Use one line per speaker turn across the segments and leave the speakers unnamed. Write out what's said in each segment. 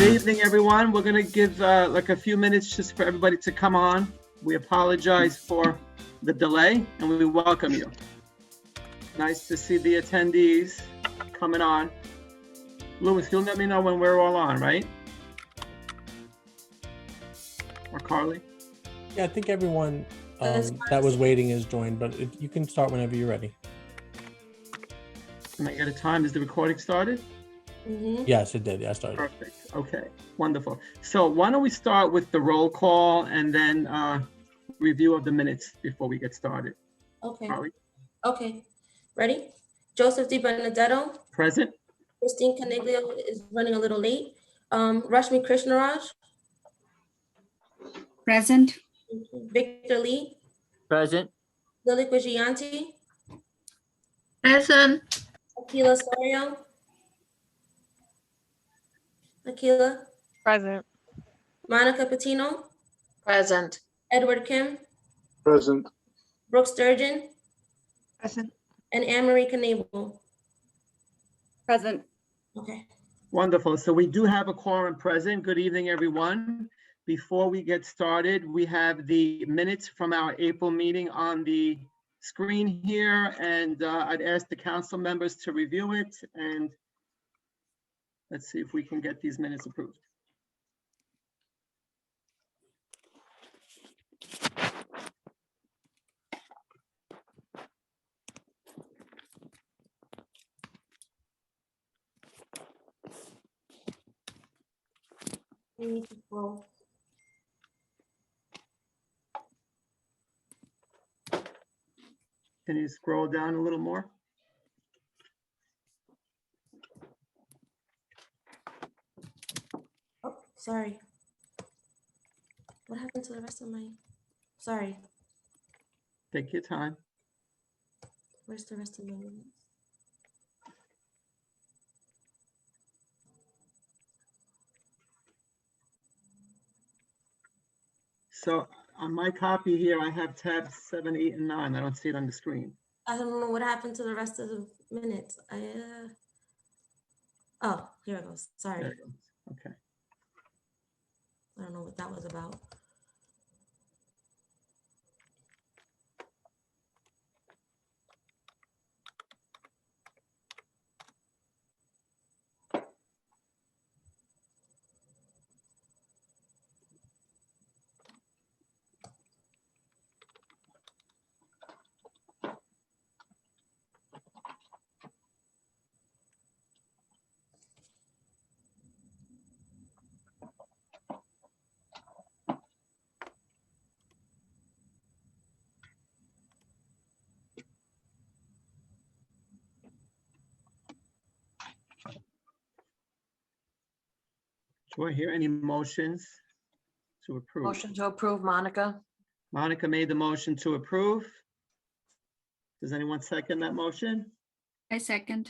evening, everyone. We're going to give like a few minutes just for everybody to come on. We apologize for the delay and we welcome you. Nice to see the attendees coming on. Louis, you'll let me know when we're all on, right? Or Carly?
Yeah, I think everyone that was waiting is joined, but you can start whenever you're ready.
Can I get a time? Is the recording started?
Mm-hmm.
Yes, it did. Yeah, I started.
Perfect. Okay, wonderful. So why don't we start with the roll call and then review of the minutes before we get started.
Okay.
Carly?
Okay. Ready? Joseph DiBenedetto.
Present.
Christine Caniglio is running a little late. Rashmi Krishnaraj.
Present.
Victor Lee.
Present.
Lily Quigianti.
Present.
Akila Sorio. Akila.
Present.
Monica Patino.
Present.
Edward Kim.
Present.
Brooke Sturgeon.
Present.
And Anne-Marie Knable.
Present.
Okay.
Wonderful. So we do have a quorum present. Good evening, everyone. Before we get started, we have the minutes from our April meeting on the screen here, and I'd ask the council members to review it, and let's see if we can get these minutes approved.
We need to scroll.
Can you scroll down a little more?
Oh, sorry. What happened to the rest of my? Sorry.
Take your time.
Where's the rest of my minutes?
So on my copy here, I have tabs 7, 8, and 9. I don't see it on the screen.
I don't know what happened to the rest of the minutes. Oh, here it goes. Sorry.
There it goes. Okay.
I don't know what that was about.
Do I hear any motions to approve?
Motion to approve, Monica.
Monica made the motion to approve. Does anyone second that motion?
I second.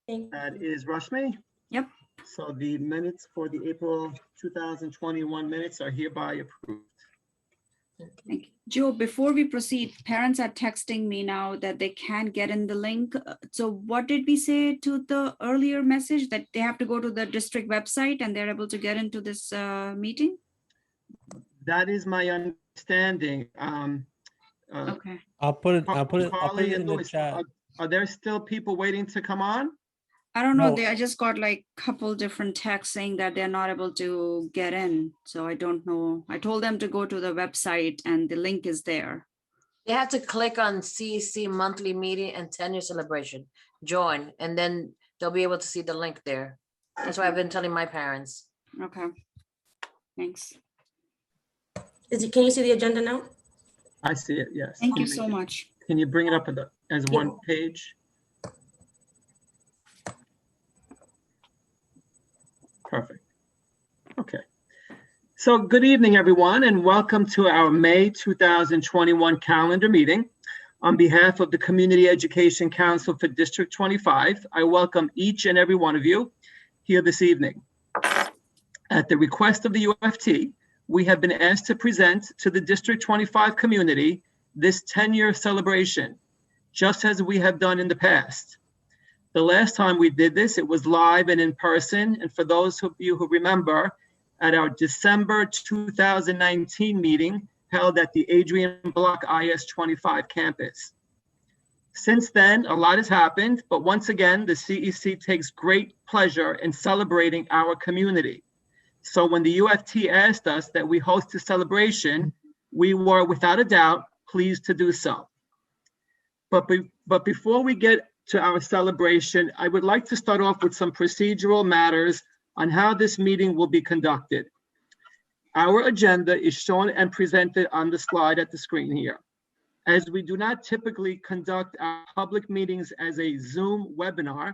Thank
That is Rashmi.
Yep.
So the minutes for the April 2021 minutes are hereby approved.
Thank you. Joe, before we proceed, parents are texting me now that they can't get in the link. So what did we say to the earlier message, that they have to go to the district website and they're able to get into this meeting?
That is my understanding.
Okay.
I'll put it
Carly
in
and
the
Louis,
chat.
are there still people waiting to come on?
I don't know.
No.
I just got like a couple different texts saying that they're not able to get in. So I don't know. I told them to go to the website and the link is there.
You have to click on CEC monthly meeting and 10-year celebration, join, and then they'll be able to see the link there. That's what I've been telling my parents.
Okay. Thanks.
Can you see the agenda now?
I see it, yes.
Thank you so much.
Can you bring it up as one page? Perfect. Okay. So good evening, everyone, and welcome to our May 2021 calendar meeting. On behalf of the Community Education Council for District 25, I welcome each and every one of you here this evening. At the request of the UFT, we have been asked to present to the District 25 community this 10-year celebration, just as we have done in the past. The last time we did this, it was live and in person. And for those of you who remember, at our December 2019 meeting held at the Adrian Block IS-25 campus. Since then, a lot has happened, but once again, the CEC takes great pleasure in celebrating our community. So when the UFT asked us that we host a celebration, we were without a doubt pleased to do so. But before we get to our celebration, I would like to start off with some procedural matters on how this meeting will be conducted. Our agenda is shown and presented on the slide at the screen here. As we do not typically conduct our public meetings as a Zoom webinar,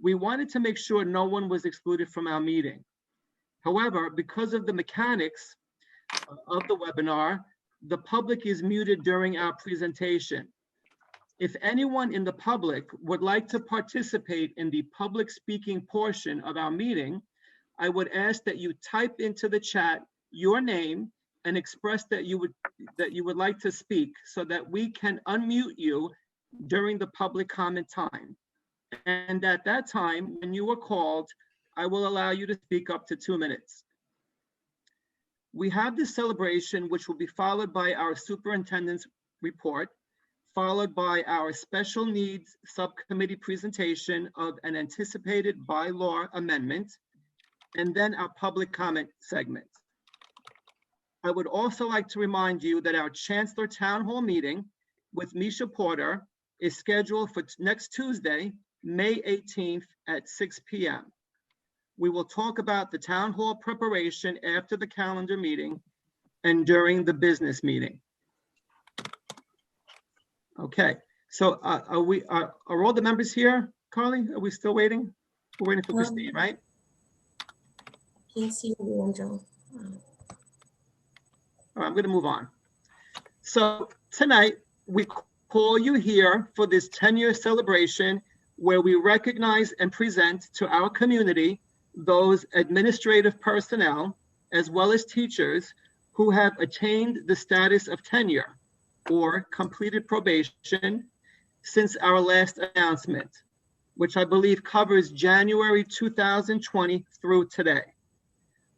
we wanted to make sure no one was excluded from our meeting. However, because of the mechanics of the webinar, the public is muted during our presentation. If anyone in the public would like to participate in the public speaking portion of our meeting, I would ask that you type into the chat your name and express that you would like to speak so that we can unmute you during the public comment time. And at that time, when you are called, I will allow you to speak up to 2 minutes. We have this celebration, which will be followed by our Superintendent's Report, followed by our Special Needs Subcommittee presentation of an anticipated bylaw amendment, and then our public comment segment. I would also like to remind you that our Chancellor Town Hall meeting with Misha Porter is scheduled for next Tuesday, May 18th at 6 p.m. We will talk about the Town Hall preparation after the calendar meeting and during the business meeting. Okay, so are all the members here, Carly? Are we still waiting? We're waiting for Christine, right?
Can't see everyone, Joe.
All right, I'm going to move on. So tonight, we call you here for this 10-year celebration where we recognize and present to our community those administrative personnel, as well as teachers, who have attained the status of tenure or completed probation since our last announcement, which I believe covers January 2020 through today.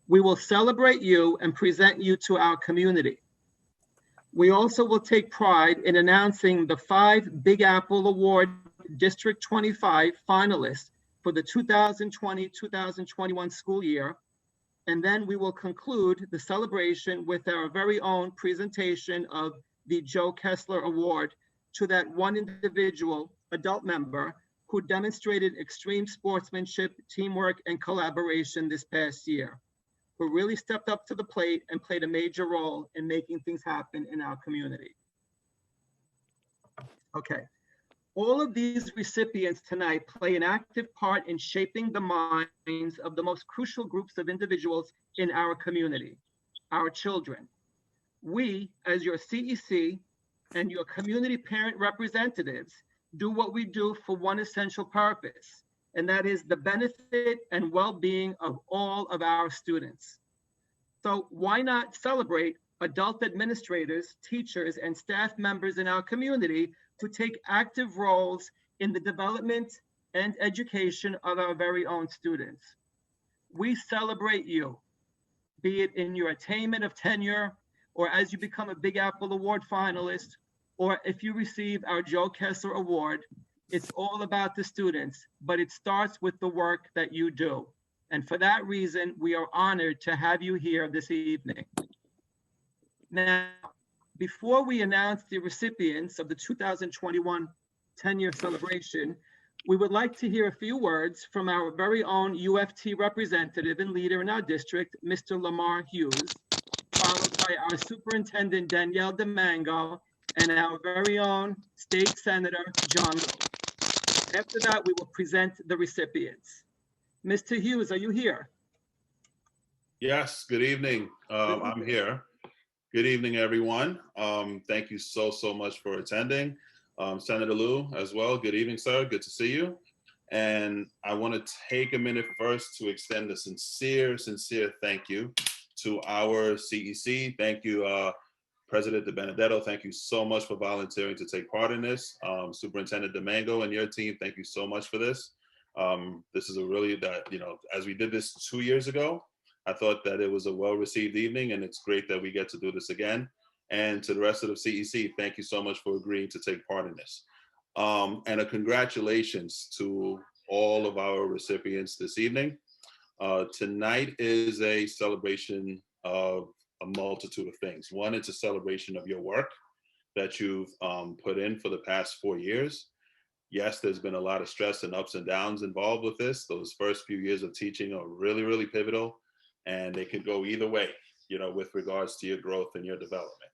We will celebrate you and present you to our community. We also will take pride in announcing the 5 Big Apple Award District 25 finalists for the 2020-2021 school year. And then we will conclude the celebration with our very own presentation of the Joe Kessler Award to that one individual adult member who demonstrated extreme sportsmanship, teamwork, and collaboration this past year, who really stepped up to the plate and played a major role in making things happen in our community. Okay, all of these recipients tonight play an active part in shaping the minds of the most crucial groups of individuals in our community, our children. We, as your CEC and your community parent representatives, do what we do for one essential purpose, and that is the benefit and well-being of all of our students. So why not celebrate adult administrators, teachers, and staff members in our community who take active roles in the development and education of our very own students? We celebrate you, be it in your attainment of tenure, or as you become a Big Apple Award finalist, or if you receive our Joe Kessler Award. It's all about the students, but it starts with the work that you do. And for that reason, we are honored to have you here this evening. Now, before we announce the recipients of the 2021 10-year celebration, we would like to hear a few words from our very own UFT representative and leader in our district, Mr. Lamar Hughes, followed by our Superintendent, Danielle DiMango, and our very own State Senator John Liu. After that, we will present the recipients. Mr. Hughes, are you here?
Yes, good evening. I'm here. Good evening, everyone. Thank you so much for attending. Senator Liu as well. Good evening, sir. Good to see you. And I want to take a minute first to extend a sincere thank you to our CEC. Thank you, President DiBenedetto, thank you so much for volunteering to take part in this. Superintendent DiMango and your team, thank you so much for this. This is a really, as we did this 2 years ago, I thought that it was a well-received evening, and it's great that we get to do this again. And to the rest of the CEC, thank you so much for agreeing to take part in this. And a congratulations to all of our recipients this evening. Tonight is a celebration of a multitude of things. One, it's a celebration of your work that you've put in for the past 4 years. Yes, there's been a lot of stress and ups and downs involved with this. Those first few years of teaching are really, really pivotal, and they could go either way, with regards to your growth and your development.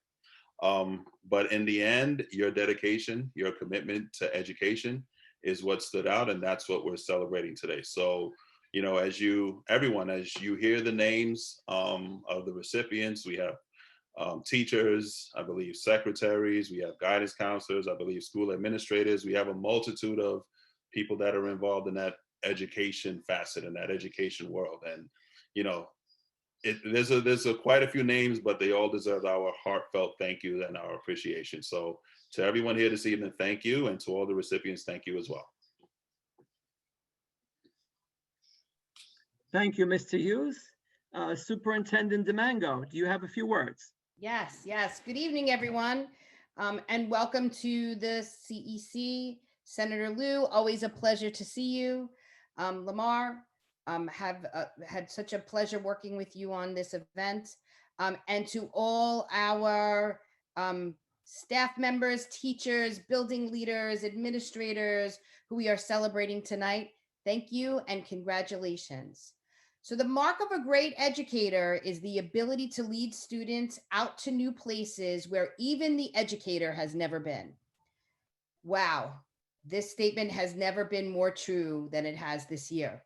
But in the end, your dedication, your commitment to education is what stood out, and that's what we're celebrating today. So, as you hear the names of the recipients, we have teachers, I believe secretaries, we have guidance counselors, I believe school administrators. We have a multitude of people that are involved in that education facet, in that education world. And, there's quite a few names, but they all deserve our heartfelt thank you and our appreciation. So to everyone here this evening, thank you. And to all the recipients, thank you as well.
Thank you, Mr. Hughes. Superintendent DiMango, do you have a few words?
Yes. Good evening, everyone, and welcome to the CEC. Senator Liu, always a pleasure to see you. Lamar, have had such a pleasure working with you on this event. And to all our staff members, teachers, building leaders, administrators who we are celebrating tonight, thank you and congratulations. So the mark of a great educator is the ability to lead students out to new places where even the educator has never been. Wow, this statement has never been more true than it has this year.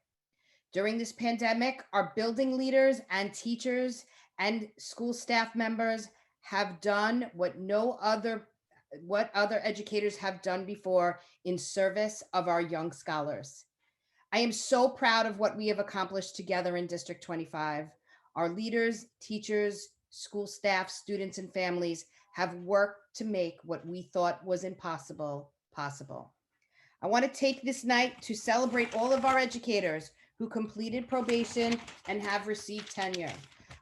During this pandemic, our building leaders and teachers and school staff members have done what other educators have done before in service of our young scholars. I am so proud of what we have accomplished together in District 25. Our leaders, teachers, school staff, students, and families have worked to make what we thought was impossible possible. I want to take this night to celebrate all of our educators who completed probation and have received tenure.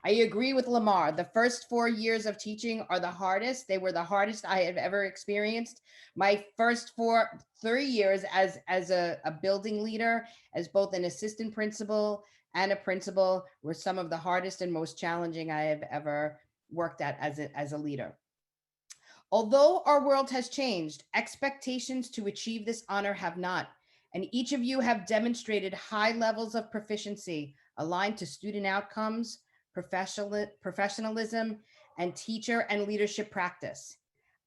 I agree with Lamar. The first 4 years of teaching are the hardest. They were the hardest I have ever experienced. My first 3 years as a building leader, as both an assistant principal and a principal, were some of the hardest and most challenging I have ever worked at as a leader. Although our world has changed, expectations to achieve this honor have not. And each of you have demonstrated high levels of proficiency aligned to student outcomes, professionalism, and teacher and leadership practice.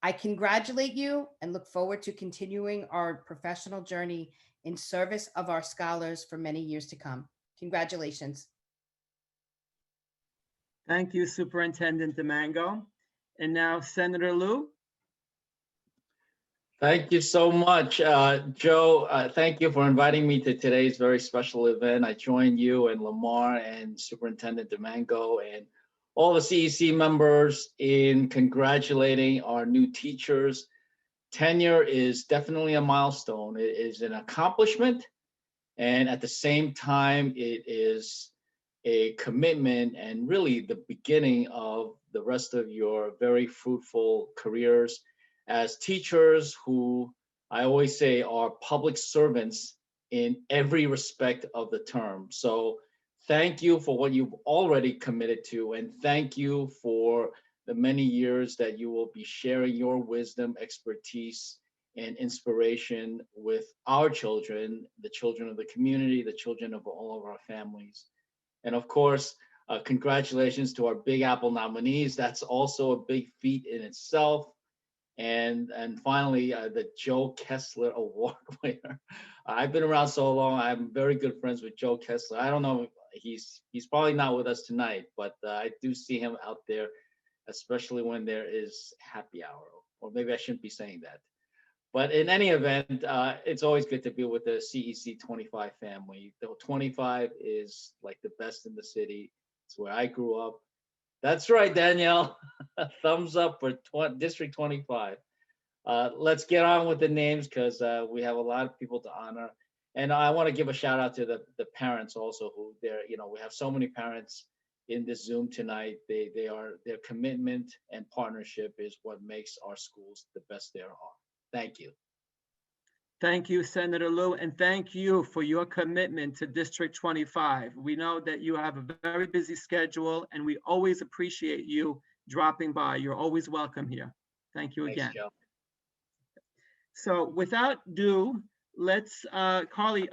I congratulate you and look forward to continuing our professional journey in service of our scholars for many years to come. Congratulations.
Thank you, Superintendent DiMango. And now Senator Liu.
Thank you so much, Joe. Thank you for inviting me to today's very special event. I join you and Lamar and Superintendent DiMango and all the CEC members in congratulating our new teachers. Tenure is definitely a milestone. It is an accomplishment, and at the same time, it is a commitment and really the beginning of the rest of your very fruitful careers as teachers, who I always say are public servants in every respect of the term. So thank you for what you've already committed to, and thank you for the many years that you will be sharing your wisdom, expertise, and inspiration with our children, the children of the community, the children of all of our families. And of course, congratulations to our Big Apple nominees. That's also a big feat in itself. And finally, the Joe Kessler Award winner. I've been around so long. I'm very good friends with Joe Kessler. I don't know, he's probably not with us tonight, but I do see him out there, especially when there is happy hour, or maybe I shouldn't be saying that. But in any event, it's always good to be with the CEC 25 family. The 25 is like the best in the city. It's where I grew up. That's right, Danielle. Thumbs up for District 25. Let's get on with the names because we have a lot of people to honor. And I want to give a shout out to the parents also who we have so many parents in this Zoom tonight. Their commitment and partnership is what makes our schools the best there are. Thank you.
Thank you, Senator Liu, and thank you for your commitment to District 25. We know that you have a very busy schedule, and we always appreciate you dropping by. You're always welcome here. Thank you again.
Thanks, Joe.
So without ado, let's, Carly,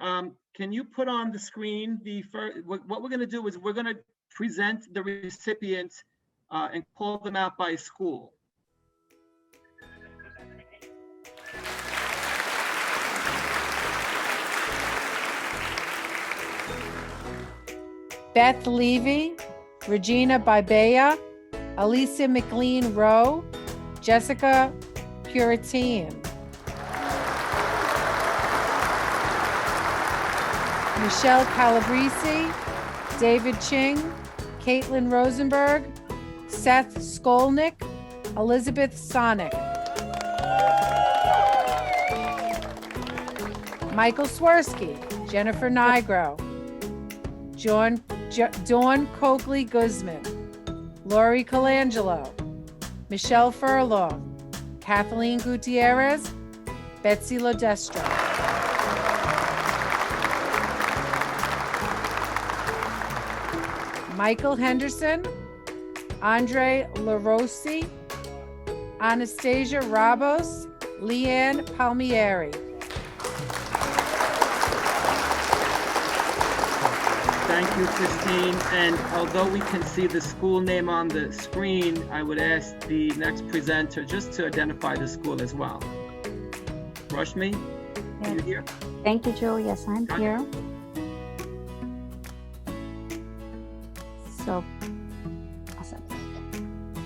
can you put on the screen the first, what we're going to do is we're going to present the recipients and call them out by school.
Beth Levy, Regina Bibea, Alicia McLean Rowe, Jessica Puritian, Michelle Calabrese, David Ching, Caitlin Rosenberg, Seth Skolnick, Elizabeth Sonic, Michael Swirsky, Jennifer Nigro, Dawn Coakley Guzman, Lori Colangelo, Michelle Furlong, Kathleen Gutierrez, Betsy Lodestra. Michael Henderson, Andre LaRossi, Anastasia Rabos, Leanne Palmieri.
Thank you, Christine. And although we can see the school name on the screen, I would ask the next presenter just to identify the school as well. Rashmi, are you here?
Thank you, Joe. Yes, I'm here. So, awesome.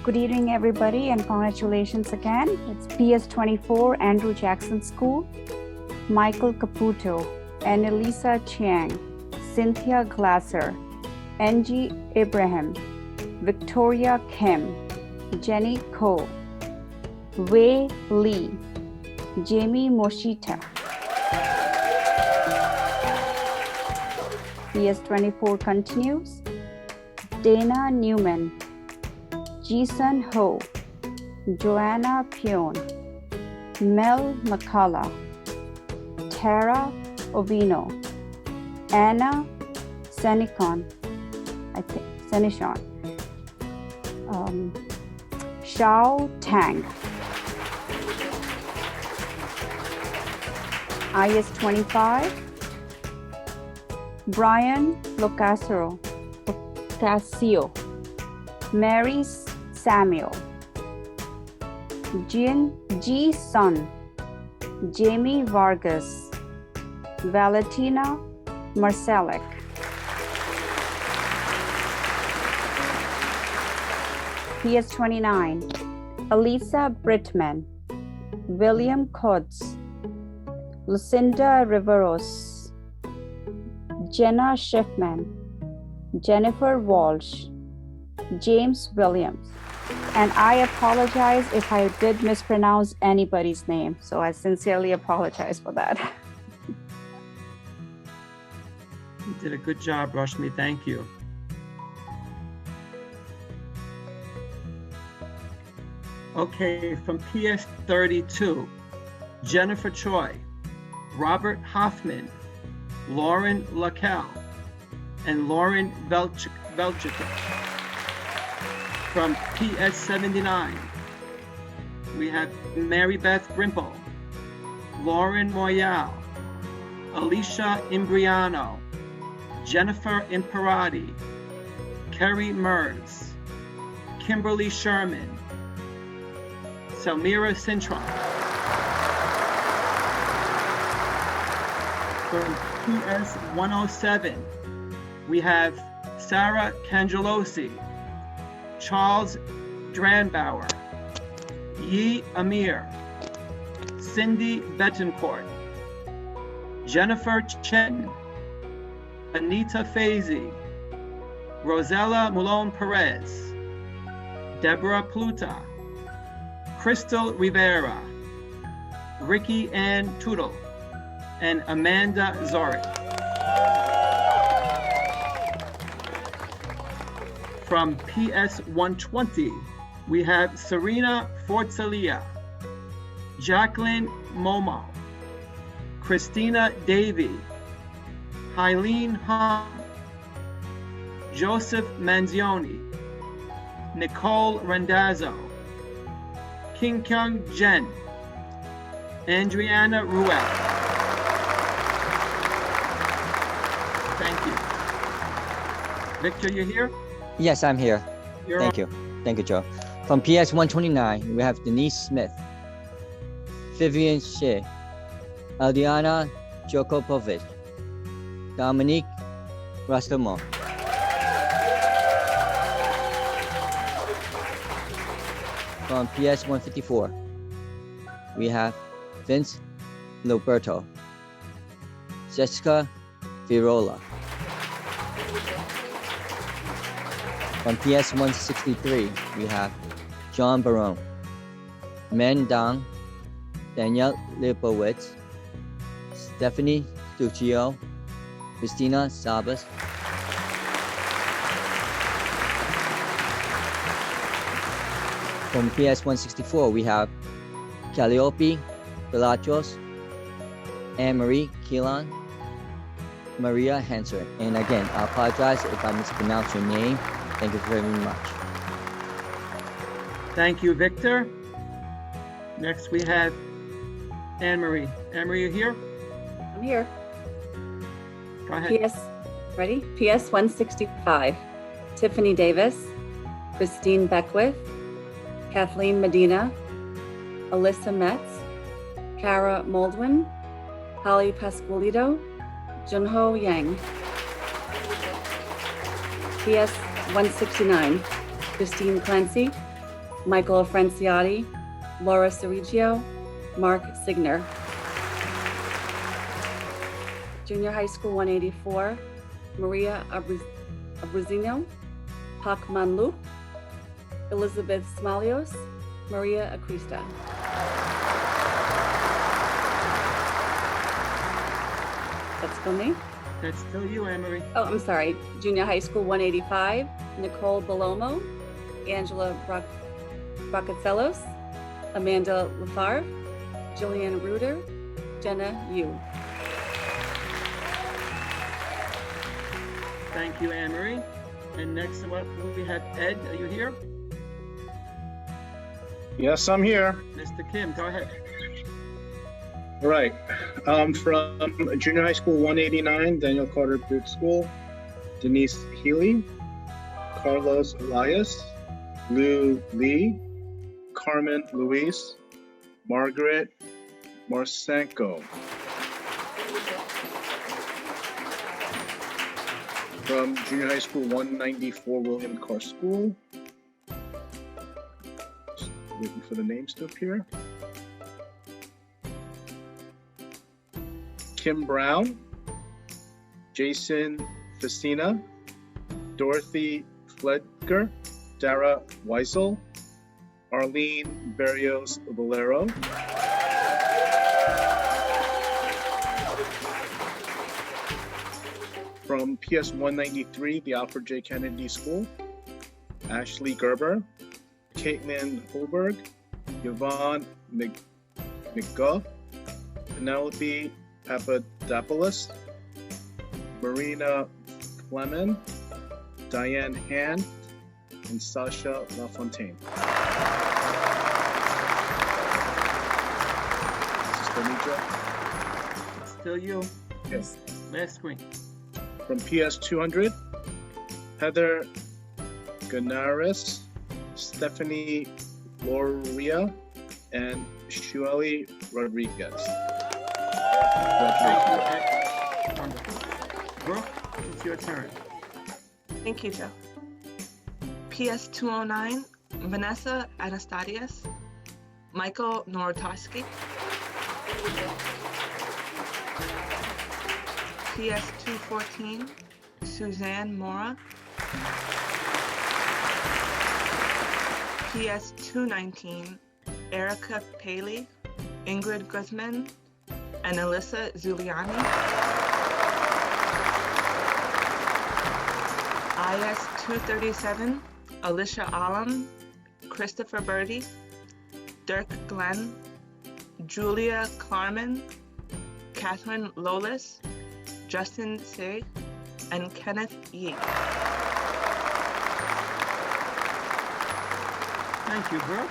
Good evening, everybody, and congratulations again. It's PS24 Andrew Jackson School, Michael Caputo, Annalisa Chiang, Cynthia Glasser, Angie Abraham, Victoria Kim, Jenny Ko, Wei Lee, Jamie Moshita. PS24 continues. Dana Newman, Jason Ho, Joanna Pion, Mel McCullough, Tara Ovino, Anna Senicon, Senichon, Xiao Tang, IS25, Brian Locasio, Mary Samuel, Jean G. Sun, Jamie Vargas, Valentina Marcelic, PS29, Elisa Brittman, William Coates, Lucinda Riveros, Jenna Schiffman, Jennifer Walsh, James Williams. And I apologize if I did mispronounce anybody's name, so I sincerely apologize for that.
You did a good job, Rashmi. Thank you. Okay, from PS32, Jennifer Choi, Robert Hoffman, Lauren Lacal, and Lauren Velchika. From PS79, we have Mary Beth Grimple, Lauren Moyal, Alicia Imbriano, Jennifer Imperati, Kerry Merz, Kimberly Sherman, Selmira Cintron. From PS 107, we have Sarah Cangelosi, Charles Dranbauer, Yi Amir, Cindy Betancourt, Jennifer Chen, Anita Fazy, Rosella Malone Perez, Deborah Pluta, Crystal Rivera, Ricky Ann Tootle, and Amanda Zorik. From PS 120, we have Serena Forzalia, Jacqueline Momo, Christina Davy, Hyleen Hahn, Joseph Manzioni, Nicole Randazzo, King Kyung Jen, Andriana Ruel. Thank you. Victor, you here?
Yes, I'm here.
You're
Thank you. Thank you, Joe. From PS 129, we have Denise Smith, Vivian Shea, Adriana Jokopovic, Dominique Rastamo. From PS 154, we have Vince Loberto, Jessica Virola. From PS 163, we have John Barone, Men Dang, Danielle Lipowitz, Stephanie Stuccio, Christina Sabas. From PS 164, we have Calliope Velachos, Anne-Marie Keelan, Maria Hanser. And again, I apologize if I mispronounce your name. Thank you very much.
Thank you, Victor. Next, we have Anne-Marie. Anne-Marie, you here?
I'm here.
Go ahead.
Ready? PS 165, Tiffany Davis, Christine Beckwith, Kathleen Medina, Alyssa Metz, Kara Moldwin, Holly Pasqualito, Junho Yang. PS 169, Christine Clancy, Michael Franciotti, Laura Cerigio, Mark Signer. Junior High School 184, Maria Abruzino, Pak Manlu, Elizabeth Smalios, Maria Acrista. That's still me?
That's still you, Anne-Marie.
Oh, I'm sorry. Junior High School 185, Nicole Balomo, Angela Bracatellos, Amanda Lafarve, Jillian Ruder, Jenna Yu.
Thank you, Anne-Marie. And next up, we have Ed. Are you here?
Yes, I'm here.
Mr. Kim, go ahead.
All right. From Junior High School 189, Daniel Carter Booth School, Denise Healy, Carlos Elias, Lou Lee, Carmen Luis, Margaret Marsenko. From Junior High School 194, William Carr School. Just waiting for the names to appear. Kim Brown, Jason Facina, Dorothy Fledger, Dara Weisel, Arlene Berrios Valero, from PS 193, the Alfred J. Kennedy School, Ashley Gerber, Caitlin Holberg, Yvonne McGuff, Penelope Papadopoulos, Marina Fleming, Diane Hand, and Sasha LaFontaine.
Still you.
Yes.
Last screen.
From PS 200, Heather Ganaris, Stephanie Loria, and Shueli Rodriguez.
Brooke, it's your turn.
Thank you, Joe. PS 209, Vanessa Anastasius, Michael Norotarski. PS 214, Suzanne Mora. PS 219, Erica Paley, Ingrid Guzman, and Alyssa Zuliani. IS 237, Alicia Alam, Christopher Birdie, Dirk Glenn, Julia Klarman, Catherine Lolis, Justin Say, and Kenneth Yee.
Thank you, Brooke.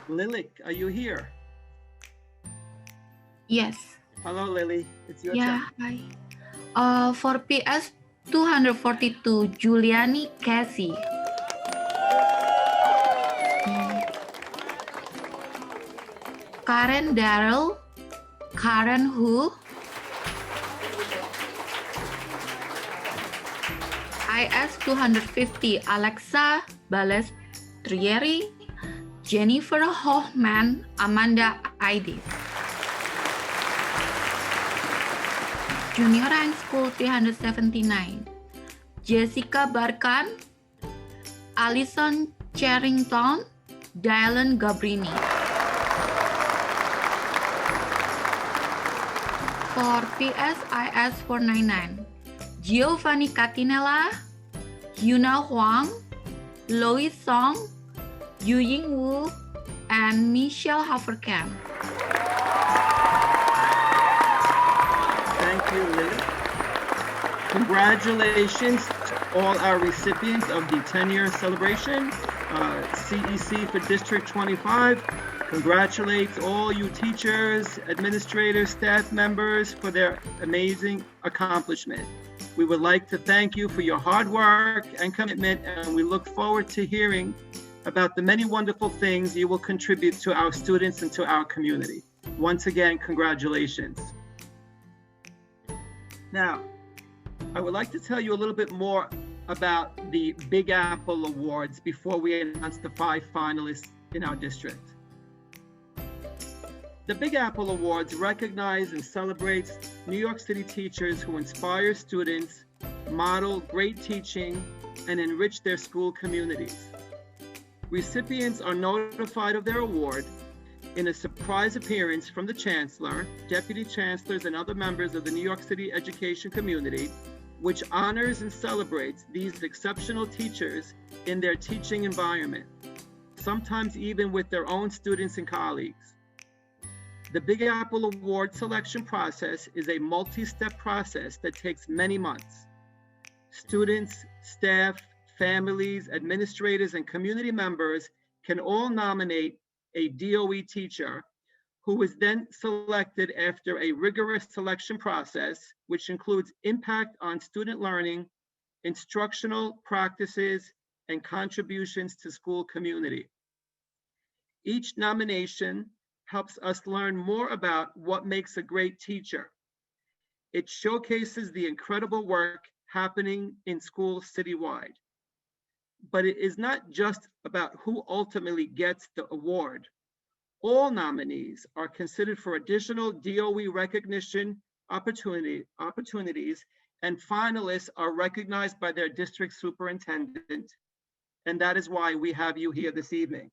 Lilik, are you here?
Yes.
Hello, Lily. It's your
Yeah,
turn.
hi. For PS 242, Juliani Cassie. Karen Darrell, Karen Hu, IS 250, Alexa Balestrieri, Jennifer Hoffman, Amanda Idis. Junior High School 379, Jessica Barkan, Alison Charrington, Dylan Gabrini. For PSIS 499, Giovanni Catinella, Yuna Huang, Lois Song, Yu Ying Wu, and Michelle Haverkamp.
Thank you, Lily. Congratulations to all our recipients of the 10-year celebration, CEC for District 25. Congratulates all you teachers, administrators, staff members for their amazing accomplishment. We would like to thank you for your hard work and commitment, and we look forward to hearing about the many wonderful things you will contribute to our students and to our community. Once again, congratulations. Now, I would like to tell you a little bit more about the Big Apple Awards before we announce the 5 finalists in our district. The Big Apple Awards recognize and celebrates New York City teachers who inspire students, model great teaching, and enrich their school communities. Recipients are notified of their award in a surprise appearance from the Chancellor, Deputy Chancellors, and other members of the New York City education community, which honors and celebrates these exceptional teachers in their teaching environment, sometimes even with their own students and colleagues. The Big Apple Award selection process is a multi-step process that takes many months. Students, staff, families, administrators, and community members can all nominate a DOE teacher who is then selected after a rigorous selection process, which includes impact on student learning, instructional practices, and contributions to school community. Each nomination helps us learn more about what makes a great teacher. It showcases the incredible work happening in schools citywide. But it is not just about who ultimately gets the award. All nominees are considered for additional DOE recognition opportunities, and finalists are recognized by their district superintendent. And that is why we have you here this evening.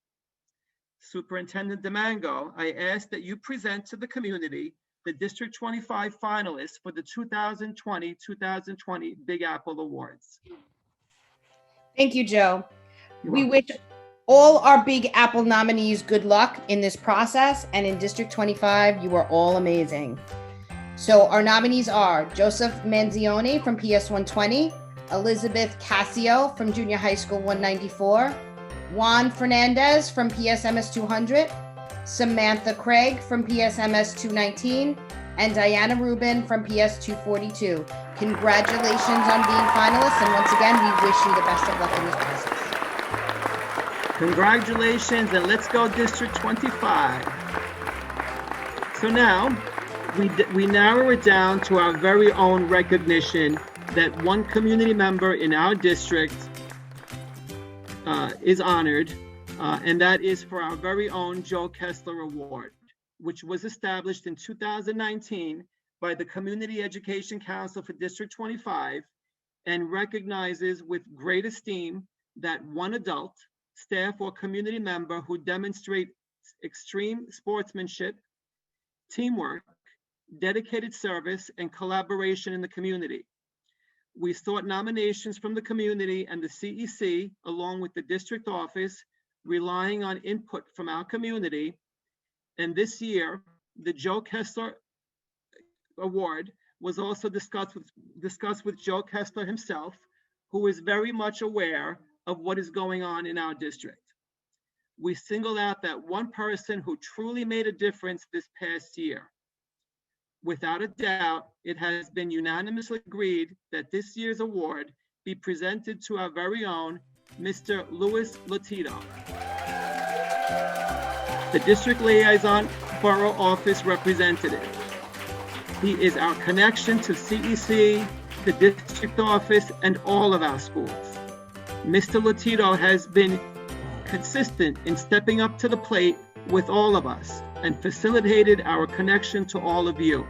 Superintendent DiMango, I ask that you present to the community the District 25 finalists for the 2020-2020 Big Apple Awards.
Thank you, Joe. We wish all our Big Apple nominees good luck in this process, and in District 25, you are all amazing. So our nominees are Joseph Manzione from PS 120, Elizabeth Cassio from Junior High School 194, Juan Fernandez from PSMS 200, Samantha Craig from PSMS 219, and Diana Rubin from PS 242. Congratulations on being finalists, and once again, we wish you the best of luck in this process.
Congratulations, and let's go District 25. So now, we narrow it down to our very own recognition that one community member in our district is honored, and that is for our very own Joe Kessler Award, which was established in 2019 by the Community Education Council for District 25 and recognizes with great esteem that one adult staff, or community member who demonstrate extreme sportsmanship, teamwork, dedicated service, and collaboration in the community. We sought nominations from the community and the CEC, along with the district office, relying on input from our community. And this year, the Joe Kessler Award was also discussed with Joe Kessler himself, who is very much aware of what is going on in our district. We singled out that one person who truly made a difference this past year. Without a doubt, it has been unanimously agreed that this year's award be presented to our very own Mr. Louis Latito, the District Liaison Borough Office Representative. He is our connection to CEC, the district office, and all of our schools. Mr. Latito has been consistent in stepping up to the plate with all of us and facilitated our connection to all of you.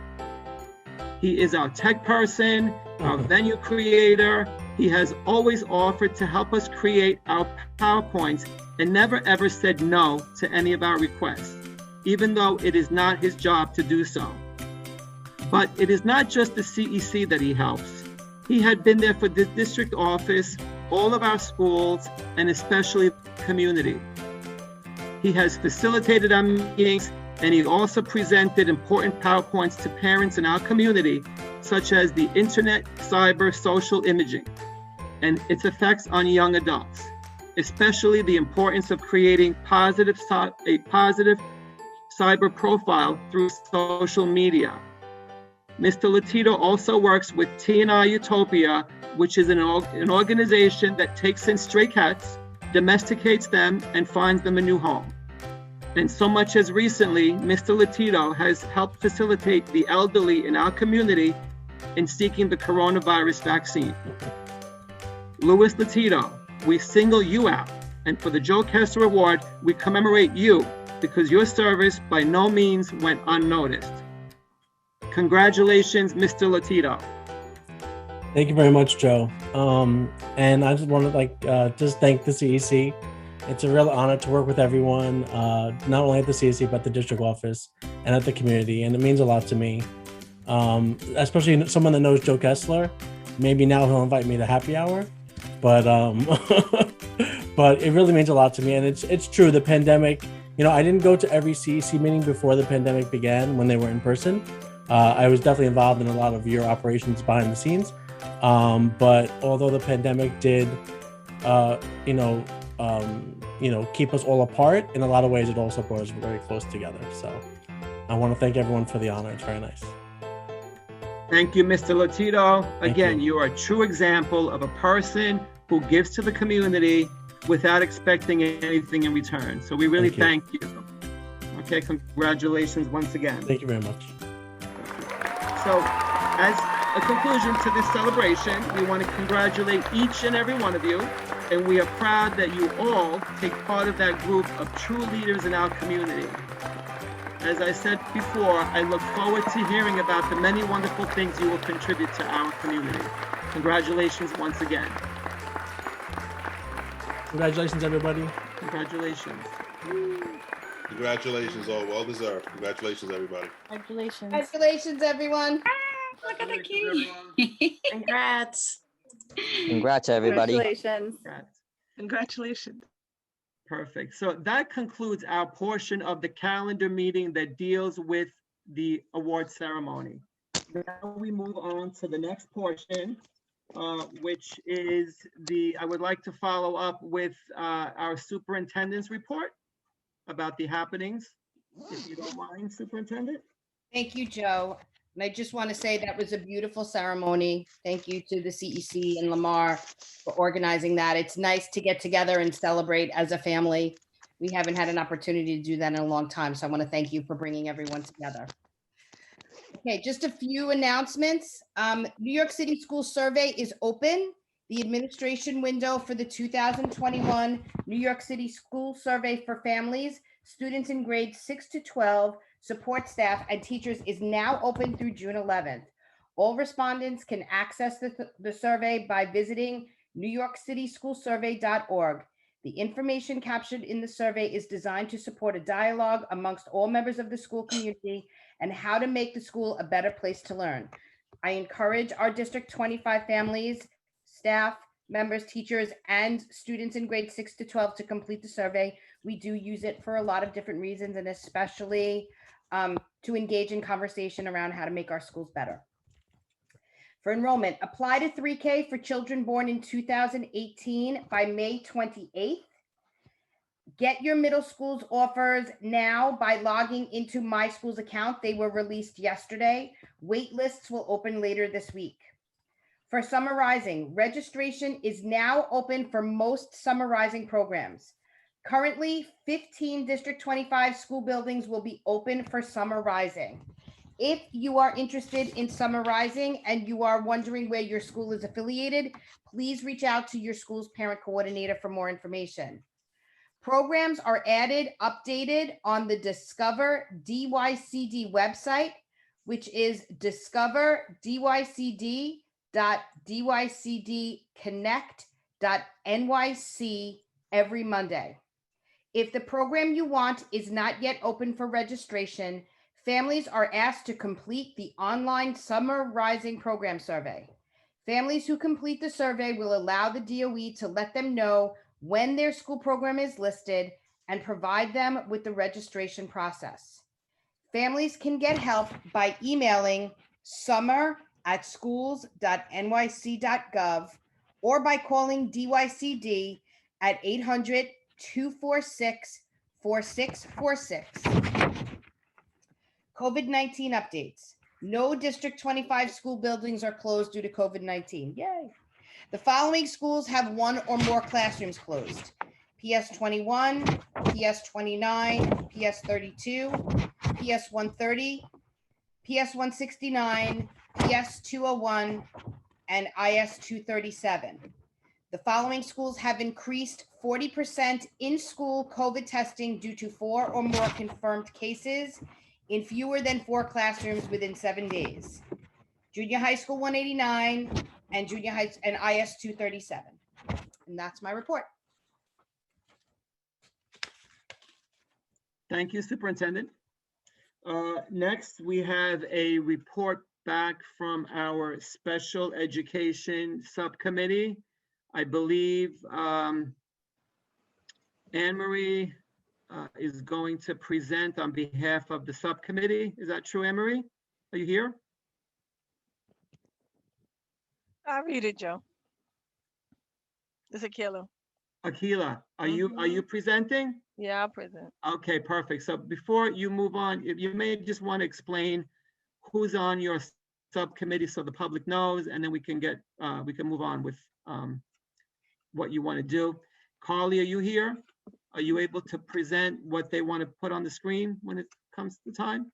He is our tech person, our venue creator. He has always offered to help us create our PowerPoints and never ever said no to any of our requests, even though it is not his job to do so. But it is not just the CEC that he helps. He had been there for the district office, all of our schools, and especially the community. He has facilitated our meetings, and he also presented important PowerPoints to parents in our community, such as the internet, cyber, social imaging, and its effects on young adults, especially the importance of creating a positive cyber profile through social media. Mr. Latito also works with T&I Utopia, which is an organization that takes in stray cats, domesticates them, and finds them a new home. And so much as recently, Mr. Latito has helped facilitate the elderly in our community in seeking the coronavirus vaccine. Louis Latito, we single you out, and for the Joe Kessler Award, we commemorate you because your service by no means went unnoticed. Congratulations, Mr. Latito.
Thank you very much, Joe. And I just want to just thank the CEC. It's a real honor to work with everyone, not only at the CEC, but the district office and at the community. And it means a lot to me, especially someone that knows Joe Kessler. Maybe now he'll invite me to happy hour, but but it really means a lot to me. And it's true, the pandemic, I didn't go to every CEC meeting before the pandemic began when they were in person. I was definitely involved in a lot of your operations behind the scenes. But although the pandemic did, keep us all apart, in a lot of ways, it also brought us very close together. So I want to thank everyone for the honor. It's very nice.
Thank you, Mr. Latito. Again, you are a true example of a person who gives to the community without expecting anything in return. So we really thank you. Okay, congratulations once again.
Thank you very much.
So as a conclusion to this celebration, we want to congratulate each and every one of you, and we are proud that you all take part of that group of true leaders in our community. As I said before, I look forward to hearing about the many wonderful things you will contribute to our community. Congratulations once again.
Congratulations, everybody.
Congratulations.
Congratulations, all well deserved. Congratulations, everybody.
Congratulations.
Congratulations, everyone.
Look at the key.
Congrats.
Congrats, everybody.
Congratulations.
Congratulations.
Perfect. So that concludes our portion of the calendar meeting that deals with the award ceremony. Now we move on to the next portion, which is I would like to follow up with our superintendent's report about the happenings, if you don't mind, Superintendent.
Thank you, Joe. And I just want to say that was a beautiful ceremony. Thank you to the CEC and Lamar for organizing that. It's nice to get together and celebrate as a family. We haven't had an opportunity to do that in a long time, so I want to thank you for bringing everyone together. Okay, just a few announcements. New York City School Survey is open. The administration window for the 2021 New York City School Survey for families, students in grades 6 to 12, support staff, and teachers is now open through June 11th. All respondents can access the survey by visiting NewYorkCitySchoolSurvey.org. The information captured in the survey is designed to support a dialogue amongst all members of the school community and how to make the school a better place to learn. I encourage our District 25 families, staff, members, teachers, and students in grades 6 to 12 to complete the survey. We do use it for a lot of different reasons, and especially to engage in conversation around how to make our schools better. For enrollment, apply to 3K for children born in 2018 by May 28th. Get your middle school's offers now by logging into My School's account. They were released yesterday. Wait lists will open later this week. For Summer Rising, registration is now open for most Summer Rising programs. Currently, 15 District 25 school buildings will be open for Summer Rising. If you are interested in Summer Rising and you are wondering where your school is affiliated, please reach out to your school's parent coordinator for more information. Programs are added, updated on the Discover DYCD website, which is discover.dycd.dycdconnect.nyc every Monday. If the program you want is not yet open for registration, families are asked to complete the online Summer Rising program survey. Families who complete the survey will allow the DOE to let them know when their school program is listed and provide them with the registration process. Families can get help by emailing summer@schools.nyc.gov or by calling DYCD at 800-246-4646. COVID-19 updates. No District 25 school buildings are closed due to COVID-19. Yay. The following schools have one or more classrooms closed: PS 21, PS 29, PS 32, PS 130, PS 169, PS 201, and IS 237. The following schools have increased 40% in-school COVID testing due to 4 or more confirmed cases in fewer than 4 classrooms within 7 days: Junior High School 189 and Junior High and IS 237. And that's my report.
Thank you, Superintendent. Next, we have a report back from our Special Education Subcommittee. I believe Anne-Marie is going to present on behalf of the subcommittee. Is that true, Anne-Marie? Are you here?
I'll read it, Joe. It's Akila.
Akila, are you presenting?
Yeah, I'll present.
Okay, perfect. So before you move on, if you may just want to explain who's on your subcommittee so the public knows, and then we can move on with what you want to do. Carly, are you here? Are you able to present what they want to put on the screen when it comes to time?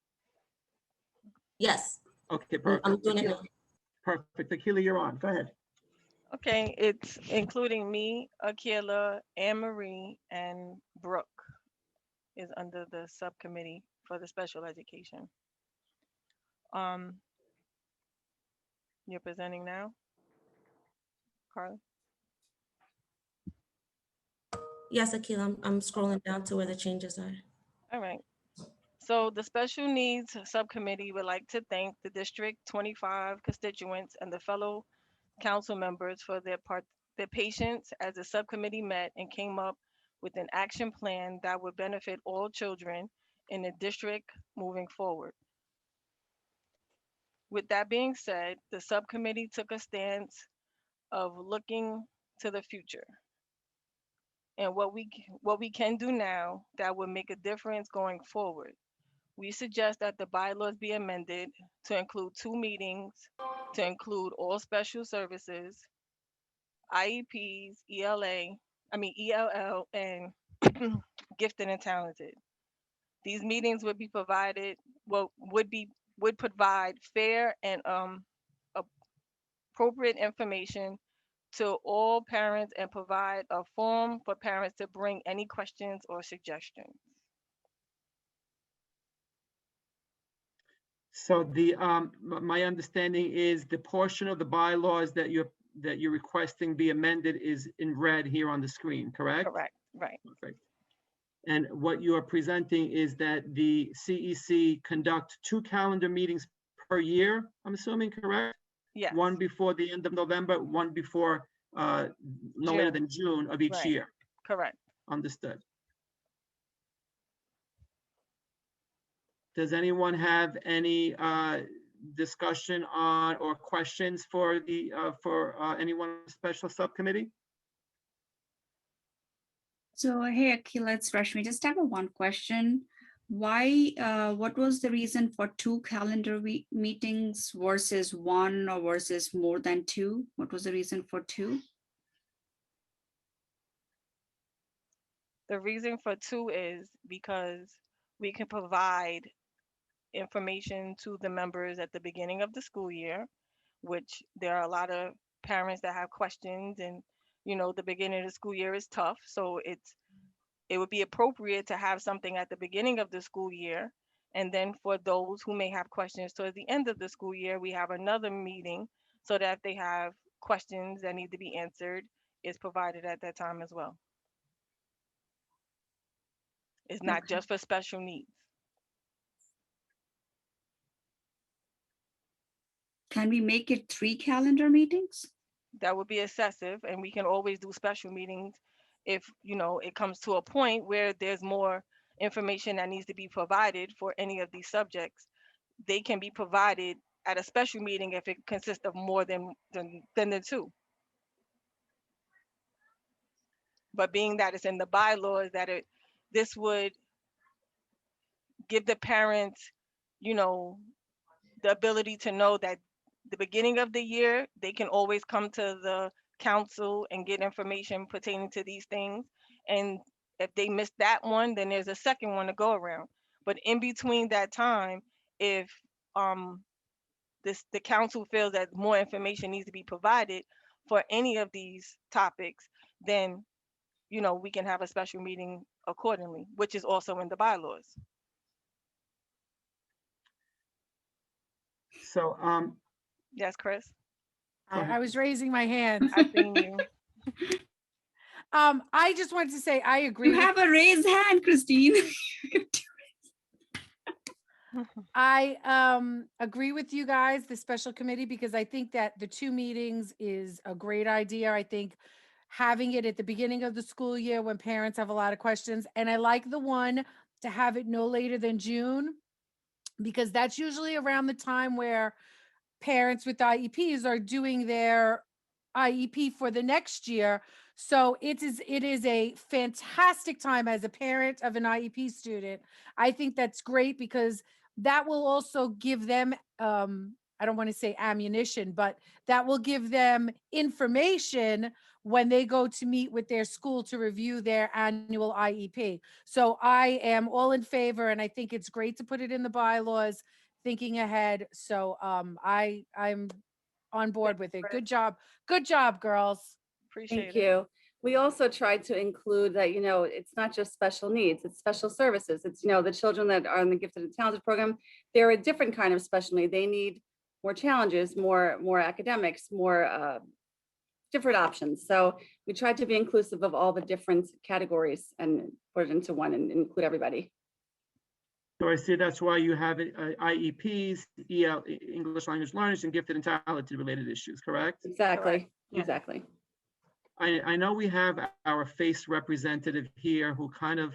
Yes.
Okay, perfect.
I'm doing it now.
Perfect. Akila, you're on. Go ahead.
Okay, it's including me, Akila, Anne-Marie, and Brooke is under the subcommittee for the special education. You're presenting now, Carla?
Yes, Akila, I'm scrolling down to where the changes are.
All right. So the Special Needs Subcommittee would like to thank the District 25 constituents and the fellow council members for their patience as the subcommittee met and came up with an action plan that would benefit all children in the district moving forward. With that being said, the subcommittee took a stance of looking to the future and what we can do now that would make a difference going forward. We suggest that the bylaws be amended to include 2 meetings, to include all special services, IEPs, ELL, and gifted and talented. These meetings would be provided, would provide fair and appropriate information to all parents and provide a forum for parents to bring any questions or suggestions.
So the my understanding is the portion of the bylaws that you're requesting be amended is in red here on the screen, correct?
Correct. Right.
Perfect. And what you are presenting is that the CEC conduct 2 calendar meetings per year, I'm assuming, correct?
Yes.
One before the end of November, one before no later than June of each
Right.
year.
Correct.
Understood. Does anyone have any discussion on or questions for the anyone on the special subcommittee?
So hey, Akila, it's Rashmi. Just have one question. Why, what was the reason for 2 calendar meetings versus 1 or versus more than 2? What was the reason for 2?
The reason for 2 is because we can provide information to the members at the beginning of the school year, which there are a lot of parents that have questions, and the beginning of the school year is tough. So it would be appropriate to have something at the beginning of the school year. And then for those who may have questions towards the end of the school year, we have another meeting so that if they have questions that need to be answered, it's provided at that time as well. It's not just for special needs.
Can we make it 3 calendar meetings?
That would be excessive, and we can always do special meetings if it comes to a point where there's more information that needs to be provided for any of these subjects. They can be provided at a special meeting if it consists of more than the 2. But being that it's in the bylaws that this would give the parents, the ability to know that the beginning of the year, they can always come to the council and get information pertaining to these things. And if they miss that one, then there's a second one to go around. But in between that time, if the council feels that more information needs to be provided for any of these topics, then we can have a special meeting accordingly, which is also in the bylaws.
So
yes, Chris.
I was raising my hand.
I seen you.
I just wanted to say I agree.
You have a raised hand, Christine.
I agree with you guys, the special committee, because I think that the 2 meetings is a great idea. I think having it at the beginning of the school year when parents have a lot of questions, and I like the one to have it no later than June, because that's usually around the time where parents with IEPs are doing their IEP for the next year. So it is a fantastic time as a parent of an IEP student. I think that's great because that will also give them, I don't want to say ammunition, but that will give them information when they go to meet with their school to review their annual IEP. So I am all in favor, and I think it's great to put it in the bylaws, thinking ahead. So I'm on board with it. Good job. Good job, girls.
Appreciate
Thank you. We also tried to include that, it's not just special needs, it's special services. It's, the children that are in the Gifted and Talented program, they're a different kind of special need. They need more challenges, more academics, more different options. So we tried to be inclusive of all the different categories and put it into one and include everybody.
So I see that's why you have IEPs, EL, English language learners, and gifted and talented related issues, correct?
Exactly, exactly.
I know we have our FACE representative here who kind of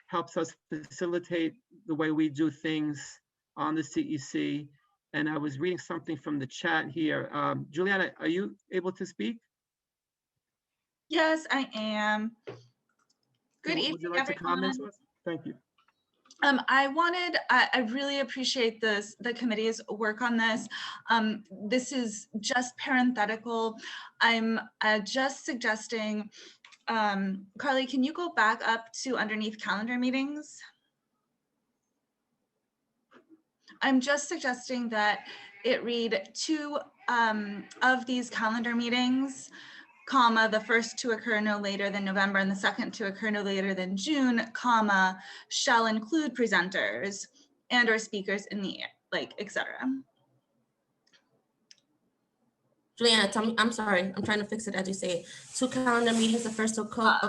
helps us facilitate the way we do things on the CEC. And I was reading something from the chat here. Juliana, are you able to speak?
Yes, I am. Good evening,
Would you like to comment to us? Thank you.
I really appreciate the committee's work on this. This is just parenthetical. I'm just suggesting, Carly, can you go back up to underneath calendar meetings? I'm just suggesting that it read 2 of these calendar meetings, comma, the first to occur no later than November and the second to occur no later than June, comma, shall include presenters and or speakers in the, etc.
Juliana, tell me, I'm sorry, I'm trying to fix it as you say it. 2 calendar meetings, the first will occur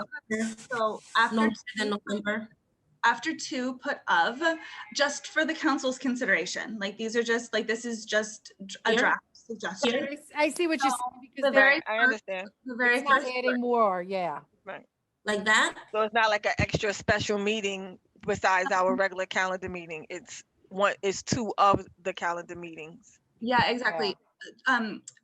So
no
after
later than November.
after 2, put of, just for the council's consideration. Like these are just like, this is just a
Here?
draft suggestion.
I see what you're
So
saying because
the
they're
very
I understand.
the very
it's not
first
adding more, yeah.
Right.
Like that?
So it's not like an extra special meeting besides our regular calendar meeting. It's 2 of the calendar meetings.
Yeah, exactly.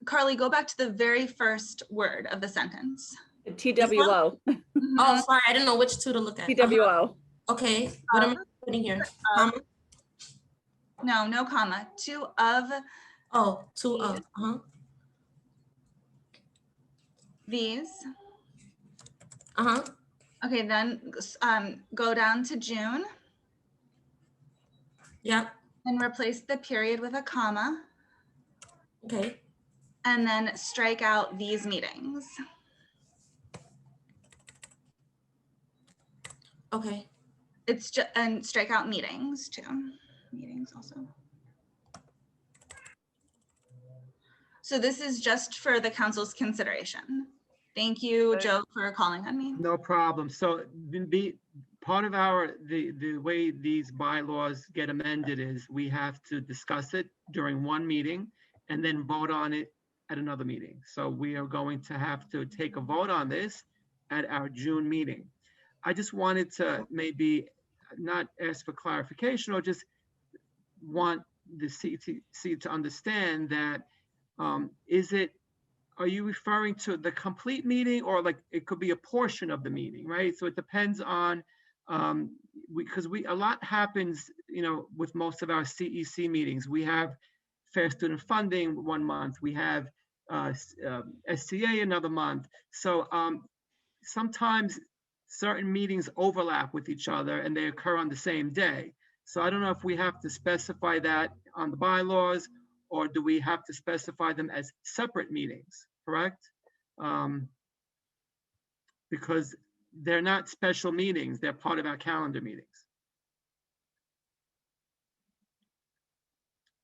Carly, go back to the very first word of the sentence.
TWO.
Oh, sorry, I didn't know which 2 to look at.
TWO.
Okay, what am I putting here? Comma?
No, no comma. 2 of.
Oh, 2 of.
These.
Okay,
then go down to June.
Yep.
And replace the period with a comma.
Okay.
And then strike out these meetings.
Okay.
It's just, and strike out meetings too. Meetings also. So this is just for the council's consideration. Thank you, Joe, for calling on me.
No problem. So part of the way these bylaws get amended is we have to discuss it during one meeting and then vote on it at another meeting. So we are going to have to take a vote on this at our June meeting. I just wanted to maybe not ask for clarification or just want the CEC to understand that are you referring to the complete meeting or like it could be a portion of the meeting, right? So it depends on, because a lot happens, with most of our CEC meetings. We have Fair Student Funding one month, we have SCA another month. So sometimes certain meetings overlap with each other and they occur on the same day. So I don't know if we have to specify that on the bylaws, or do we have to specify them as separate meetings, correct? Because they're not special meetings, they're part of our calendar meetings.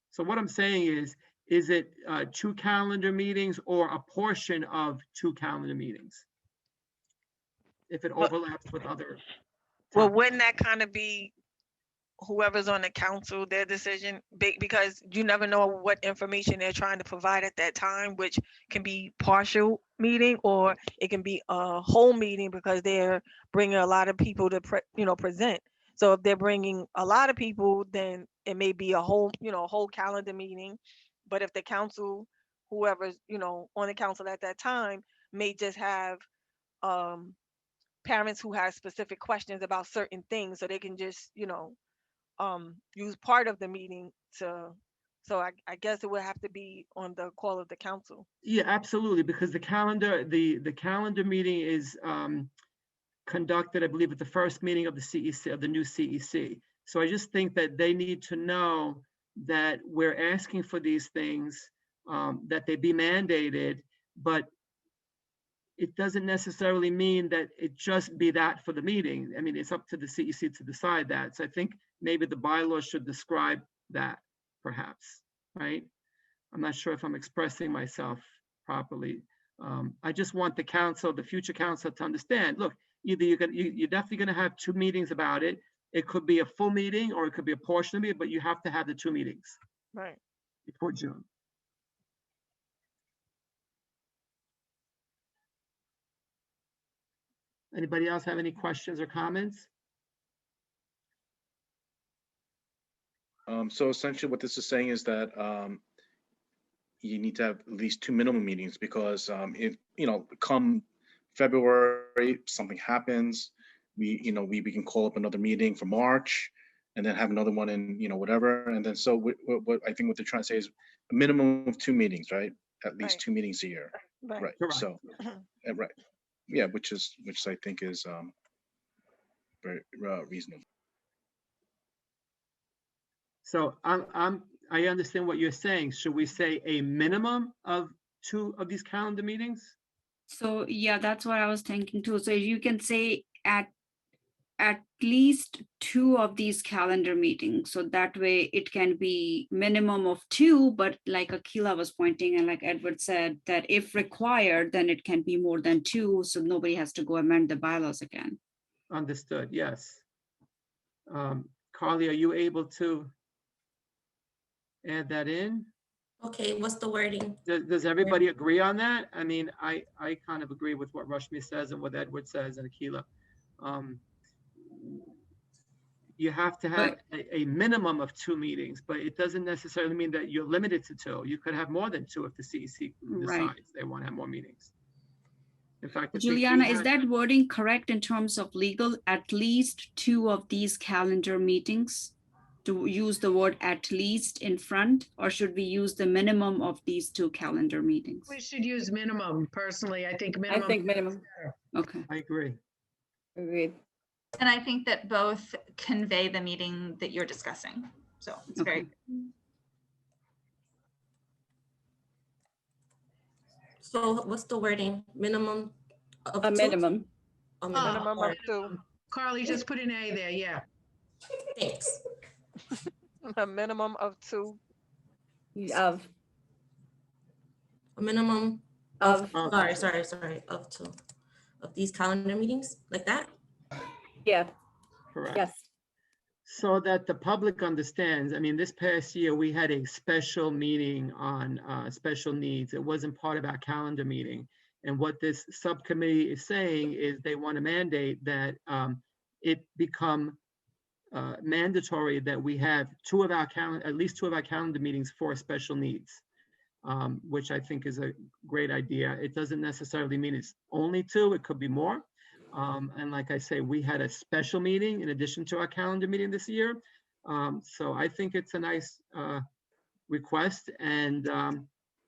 So what I'm saying is it 2 calendar meetings or a portion of 2 calendar meetings? If it overlaps with other.
Well, wouldn't that kind of be whoever's on the council, their decision? Because you never know what information they're trying to provide at that time, which can be partial meeting or it can be a whole meeting because they're bringing a lot of people to present. So if they're bringing a lot of people, then it may be a whole calendar meeting. But if the council, whoever's on the council at that time, may just have parents who have specific questions about certain things, so they can just use part of the meeting to. So I guess it would have to be on the call of the council.
Yeah, absolutely, because the calendar meeting is conducted, I believe, at the first meeting of the CEC, of the new CEC. So I just think that they need to know that we're asking for these things, that they be mandated, but it doesn't necessarily mean that it just be that for the meeting. I mean, it's up to the CEC to decide that. So I think maybe the bylaws should describe that, perhaps, right? I'm not sure if I'm expressing myself properly. I just want the council, the future council, to understand, look, either you're definitely gonna have 2 meetings about it. It could be a full meeting or it could be a portion of it, but you have to have the 2 meetings.
Right.
Before June. Anybody else have any questions or comments?
So essentially what this is saying is that you need to have at least 2 minimum meetings because if, come February, something happens, we can call up another meeting for March and then have another one in, whatever. And then so what I think what they're trying to say is a minimum of 2 meetings, right? At least
Right.
2 meetings a year.
Right.
So, right. Yeah, which I think is very reasonable.
So I understand what you're saying. Should we say a minimum of 2 of these calendar meetings?
So yeah, that's what I was thinking too. So you can say at at least 2 of these calendar meetings. So that way it can be minimum of 2, but like Akila was pointing and like Edward said, that if required, then it can be more than 2. So nobody has to go amend the bylaws again.
Understood, yes. Carly, are you able to add that in?
Okay, what's the wording?
Does everybody agree on that? I mean, I kind of agree with what Rashmi says and what Edward says and Akila. You have to have a minimum of 2 meetings, but it doesn't necessarily mean that you're limited to 2. You could have more than 2 if the CEC decides they want to have more meetings. In fact,
Juliana, is that wording correct in terms of legal? At least 2 of these calendar meetings? To use the word at least in front, or should we use the minimum of these 2 calendar meetings?
We should use minimum. Personally, I think minimum.
I think minimum.
Okay.
I agree.
Agreed.
And I think that both convey the meeting that you're discussing. So it's very.
So what's the wording? Minimum of
A
2?
minimum.
A
Minimum of 2.
Carly, just put an A there, yeah.
Thanks.
A minimum of 2.
Of.
A minimum
of.
Sorry, of 2 of these calendar meetings, like that?
Yeah.
Correct.
Yes.
So that the public understands, I mean, this past year, we had a special meeting on special needs. It wasn't part of our calendar meeting. And what this subcommittee is saying is they want to mandate that it become mandatory that we have at least two of our calendar meetings for special needs, which I think is a great idea. It doesn't necessarily mean it's only 2, it could be more. And like I say, we had a special meeting in addition to our calendar meeting this year. So I think it's a nice request, and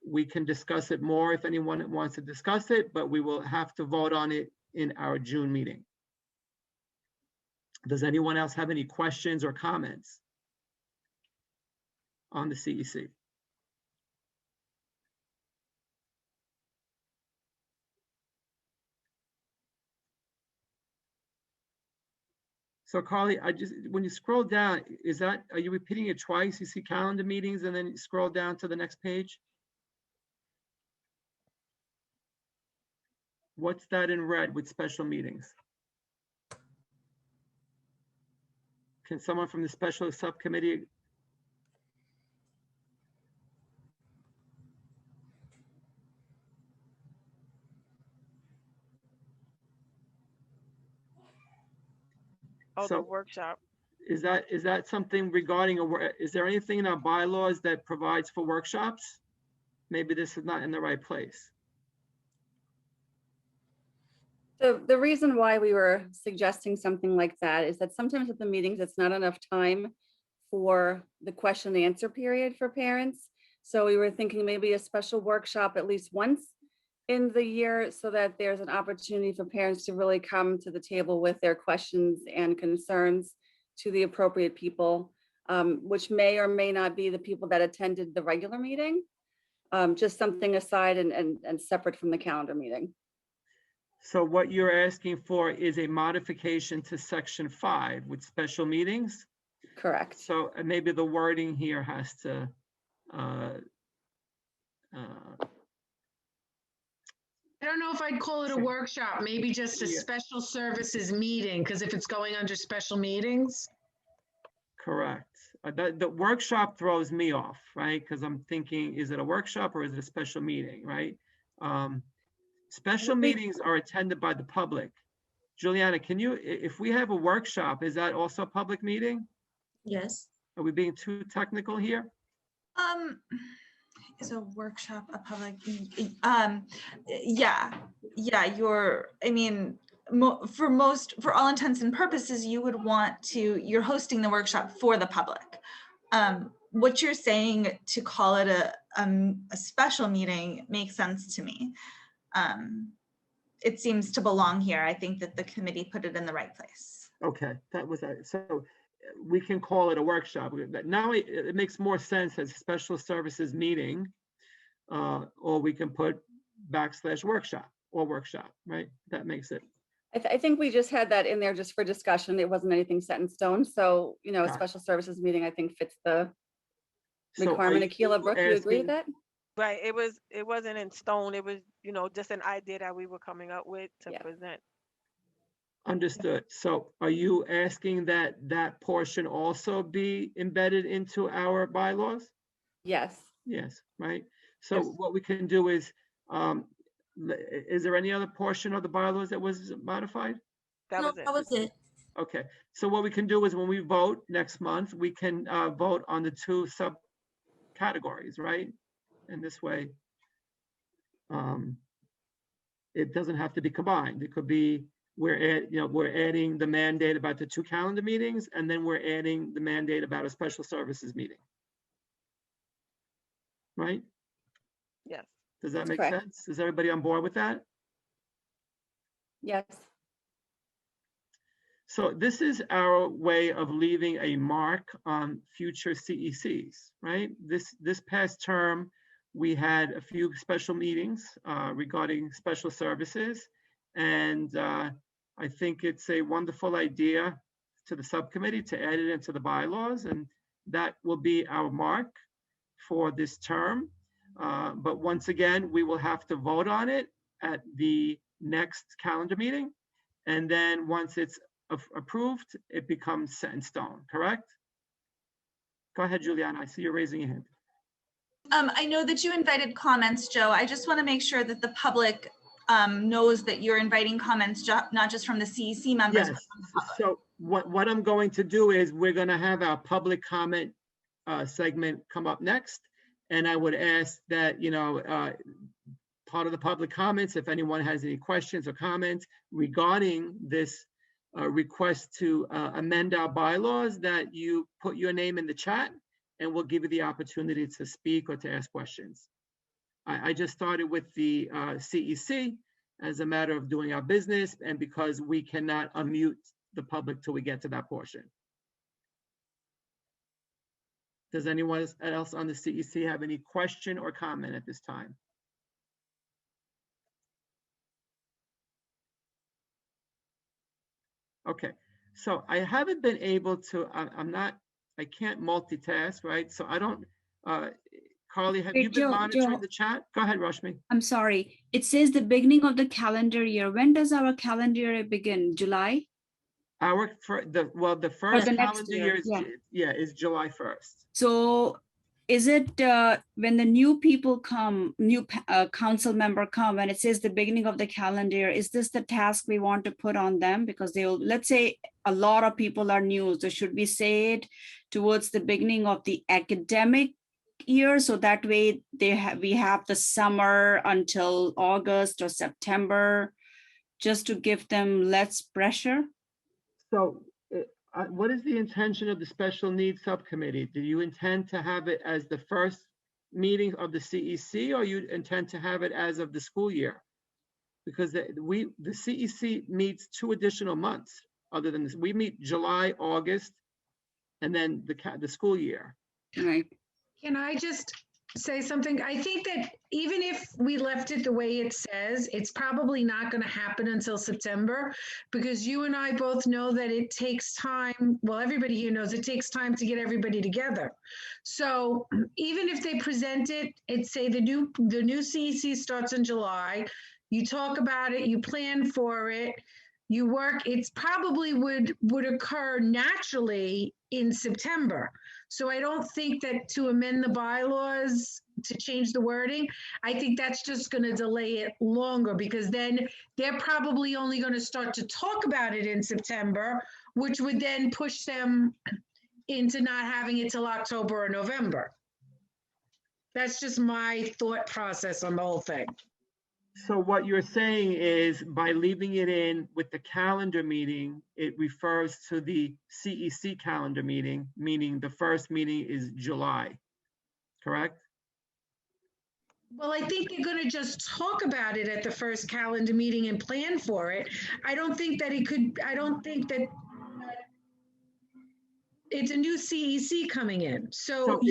we can discuss it more if anyone wants to discuss it, but we will have to vote on it in our June meeting. Does anyone else have any questions or comments on the CEC? So Carly, when you scroll down, are you repeating it twice? You see calendar meetings and then you scroll down to the next page? What's that in red with special meetings? Can someone from the special subcommittee?
Oh, the workshop.
Is that something regarding is there anything in our bylaws that provides for workshops? Maybe this is not in the right place.
The reason why we were suggesting something like that is that sometimes at the meetings, it's not enough time for the question and answer period for parents. So we were thinking maybe a special workshop at least once in the year so that there's an opportunity for parents to really come to the table with their questions and concerns to the appropriate people, which may or may not be the people that attended the regular meeting, just something aside and separate from the calendar meeting.
So what you're asking for is a modification to section 5 with special meetings?
Correct.
So maybe the wording here has to,
I don't know if I'd call it a workshop, maybe just a special services meeting, because if it's going under special meetings.
Correct. The workshop throws me off, right? Because I'm thinking, is it a workshop or is it a special meeting, right? Special meetings are attended by the public. Juliana, if we have a workshop, is that also a public meeting?
Yes.
Are we being too technical here?
Is a workshop a public? Yeah. For all intents and purposes, you're hosting the workshop for the public. What you're saying to call it a special meeting makes sense to me. It seems to belong here. I think that the committee put it in the right place.
Okay, that was it. So we can call it a workshop. Now it makes more sense as a special services meeting, or we can put / workshop or workshop, right? That makes it
I think we just had that in there just for discussion. It wasn't anything set in stone. So, a
Got it.
special services meeting, I think fits the
So are
requirement.
you
Akila, Brooke, you agree
asking-
with that?
Right, it wasn't in stone. It was, just an idea that we were coming up with to present.
Understood. So are you asking that that portion also be embedded into our bylaws?
Yes.
Yes, right? So
Yes.
what we can do is there any other portion of the bylaws that was modified?
That
No,
was it.
that was it.
Okay, so what we can do is when we vote next month, we can vote on the two subcategories, right? And this way, it doesn't have to be combined. It could be, we're adding the mandate about the 2 calendar meetings, and then we're adding the mandate about a special services meeting. Right?
Yes.
Does that
That's
make
correct.
sense? Is everybody on board with that?
Yes.
So this is our way of leaving a mark on future CECs, right? This past term, we had a few special meetings regarding special services. And I think it's a wonderful idea to the subcommittee to add it into the bylaws. And that will be our mark for this term. But once again, we will have to vote on it at the next calendar meeting. And then once it's approved, it becomes set in stone, correct? Go ahead, Juliana. I see you're raising your hand.
I know that you invited comments, Joe. I just want to make sure that the public knows that you're inviting comments, not just from the CEC members.
Yes. So what I'm going to do is we're going to have our public comment segment come up next. And I would ask that, part of the public comments, if anyone has any questions or comments regarding this request to amend our bylaws, that you put your name in the chat and we'll give you the opportunity to speak or to ask questions. I just started with the CEC as a matter of doing our business and because we cannot unmute the public till we get to that portion. Does anyone else on the CEC have any question or comment at this time? Okay, so I haven't been able to, I can't multitask, right? So I don't, Carly, have
Wait,
you been
Joe,
monitoring
Joe.
the chat? Go ahead, Rashmi.
I'm sorry. It says the beginning of the calendar year. When does our calendar year begin? July?
The first
the next
calendar
year,
year is,
yeah.
is July 1st.
So is it when the new people come, new council member come, and it says the beginning of the calendar year, is this the task we want to put on them? Because they'll, let's say a lot of people are new, so should we say it towards the beginning of the academic year? So that way we have the summer until August or September, just to give them less pressure?
So what is the intention of the special needs subcommittee? Do you intend to have it as the first meeting of the CEC, or you intend to have it as of the school year? Because the CEC meets 2 additional months other than this. We meet July, August, and then the school year.
Right.
Can I just say something? I think that even if we left it the way it says, it's probably not going to happen until September, because you and I both know that it takes time. Well, everybody here knows it takes time to get everybody together. So even if they present it, it's say the new CEC starts in July, you talk about it, you plan for it, you work, it's probably would occur naturally in September. So I don't think that to amend the bylaws to change the wording, I think that's just going to delay it longer, because then they're probably only going to start to talk about it in September, which would then push them into not having it till October or November. That's just my thought process on the whole thing.
So what you're saying is by leaving it in with the calendar meeting, it refers to the CEC calendar meeting, meaning the first meeting is July, correct?
Well, I think they're going to just talk about it at the first calendar meeting and plan for it. I don't think that it's a new CEC coming in. So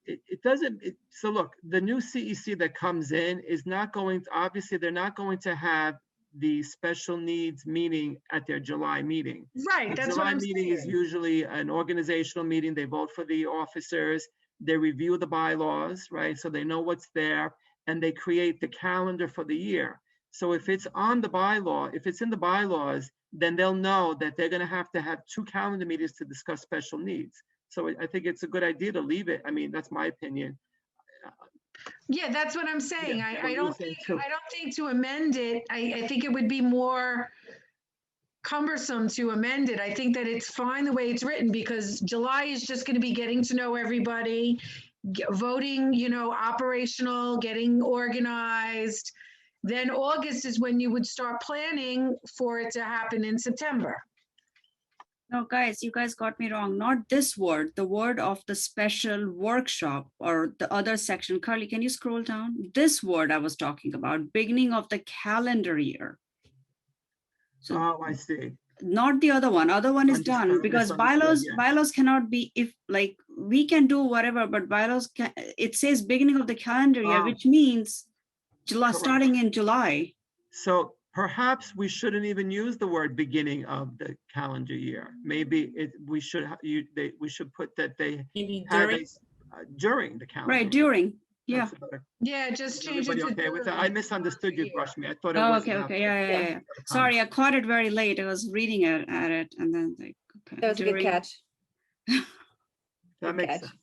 it doesn't, so look, the new CEC that comes in is not going to, obviously they're not going to have the special needs meeting at their July meeting.
Right,
The
that's what
July
I'm
meeting is
saying.
usually an organizational meeting. They vote for the officers, they review the bylaws, right? So they know what's there, and they create the calendar for the year. So if it's on the bylaw, if it's in the bylaws, then they'll know that they're gonna have to have 2 calendar meetings to discuss special needs. So I think it's a good idea to leave it. I mean, that's my opinion.
Yeah, that's what I'm saying.
Yeah,
I
you
don't
saying
think,
too.
I don't think to amend it, I think it would be more cumbersome to amend it. I think that it's fine the way it's written, because July is just going to be getting to know everybody, voting, you know, operational, getting organized. Then August is when you would start planning for it to happen in September.
No, guys, you guys got me wrong. Not this word, the word of the special workshop or the other section. Carly, can you scroll down? This word I was talking about, beginning of the calendar year.
Oh, I see.
Not the other one. Other one is done,
Understood,
because
misunderstood, yeah.
bylaws cannot be, if like we can do whatever, but bylaws can, it says beginning of the calendar year, which means July,
Correct.
starting in July.
So perhaps we shouldn't even use the word beginning of the calendar year. Maybe we should we should put that they
Maybe
had
during.
during the calendar.
Right, during. Yeah.
That's a better-
Yeah, just
Is
change it
everybody
to.
okay with that? I misunderstood you, Rashmi. I thought it
Oh,
was.
okay,
after.
okay, yeah. Sorry, I caught it very late. I was reading at it, and then like, okay.
That was a good
during.
catch.
That
Good
makes
catch.
sense.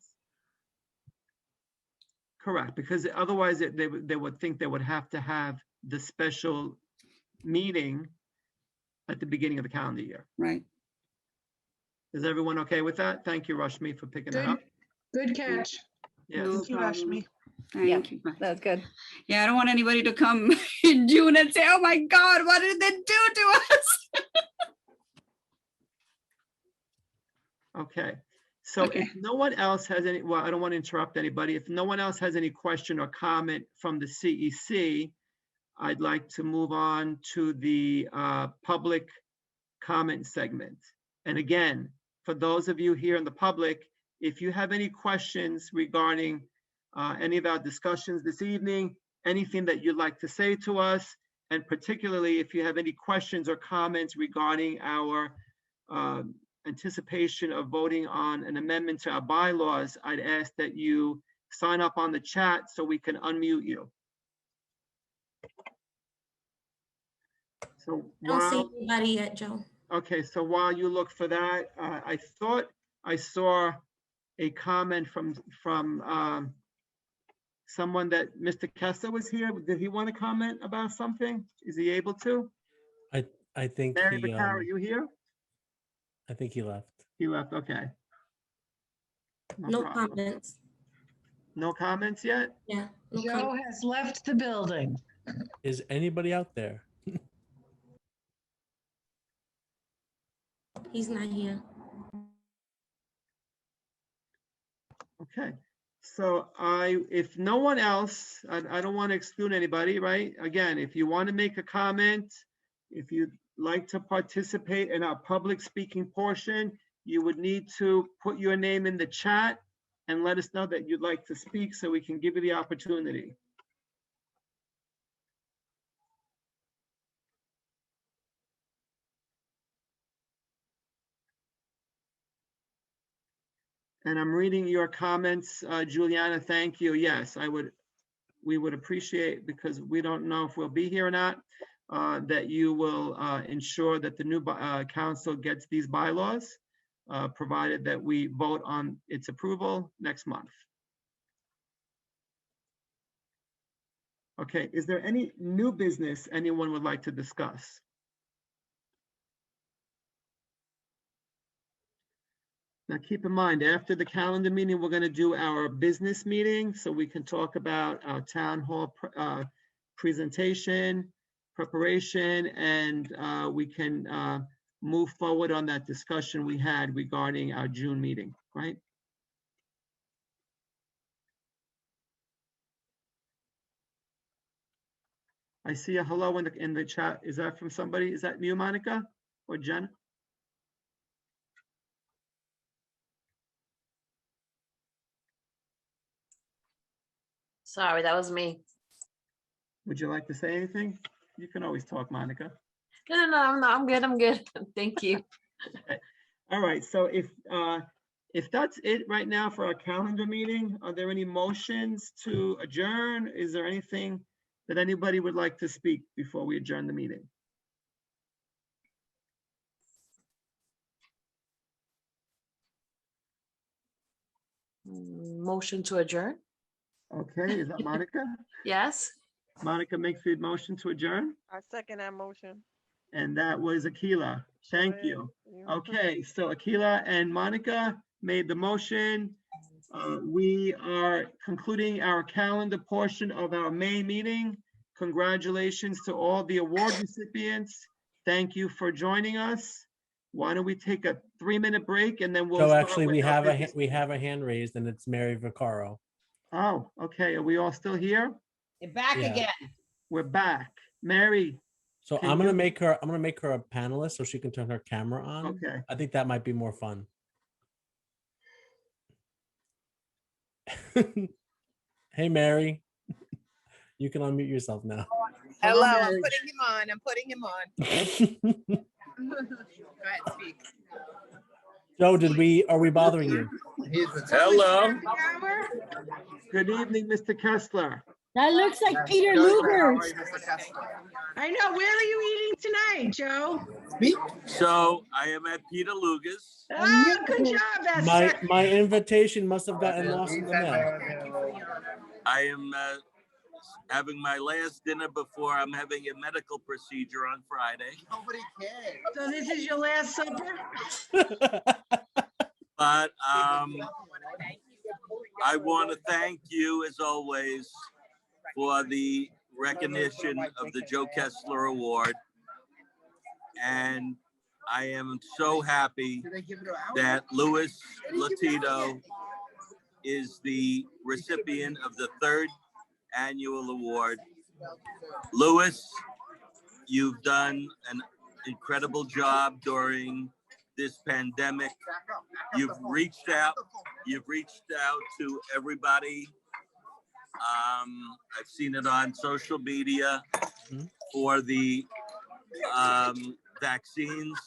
Correct, because otherwise they would think they would have to have the special meeting at the beginning of the calendar year.
Right.
Is everyone okay with that? Thank you, Rashmi, for picking that
Good,
up.
good catch.
Yes.
No problem.
Yeah,
Thank you.
that was good.
Yeah, I don't want anybody to come in June and say, "Oh my God, what did they do to us?"
Okay, so if no one else has any, well, I don't want to interrupt anybody. If no one else has any question or comment from the CEC, I'd like to move on to the public comment segment. And again, for those of you here in the public, if you have any questions regarding any of our discussions this evening, anything that you'd like to say to us, and particularly if you have any questions or comments regarding our anticipation of voting on an amendment to our bylaws, I'd ask that you sign up on the chat so we can unmute you. So
I don't see
while,
anybody yet, Joe.
okay, so while you look for that, I thought I saw a comment from someone that Mr. Kessler was here. Did he want to comment about something? Is he able to?
I think
Mary
he
Vaccaro, are you here?
I think he left.
He left, okay.
No
problem.
comments.
No comments yet?
Yeah. No
Joe
comments.
has left the building.
Is anybody out there?
He's not here.
Okay, so if no one else, I don't want to exclude anybody, right? Again, if you want to make a comment, if you'd like to participate in our public speaking portion, you would need to put your name in the chat and let us know that you'd like to speak so we can give you the opportunity. And I'm reading your comments, Juliana, thank you. Yes, we would appreciate, because we don't know if we'll be here or not, that you will ensure that the new council gets these bylaws, provided that we vote on its approval next month. Okay, is there any new business anyone would like to discuss? Now, keep in mind, after the calendar meeting, we're going to do our business meeting, so we can talk about our town hall presentation, preparation, and we can move forward on that discussion we had regarding our June meeting, right? I see a hello in the chat. Is that from somebody? Is that you, Monica, or Jen?
Sorry, that was me.
Would you like to say anything? You can always talk, Monica.
No, I'm good. I'm good. Thank you.
All right, so if that's it right now for our calendar meeting, are there any motions to adjourn? Is there anything that anybody would like to speak before we adjourn the meeting?
Motion to adjourn?
Okay, is that Monica?
Yes.
Monica makes the motion to adjourn,
I second that motion.
and that was Akila. Thank you. Okay, so Akila and Monica made the motion. We are concluding our calendar portion of our May meeting. Congratulations to all the award recipients. Thank you for joining us. Why don't we take a 3-minute break and then we'll
So
start
actually,
with
we
our
have
business.
we have a hand raised, and it's Mary Vaccaro.
Oh, okay. Are we all still here?
You're back
Yeah.
again.
We're back. Mary.
So
Can
I'm gonna
you-
make her a panelist so she can turn her camera on.
Okay.
I think that might be more fun. Hey, Mary. You can unmute yourself now.
Hello, I'm
Mary.
putting him on. I'm putting him on. Go ahead, speak.
Joe, are we bothering you?
Hello.
Good evening, Mr. Kessler.
That looks like Peter Luger's. I know. Where are you eating tonight, Joe?
So I am at Peter Luger's.
Oh, good job, Esther.
My invitation must have gotten lost in the mail.
I am having my last dinner before I'm having a medical procedure on Friday. Nobody cares.
So this is your last supper?
But I want to thank you, as always, for the recognition of the Joe Kessler Award. And I am so happy that Louis Latito is the recipient of the 3rd annual award. Louis, you've done an incredible job during this pandemic. You've reached out to everybody. I've seen it on social media for the vaccines.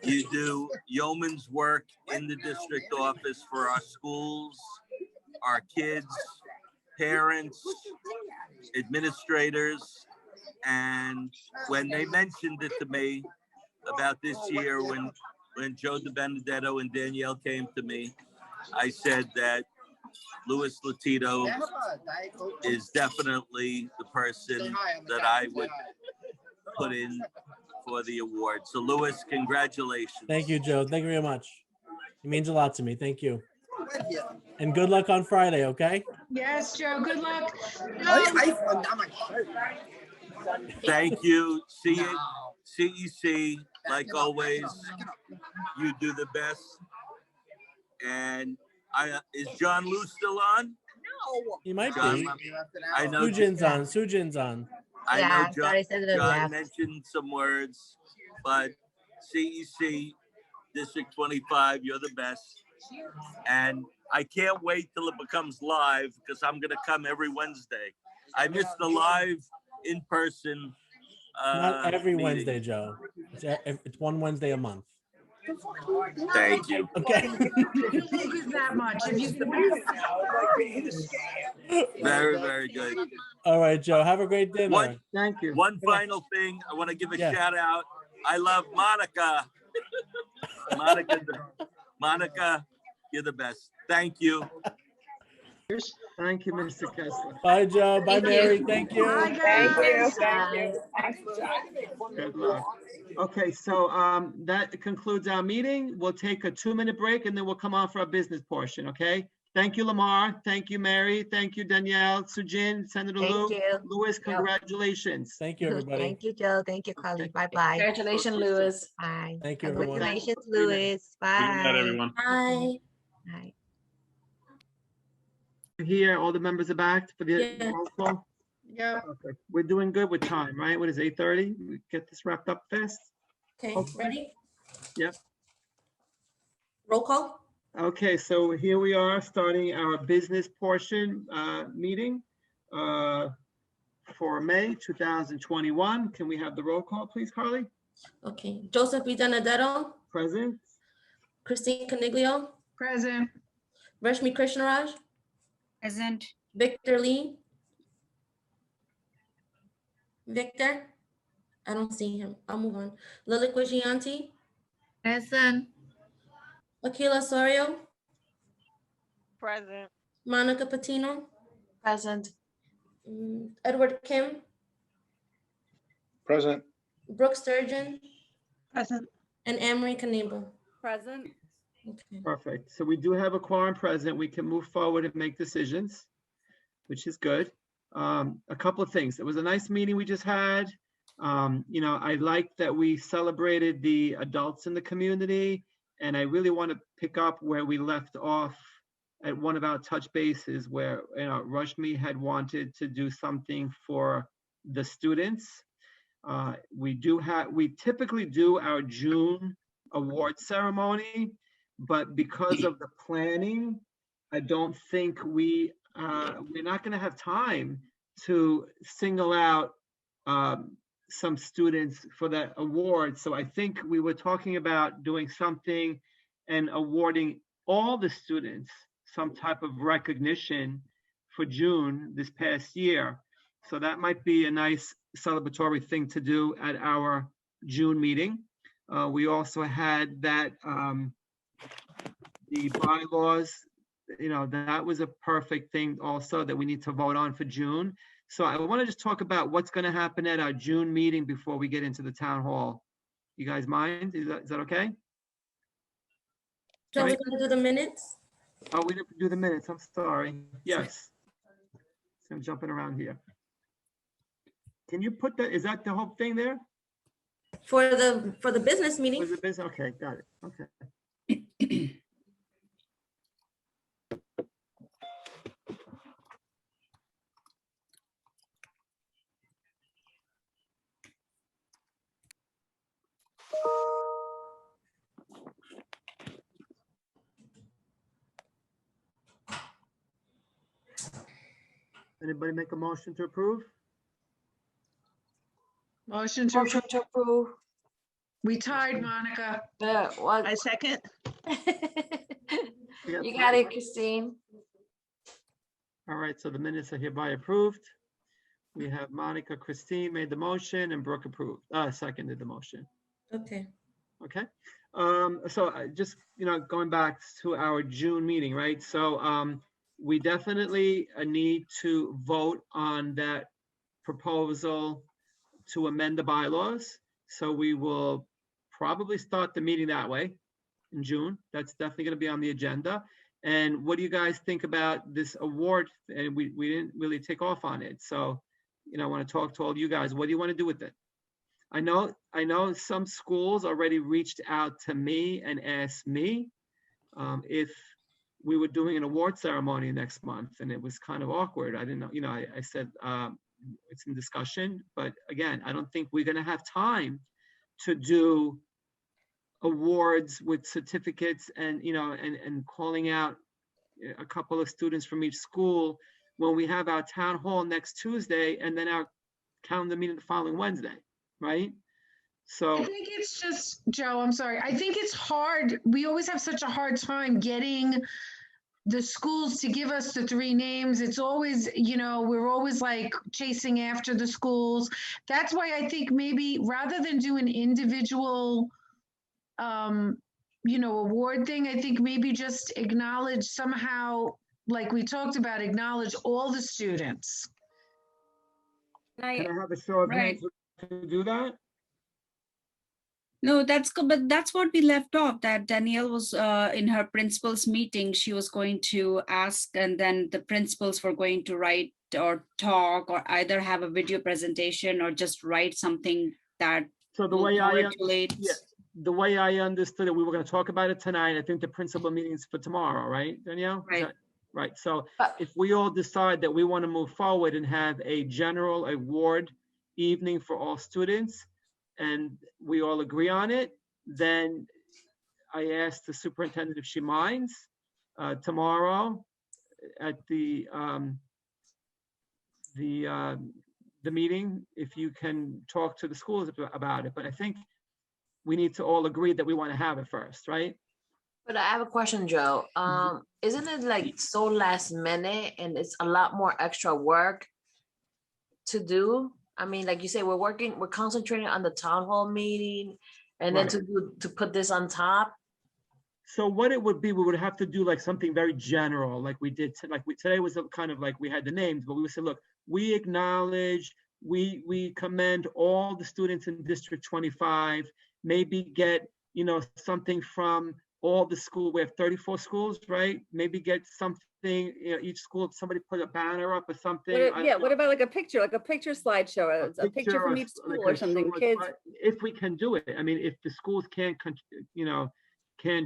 You do yeoman's work in the district office for our schools, our kids, parents, administrators. And when they mentioned it to me about this year, when Joe DiBenedetto and Danielle came to me, I said that Louis Latito is definitely the person that I would put in for the award. So Louis, congratulations.
Thank you, Joe. Thank you very much. It means a lot to me. Thank you. And good luck on Friday, okay?
Yes, Joe. Good luck.
Thank you, CEC. Like always, you do the best. And is John Liu still on?
No. He might
John,
be.
I know
Sujin's on.
I know John mentioned some words, but CEC District 25, you're the best. And I can't wait till it becomes live because I'm going to come every Wednesday. I miss the live in person.
Not every
meeting.
Wednesday, Joe. It's one Wednesday a month.
Thank you.
Okay.
That much. If you
Very, very good.
All right, Joe. Have a great dinner.
Thank you.
One final thing, I want to give a shout out. I love Monica. Monica, you're the best. Thank you.
Thank you, Mr. Kessler.
Bye, Joe. Bye, Mary. Thank you.
Bye, guys.
Thank you.
Good luck. Okay, so that concludes our meeting. We'll take a 2-minute break and then we'll come on for our business portion, okay? Thank you, Lamar. Thank you, Mary. Thank you, Danielle, Sujin, Senator Liu. Louis, congratulations.
Thank you, everybody.
Thank you, Joe. Thank you, Carly. Bye-bye.
Congratulations, Louis.
Bye.
Thank you, everyone.
Congratulations, Louis. Bye.
Good night, everyone.
Bye.
Bye.
Here, all the members are back for the
Yeah.
roll call.
Yeah.
Okay, we're doing good with time, right? What is 8:30? We get this wrapped up fast?
Okay,
Okay.
ready?
Yep.
Roll call?
Okay, so here we are starting our business portion meeting. for May 2021. Can we have the roll call, please, Carly?
Okay, Joseph DiBenedetto,
Present.
Christine Caniglio,
Present.
Rashmi Krishnaraj,
Present.
Victor Lee. Victor? I don't see him. I'll move on. Lily Gianti,
Present.
Akila Sorio,
Present.
Monica Patino,
Present.
Edward Kim,
Present.
Brooke Sturgeon,
Present.
and Anne-Marie Kaniba.
Present.
Okay.
Perfect. So we do have a quorum present. We can move forward and make decisions, which is good. A couple of things. It was a nice meeting we just had. You know, I like that we celebrated the adults in the community, and I really want to pick up where we left off at one of our touch bases where, you know, Rashmi had wanted to do something for the students. We typically do our June award ceremony, but because of the planning, I don't think we're not going to have time to single out some students for that award. So I think we were talking about doing something and awarding all the students some type of recognition for June this past year. So that might be a nice celebratory thing to do at our June meeting. We also had that the bylaws, you know, that was a perfect thing also that we need to vote on for June. So I want to just talk about what's going to happen at our June meeting before we get into the town hall. You guys mind? Is that okay?
So we're gonna do the minutes?
Oh, we didn't do the minutes. I'm sorry. Yes. So I'm jumping around here. Can you put that, is that the whole thing there?
For the business meeting.
Was it business? Okay, got it. Okay. Anybody make a motion to approve?
Motion to
Motion to approve.
We tied, Monica.
I
second.
You got it, Christine.
All right, so the minutes are hereby approved. We have Monica, Christine made the motion, and Brooke approved, seconded the motion.
Okay.
Okay. So just, you know, going back to our June meeting, right? So we definitely need to vote on that proposal to amend the bylaws. So we will probably start the meeting that way in June. That's definitely going to be on the agenda. And what do you guys think about this award? And we didn't really take off on it. So, you know, I want to talk to all you guys. What do you want to do with it? I know some schools already reached out to me and asked me if we were doing an award ceremony next month, and it was kind of awkward. I didn't know, you know, I said it's in discussion, but again, I don't think we're going to have time to do awards with certificates and, you know, and calling out a couple of students from each school when we have our town hall next Tuesday and then our calendar meeting the following Wednesday, right? So
I think it's just, Joe, I'm sorry. I think it's hard. We always have such a hard time getting the schools to give us the 3 names. It's always, you know, we're always like chasing after the schools. That's why I think maybe rather than do an individual, you know, award thing, I think maybe just acknowledge somehow, like we talked about, acknowledge all the students.
can I have a show of hands to do that?
No, that's good, but that's what we left off, that Danielle was in her principals meeting, she was going to ask, and then the principals were going to write or talk or either have a video presentation or just write something that
So the
will
way
congratulate.
the way I understood it, we were going to talk about it tonight. I think the principal meeting is for tomorrow, right, Danielle? Is
Right.
that- Right. So if we all decide that we want to move forward and have a general award evening for all students, and we all agree on it, then I asked the superintendent if she minds tomorrow at the the meeting, if you can talk to the schools about it. But I think we need to all agree that we want to have it first, right?
But I have a question, Joe. Isn't it like so last minute and it's a lot more extra work to do? I mean, like you say, we're concentrating on the town hall meeting and then
Right.
to put this on top.
So what it would be, we would have to do like something very general, like we did, today was a kind of like, we had the names, but we would say, look, we acknowledge, we commend all the students in District 25, maybe get, something from all the school, we have 34 schools, right? Maybe get something, each school, somebody put a banner up or something.
What about like a picture slideshow, a picture from each school or something, kids?
If we can do it, I mean, if the schools can't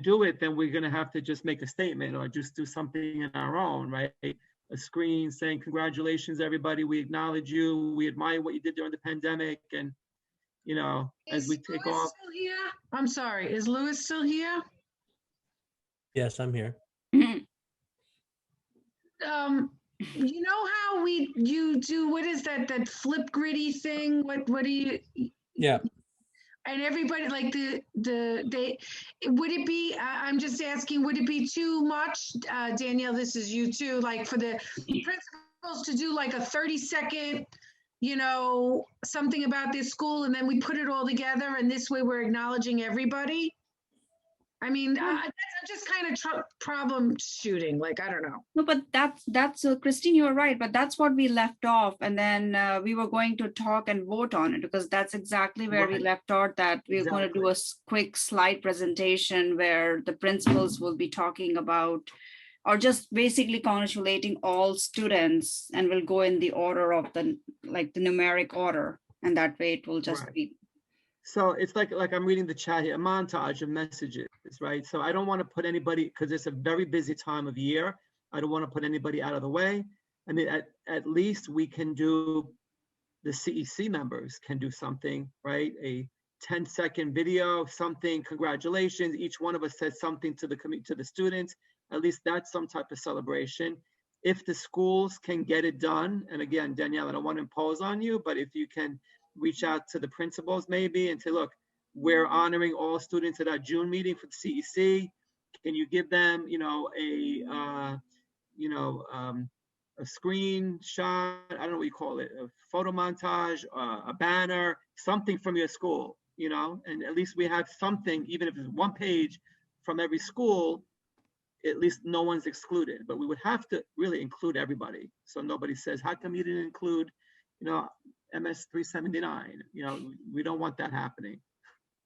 do it, then we're gonna have to just make a statement or just do something in our own, right? A screen saying, congratulations, everybody, we acknowledge you, we admire what you did during the pandemic, and, as we take off.
Still here? I'm sorry, is Louis still here?
Yes, I'm here.
You know how you do, what is that flip gritty thing? What do you?
Yeah.
And everybody like would it be, I'm just asking, would it be too much? Danielle, this is you too, like for the principals to do like a 30-second, something about this school, and then we put it all together and this way we're acknowledging everybody? I mean, that's just kind of problem shooting, like, I don't know.
No, but that's Christine, you were right, but that's what we left off. And then we were going to talk and vote on it, because that's exactly where we left out, that we were going to do a quick slide presentation where the principals will be talking about, or just basically congratulating all students, and we'll go in the order of the numeric order. And that way it will just be.
So it's like I'm reading the chat here, a montage of messages, right? So I don't want to put anybody, because it's a very busy time of year. I don't want to put anybody out of the way. I mean, at least we can do, the CEC members can do something, right? A 10-second video, something, congratulations. Each one of us says something to the students. At least that's some type of celebration. If the schools can get it done, and again, Danielle, I don't want to impose on you, but if you can reach out to the principals maybe and say, look, we're honoring all students at our June meeting for the CEC. Can you give them, a screenshot, I don't know what you call it, a photo montage, a banner, something from your school, and at least we have something, even if it's one page from every school, at least no one's excluded. But we would have to really include everybody. So nobody says, how come you didn't include, MS 379, we don't want that happening.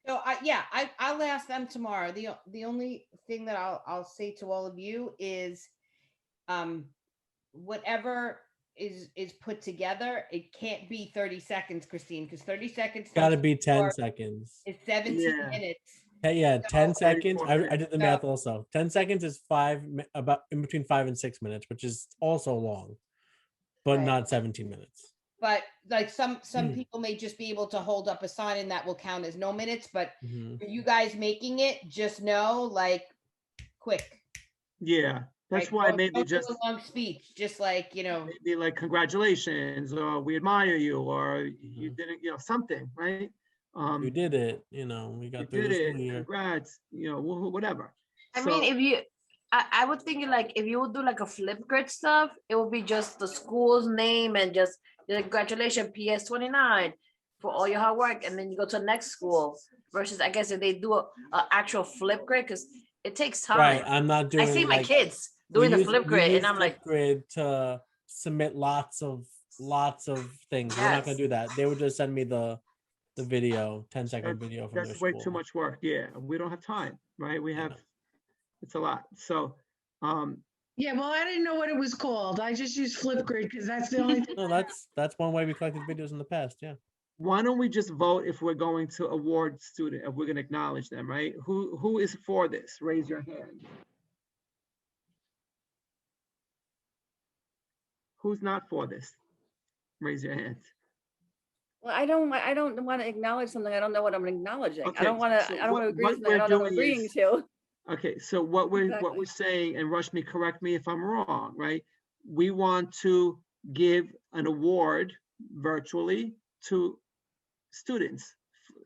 So I'll ask them tomorrow. The only thing that I'll say to all of you is, whatever is put together, it can't be 30 seconds, Christine, because 30 seconds.
Got to be 10 seconds.
It's 17 minutes.
Yeah, 10 seconds. I did the math also. 10 seconds is about in between 5 and 6 minutes, which is also long, but not 17 minutes.
But like some people may just be able to hold up a sign and that will count as no minutes. But for you guys making it, just know, like, quick.
Yeah, that's why maybe just
a long speech, just like,
maybe like congratulations, or we admire you, or you didn't, something, right?
You did it, we got through this year.
Congrats, whatever.
I mean, I would think like if you would do like a Flipgrid stuff, it would be just the school's name and just congratulations PS 29 for all your hard work, and then you go to the next school. Versus, I guess if they do a actual Flipgrid, because it takes time.
Right, I'm not doing.
I see my kids doing the Flipgrid, and I'm like,
Flipgrid to submit lots of things. Yes. We're not gonna do that. They would just send me the video, 10-second video from
that's way too much work. Yeah, we don't have time, right? We have, it's a lot. So,
yeah, well, I didn't know what it was called. I just used Flipgrid because that's the only thing.
No, that's one way we collected videos in the past. Yeah.
Why don't we just vote if we're going to award student, if we're going to acknowledge them, right? Who is for this? Raise your hand. Who's not for this? Raise your hand.
Well, I don't want to acknowledge something I don't know what I'm acknowledging.
Okay,
I don't want to agree with something I don't know what I'm agreeing to.
Okay, so what we're saying, and Rashmi, correct me if I'm wrong, right? We want to give an award virtually to students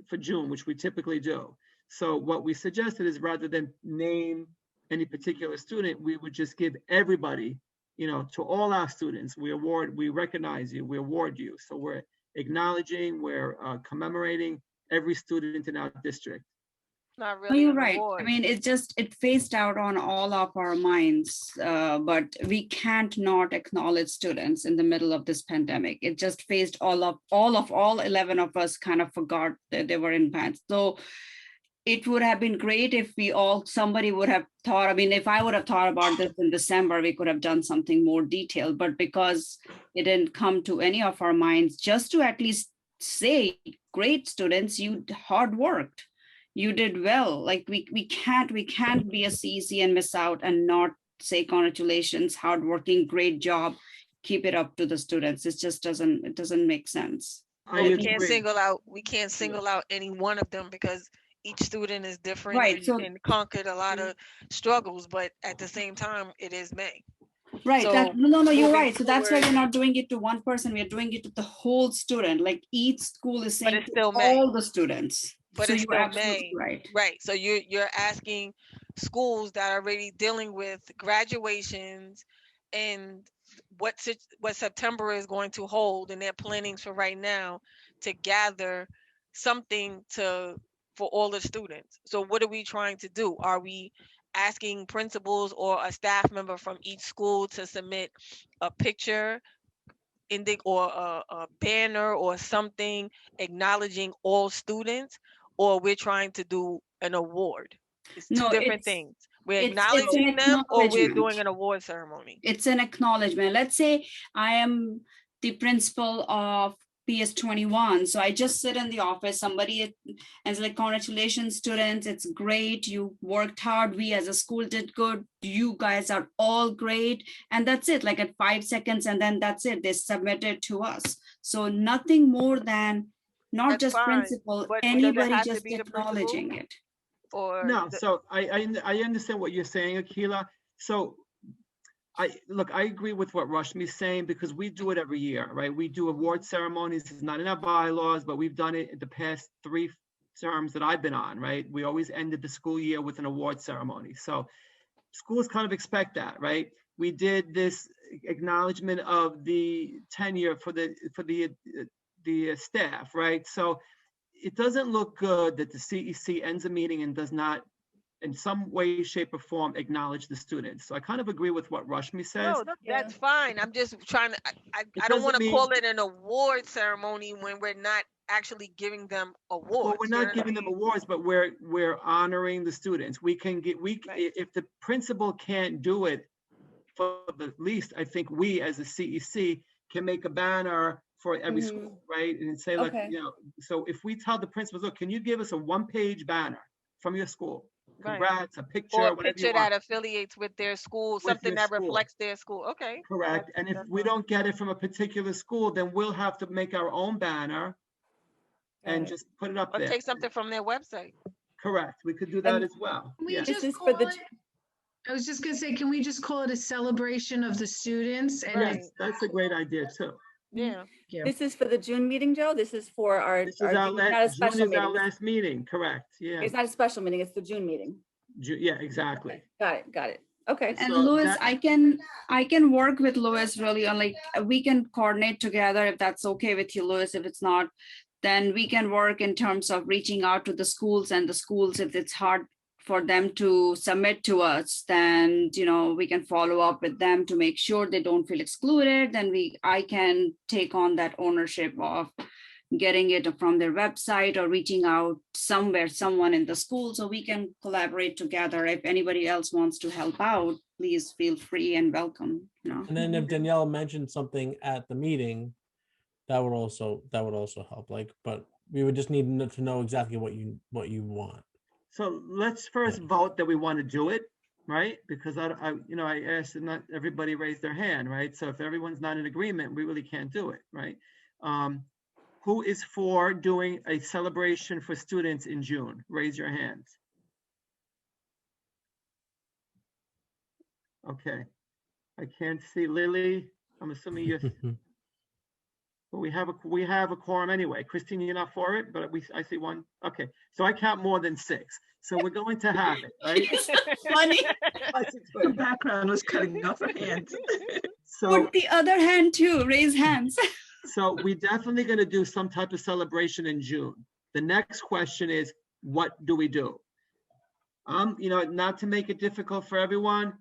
for June, which we typically do. So what we suggested is rather than name any particular student, we would just give everybody, to all our students, we recognize you, we award you. So we're acknowledging, we're commemorating every student in our district.
Not
No,
really
you're
an
right.
award.
I mean, it phased out on all of our minds, but we can't not acknowledge students in the middle of this pandemic. It just phased all 11 of us kind of forgot that they were in pants. So it would have been great if somebody would have thought, I mean, if I would have thought about this in December, we could have done something more detailed, but because it didn't come to any of our minds, just to at least say, great students, you hard worked. You did well. Like we can't be a CEC and miss out and not say congratulations, hardworking, great job, keep it up to the students. It just doesn't make sense.
We can't single out any one of them because each student is different,
right?
And conquered a lot of struggles, but at the same time, it is May.
Right.
So
No, you're right. So that's why we're not doing it to one person. We're doing it to the whole student. Like each school is saying to all the students.
But
So
it's
you're
still
absolutely
May,
right.
So you're asking schools that are already dealing with graduations and what September is going to hold, and their plannings for right now to gather something for all the students. So what are we trying to do? Are we asking principals or a staff member from each school to submit a picture or a banner or something acknowledging all students, or we're trying to do an award? It's two different things. We're
It's
acknowledging
an
them, or we're
acknowledgement.
doing an award ceremony.
It's an acknowledgement. Let's say I am the principal of PS21. So I just sit in the office, somebody and it's like, congratulations, students. It's great. You worked hard. We as a school did good. You guys are all great. And that's it, like at 5 seconds. And then that's it. They submit it to us. So nothing more than not
That's
just
fine,
principal,
but does it
anybody
have to
just
be the
acknowledging
principal?
it.
Or
No, so I understand what you're saying, Akila. So I agree with what Rashmi's saying, because we do it every year, right? We do award ceremonies. It's not in our bylaws, but we've done it in the past 3 terms that I've been on, right? We always ended the school year with an award ceremony. So schools kind of expect that, right? We did this acknowledgement of the tenure for the staff, right? So it doesn't look good that the CEC ends a meeting and does not, in some way, shape, or form, acknowledge the students. So I kind of agree with what Rashmi says.
No, that's fine. I'm just trying to, I don't
doesn't
want to
mean-
call it an award ceremony when we're not actually giving them awards.
Well, we're not giving them awards, but we're honoring the students. If the principal can't do it, for the least, I think we as a CEC can make a banner for every school, right? And say, like,
Okay.
so if we tell the principals, look, can you give us a 1-page banner from your school? Congrats, a picture,
or a
whatever
picture
you want.
that affiliates with their school,
With
something
your
that
school.
reflects their school. Okay.
Correct. And if we don't get it from a particular school, then we'll have to make our own banner and just put it up
Or
there.
take something from their website.
Correct. We could do that as well.
Can we
Yeah.
just call it, I was just gonna say, can we just call it a celebration of the students? And
Yes, that's a great idea too.
Yeah.
This is for the June meeting, Joe? This is for our,
This is our
not a
last,
special
June is our
meeting.
last meeting, correct, yeah.
It's not a special meeting, it's the June meeting.
Yeah, exactly.
Got it. Okay.
And
So
Louis,
that-
I can work with Louis really on, like, we can coordinate together if that's okay with you, Louis. If it's not, then we can work in terms of reaching out to the schools, and the schools, if it's hard for them to submit to us, then, we can follow up with them to make sure they don't feel excluded. Then I can take on that ownership of getting it from their website or reaching out someone in the school, so we can collaborate together. If anybody else wants to help out, please feel free and welcome.
And then if Danielle mentioned something at the meeting, that would also help. Like, but we would just need to know exactly what you want.
So let's first vote that we want to do it, right? Because I asked that not everybody raise their hand, right? So if everyone's not in agreement, we really can't do it, right? Who is for doing a celebration for students in June? Raise your hands. Okay. I can't see Lily. I'm assuming you're, Well, we have a quorum anyway. Christine, you're not for it, but I see one. Okay, so I count more than 6. So we're going to have it, right?
Funny. The background was cutting off her hands.
So
Put the other hand too, raise hands.
So we're definitely going to do some type of celebration in June. The next question is, what do we do? Not to make it difficult for everyone,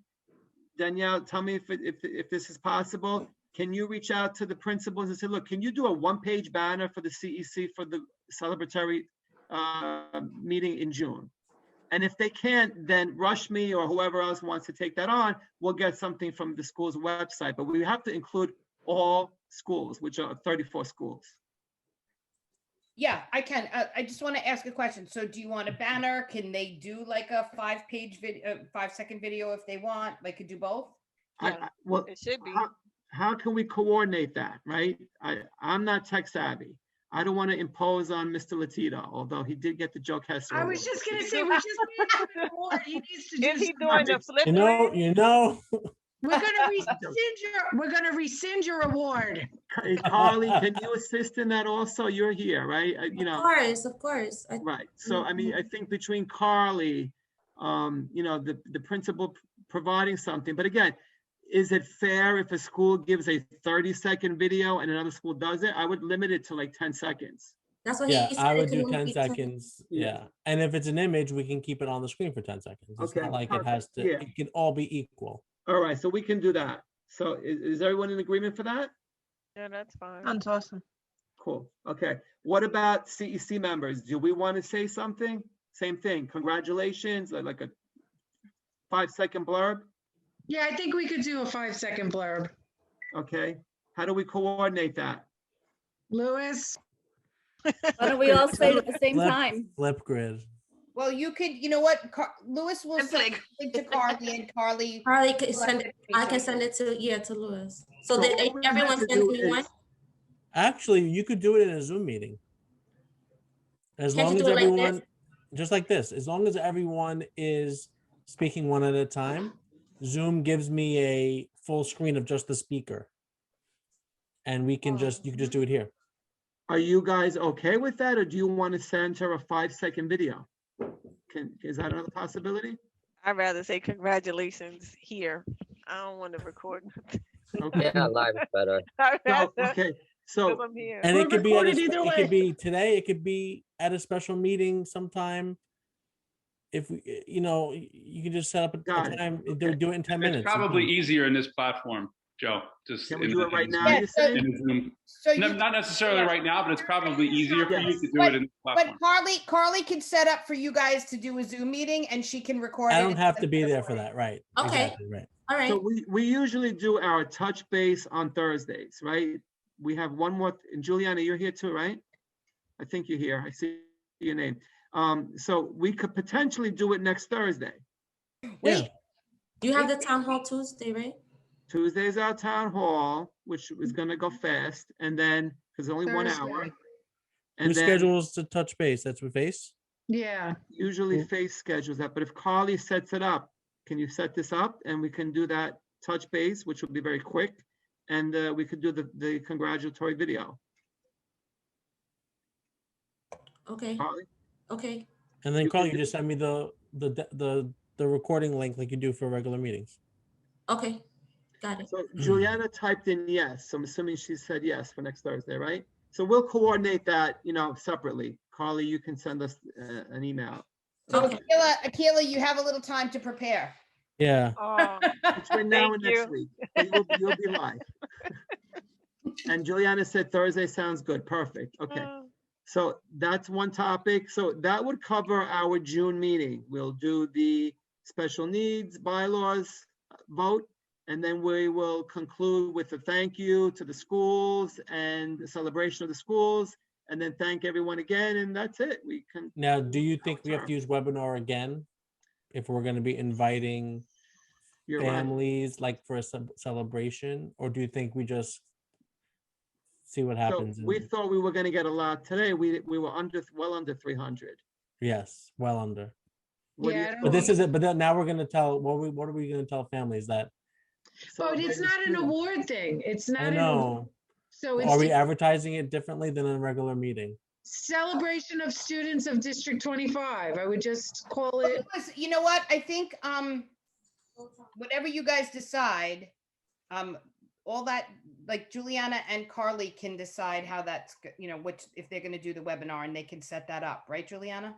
Danielle, tell me if this is possible. Can you reach out to the principals and say, look, can you do a 1-page banner for the CEC for the celebratory meeting in June? And if they can't, then rush me or whoever else wants to take that on. We'll get something from the school's website, but we have to include all schools, which are 34 schools.
Yeah, I can. I just want to ask a question. So do you want a banner? Can they do like a 5-page video, 5-second video if they want? They could do both?
Well,
It should be.
how can we coordinate that, right? I'm not tech savvy. I don't want to impose on Mr. Latito, although he did get the Joe Kessler
I
Award.
was just gonna say, we just need him an award. He needs to do
Is he
something.
doing the flip?
You know.
We're gonna rescind your award.
Hey, Carly, can you assist in that also? You're here, right?
Of course.
Right. So, I mean, I think between Carly, the principal providing something, but again, is it fair if a school gives a 30-second video and another school doesn't? I would limit it to like 10 seconds.
That's what
Yeah,
he said.
I would
it
do
can
10
be
seconds. Yeah. And if it's an image, we can keep it on the screen for 10 seconds. It's
Okay,
not like it
perfect.
has to,
Yeah.
it can all be equal.
All right, so we can do that. So is everyone in agreement for that?
Yeah, that's fine.
Sounds awesome.
Cool. Okay. What about CEC members? Do we want to say something? Same thing. Congratulations, like a 5-second blurb.
Yeah, I think we could do a 5-second blurb.
Okay. How do we coordinate that?
Lewis?
Why don't we all say it at the same time?
Flipgrid.
Well, you could, you know what? Lewis will send it to Carly and Carly.
Carly can send it. I can send it to Lewis. So that
what we
everyone
have to
sends
do
me
is-
one.
Actually, you could do it in a Zoom meeting. As
Can't
long
you
as
do it like
everyone,
this?
just like this, as long as everyone is speaking one at a time, Zoom gives me a full screen of just the speaker. And we can you can just do it here.
Are you guys okay with that, or do you want to send her a 5-second video? Is that another possibility?
I'd rather say congratulations here. I don't want to record.
Okay.
Yeah, live is better.
So
I'm here.
And it could be
either
could be today, it could be at a special meeting sometime. If we, you can just set up a time, do it in 10 minutes.
It's probably easier in this platform, Joe. Just
Can we
in
do
the-
it right
in
now,
Zoom-
you say?
in Zoom.
So
No,
you-
not necessarily right now, but it's probably easier for you to do
But,
it in the
but
platform.
Carly can set up for you guys to do a Zoom meeting and she can record it.
I don't
and
have
send
to
it
be
to
there
us.
for that, right?
Okay.
Exactly, right.
All right.
So we usually do our touch base on Thursdays, right? We have one more, and Juliana, you're here too, right? I think you're here. I see your name. So we could potentially do it next Thursday.
Wait, you have the town hall Tuesday, right?
Tuesday's our town hall, which is gonna go fast, and then, because only 1 hour.
Thursday.
Who
And then
schedules to touch base? That's with Face?
Yeah.
usually Face schedules that, but if Carly sets it up, can you set this up? And we can do that touch base, which will be very quick. And we could do the congratulatory video.
Okay.
Carly?
Okay.
And then
You
Carl,
can
you just send me the recording link like you do for regular meetings.
Okay. Got it.
So Juliana typed in yes, so I'm assuming she said yes for next Thursday, right? So we'll coordinate that, separately. Carly, you can send us an email.
So Akila, you have a little time to prepare.
Yeah.
Oh,
Between now and
thank
next
you.
week. But you'll be live. And Juliana said Thursday sounds good. Perfect. Okay. So that's one topic. So that would cover our June meeting. We'll do the special needs bylaws vote, and then we will conclude with a thank you to the schools and the celebration of the schools, and then thank everyone again, and that's it. We can.
Now, do you think we have to use webinar again if we're going to be inviting
You're right.
families like for a celebration, or do you think we just see what
So
happens?
we thought we were going to get a lot today. We were well under 300.
Yes, well under.
What do you
But this
think?
is it. But then now we're going to tell what are we going to tell families that?
But it's not an award thing. It's not.
I know.
So
Are we
it's
advertising it differently than a regular meeting?
celebration of students of District 25. I would just call it.
You know what? I think whatever you guys decide, all that, like Juliana and Carly can decide how that's, which, if they're going to do the webinar, and they can set that up, right, Juliana?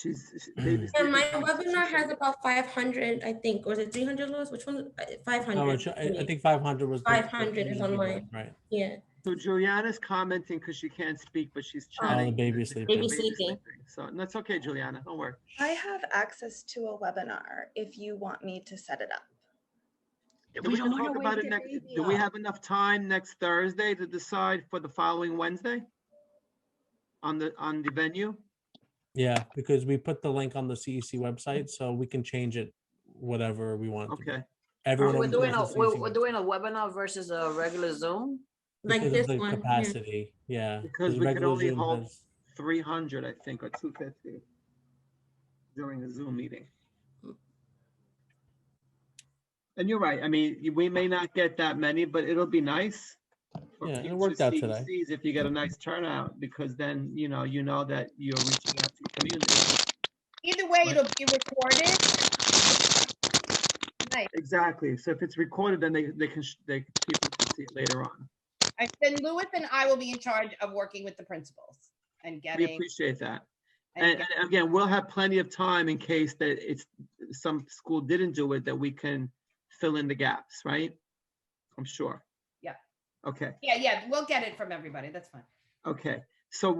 And my webinar has about 500, I think, or is it 300, Louis? Which one? 500.
I think 500 was.
500 is on mine.
Right.
Yeah.
So Juliana's commenting because she can't speak, but she's
Oh,
chatting.
the baby's sleeping.
Baby sleeping.
So that's okay, Juliana. Don't worry.
I have access to a webinar if you want me to set it up.
We can talk about it next. Do we have enough time next Thursday to decide for the following Wednesday on the venue?
Yeah, because we put the link on the CEC website, so we can change it whatever we want.
Okay.
Everyone.
We're doing
knows the CEC
we're doing a webinar versus a regular Zoom.
Like
because of
this
the
one. Yeah.
capacity. Yeah.
Because we could
regular
only
Zoom
hold
has-
300, I think, or 250 during a Zoom meeting. And you're right. I mean, we may not get that many, but it'll be nice. For
Yeah, it
future
worked out today.
CECs if you get a nice turnout, because then, you know that you're reaching out to the community.
Either way, it'll be recorded. Nice.
Exactly. So if it's recorded, then people can see it later on.
Then Louis and I will be in charge of working with the principals and
We
getting.
appreciate that.
and
And again, we'll have plenty of time in case that some school didn't do it, that we can fill in the gaps, right? I'm sure.
Yeah.
Okay.
Yeah, we'll get it from everybody. That's fine.
Okay. So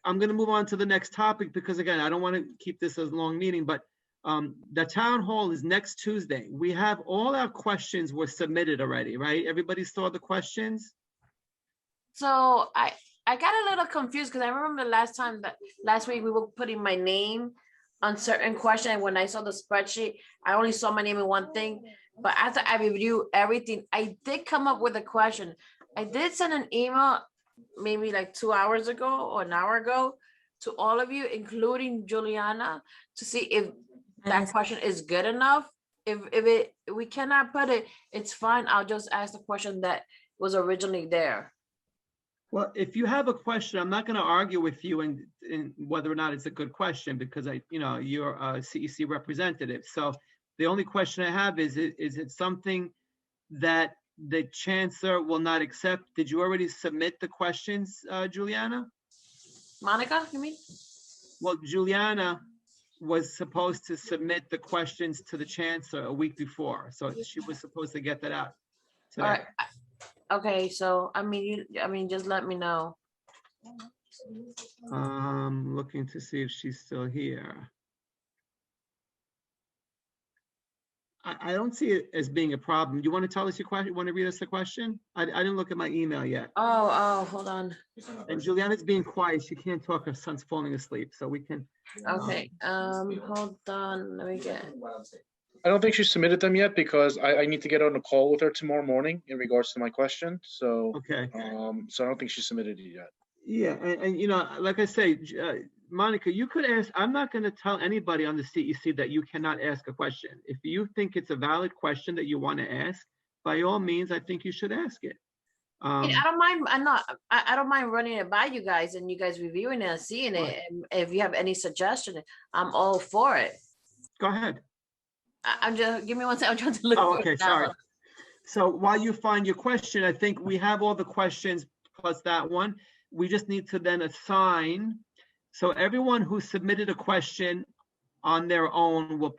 I'm going to move on to the next topic because again, I don't want to keep this as a long meeting, but the town hall is next Tuesday. We have all our questions were submitted already, right? Everybody saw the questions?
So I got a little confused because I remember last week we were putting my name on certain questions. And when I saw the spreadsheet, I only saw my name in one thing. But after I reviewed everything, I did come up with a question. I did send an email maybe like 2 hours ago or an hour ago to all of you, including Juliana, to see if that question is good enough. If we cannot put it, it's fine. I'll just ask the question that was originally there.
Well, if you have a question, I'm not going to argue with you in whether or not it's a good question because you're a CEC representative. So the only question I have is it something that the chancellor will not accept? Did you already submit the questions, Juliana?
Monica, you mean?
Well, Juliana was supposed to submit the questions to the chancellor a week before. So she was supposed to get that out today.
All right. Okay, so just let me know.
Looking to see if she's still here. I don't see it as being a problem. You want to tell us your question? You want to read us the question? I didn't look at my email yet.
Oh, hold on.
And Juliana's being quiet. She can't talk. Her son's falling asleep, so we can.
Okay, hold on. Let me get.
I don't think she submitted them yet because I need to get on a call with her tomorrow morning in regards to my question. So
okay.
So I don't think she submitted it yet.
Yeah, and like I say, Monica, you could ask. I'm not going to tell anybody on the CEC that you cannot ask a question. If you think it's a valid question that you want to ask, by all means, I think you should ask it.
I don't mind. I don't mind running it by you guys and you guys reviewing it and seeing it. And if you have any suggestion, I'm all for it.
Go ahead.
I'm just give me one second. I'm trying to look.
Oh,
for
okay,
it
sorry.
now.
So while you find your question, I think we have all the questions plus that one. We just need to then assign. So everyone who submitted a question on their own will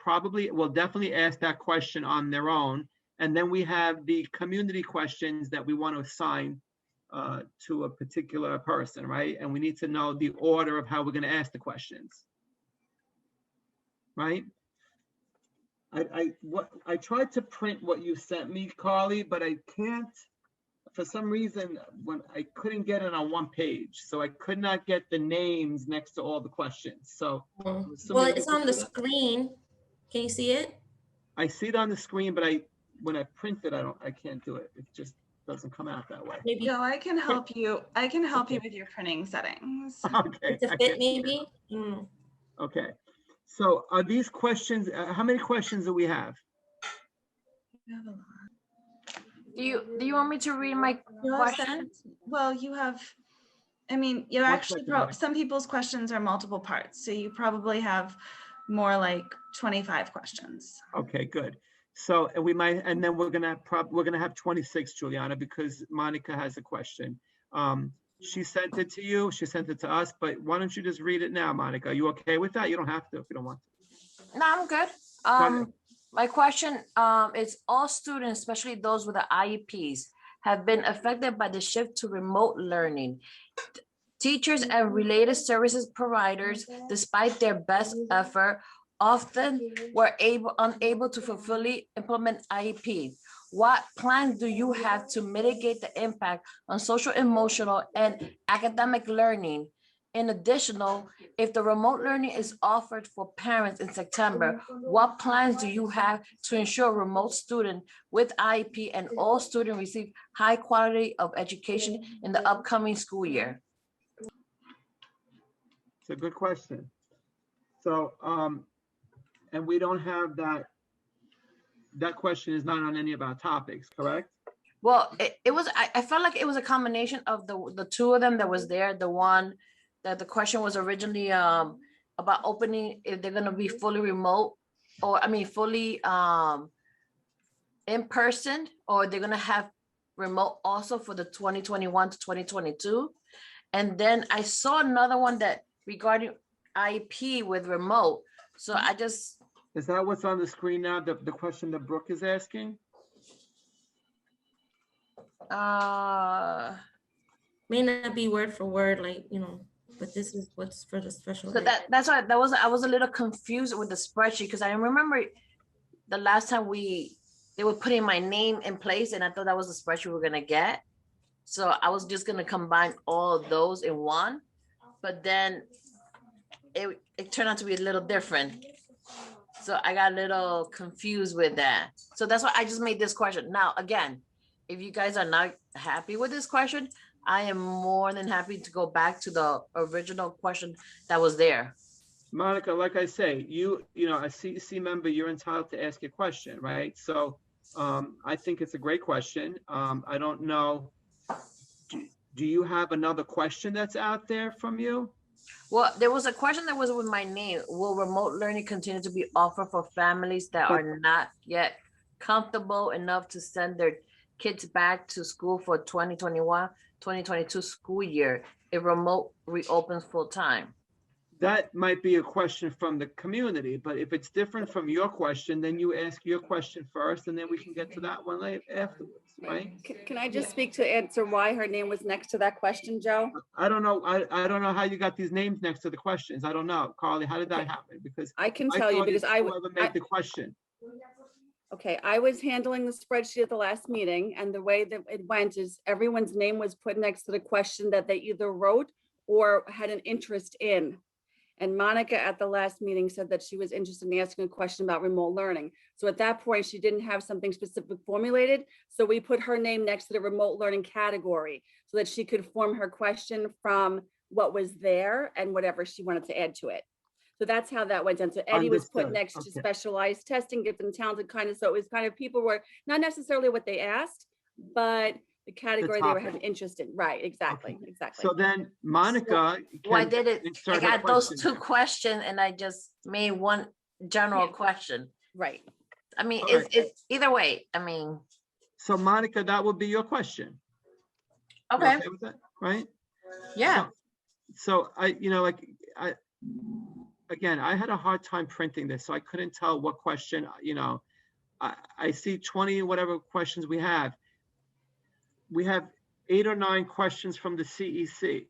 definitely ask that question on their own. And then we have the community questions that we want to assign to a particular person, right? And we need to know the order of how we're going to ask the questions, right? I tried to print what you sent me, Carly, but I can't, for some reason, when I couldn't get it on one page. So I could not get the names next to all the questions. So.
Well, it's on the screen. Can you see it?
I see it on the screen, but when I print it, I can't do it. It just doesn't come out that way.
Maybe.
No, I can help you. I can help you with your printing settings.
Okay.
To fit maybe?
Okay. So are these questions, how many questions do we have?
We have a lot.
Do you want me to read my question?
Well, you have, I mean, you actually, some people's questions are multiple parts, so you probably have more like 25 questions.
Okay, good. So and we might, and then we're gonna have 26, Juliana, because Monica has a question. She sent it to you, she sent it to us, but why don't you just read it now, Monica? Are you okay with that? You don't have to if you don't want to.
No, I'm good. My question is all students, especially those with the IEPs, have been affected by the shift to remote learning. Teachers and related services providers, despite their best effort, often were unable to fully implement IEP. What plans do you have to mitigate the impact on social, emotional, and academic learning? In addition, if the remote learning is offered for parents in September, what plans do you have to ensure remote student with IEP and all students receive high quality of education in the upcoming school year?
It's a good question. So, and we don't have that question is not on any of our topics, correct?
Well, it was, I felt like it was a combination of the two of them that was there. The one that the question was originally about opening, if they're gonna be fully remote, or I mean, fully in person, or they're gonna have remote also for the 2021 to 2022. And then I saw another one that regarding IEP with remote. So I just.
Is that what's on the screen now, the question that Brooke is asking?
May not be word for word, like, you know, but this is what's for the special.
So that's why I was a little confused with the spreadsheet, because I remember the last time they were putting my name in place, and I thought that was the spreadsheet we were gonna get. So I was just gonna combine all of those in one, but then it turned out to be a little different. So I got a little confused with that. So that's why I just made this question. Now, again, if you guys are not happy with this question, I am more than happy to go back to the original question that was there.
Monica, like I say, you know, a CEC member, you're entitled to ask a question, right? So I think it's a great question. I don't know, do you have another question that's out there from you?
Well, there was a question that was with my name. Will remote learning continue to be offered for families that are not yet comfortable enough to send their kids back to school for 2021-2022 school year if remote reopens full time?
That might be a question from the community, but if it's different from your question, then you ask your question first, and then we can get to that one later afterwards, right?
Can I just speak to answer why her name was next to that question, Joe?
I don't know. I don't know how you got these names next to the questions. I don't know, Carly. How did that happen? Because
I can tell you, because
whoever made the question.
Okay, I was handling the spreadsheet at the last meeting, and the way that it went is everyone's name was put next to the question that they either wrote or had an interest in. And Monica at the last meeting said that she was interested in asking a question about remote learning. So at that point, she didn't have something specific formulated. So we put her name next to the remote learning category so that she could form her question from what was there and whatever she wanted to add to it. So that's how that went down. So Eddie was put next to specialized testing, gifted and talented kind of. So it was kind of people were not necessarily what they asked, but the category they were having interest in. Right, exactly, exactly.
So then Monica.
Why did it? I got those two questions and I just made one general question.
Right.
I mean, it's either way. I mean.
So Monica, that would be your question.
Okay.
With that, right?
Yeah.
So again, I had a hard time printing this, so I couldn't tell what question, I see 20 whatever questions we have. We have 8 or 9 questions from the CEC.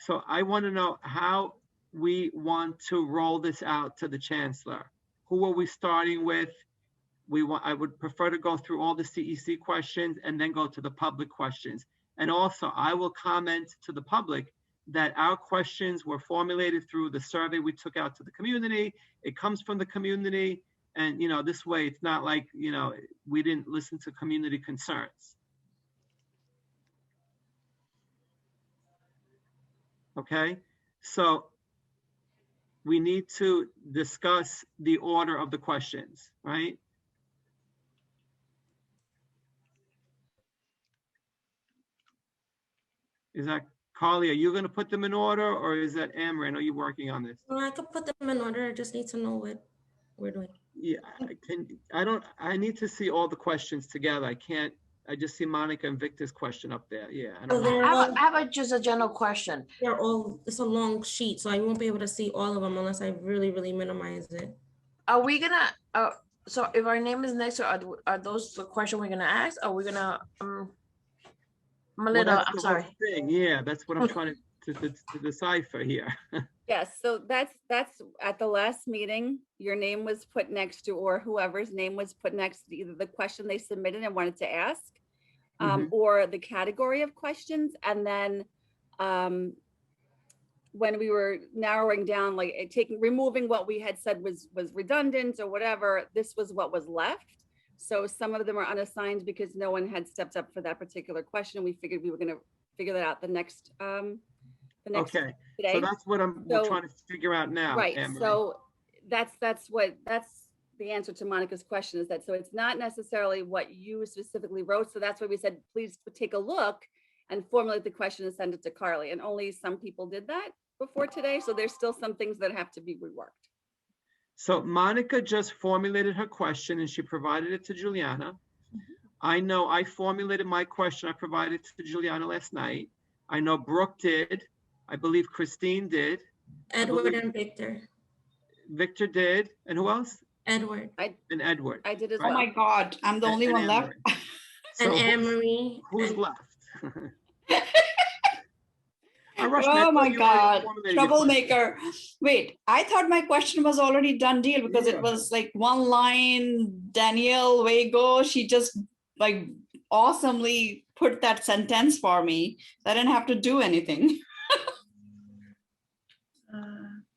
So I want to know how we want to roll this out to the chancellor. Who are we starting with? I would prefer to go through all the CEC questions and then go to the public questions. And also I will comment to the public that our questions were formulated through the survey we took out to the community. It comes from the community. And, this way it's not like, we didn't listen to community concerns. Okay, so we need to discuss the order of the questions, right? Is that Carly? Are you going to put them in order, or is that Amory? I know you're working on this.
No, I could put them in order. I just need to know what we're doing.
Yeah, I need to see all the questions together. I just see Monica and Victor's question up there. Yeah. I don't know.
I have just a general question.
It's a long sheet, so I won't be able to see all of them unless I really, really minimize it.
Are we gonna, so if our name is next, are those the question we're gonna ask? Are we gonna, I'm
That's the
sorry.
whole thing. Yeah, that's what I'm trying to decipher here.
Yes, so that's at the last meeting, your name was put next to, or whoever's name was put next to either the question they submitted and wanted to ask, or the category of questions. And then when we were narrowing down, like removing what we had said was redundant or whatever, this was what was left. So some of them are unassigned because no one had stepped up for that particular question. We figured we were gonna figure that out the next
Okay,
today.
so that's what we're trying to figure out now.
Right,
Amory.
so that's the answer to Monica's question, is that, so it's not necessarily what you specifically wrote. So that's why we said, please take a look and formulate the question and send it to Carly. And only some people did that before today. So there's still some things that have to be reworked.
So Monica just formulated her question and she provided it to Juliana. I know I formulated my question. I provided it to Juliana last night. I know Brooke did. I believe Christine did.
Edward and Victor.
Victor did. And who else?
Edward.
And Edward.
I did as
well.
Oh my God, I'm the only one left.
And Anne-Marie.
Who's left?
Oh my God, troublemaker. Wait, I thought my question was already done deal because it was like one line, Danielle, way go. She just like awesomely put that sentence for me. I didn't have to do anything.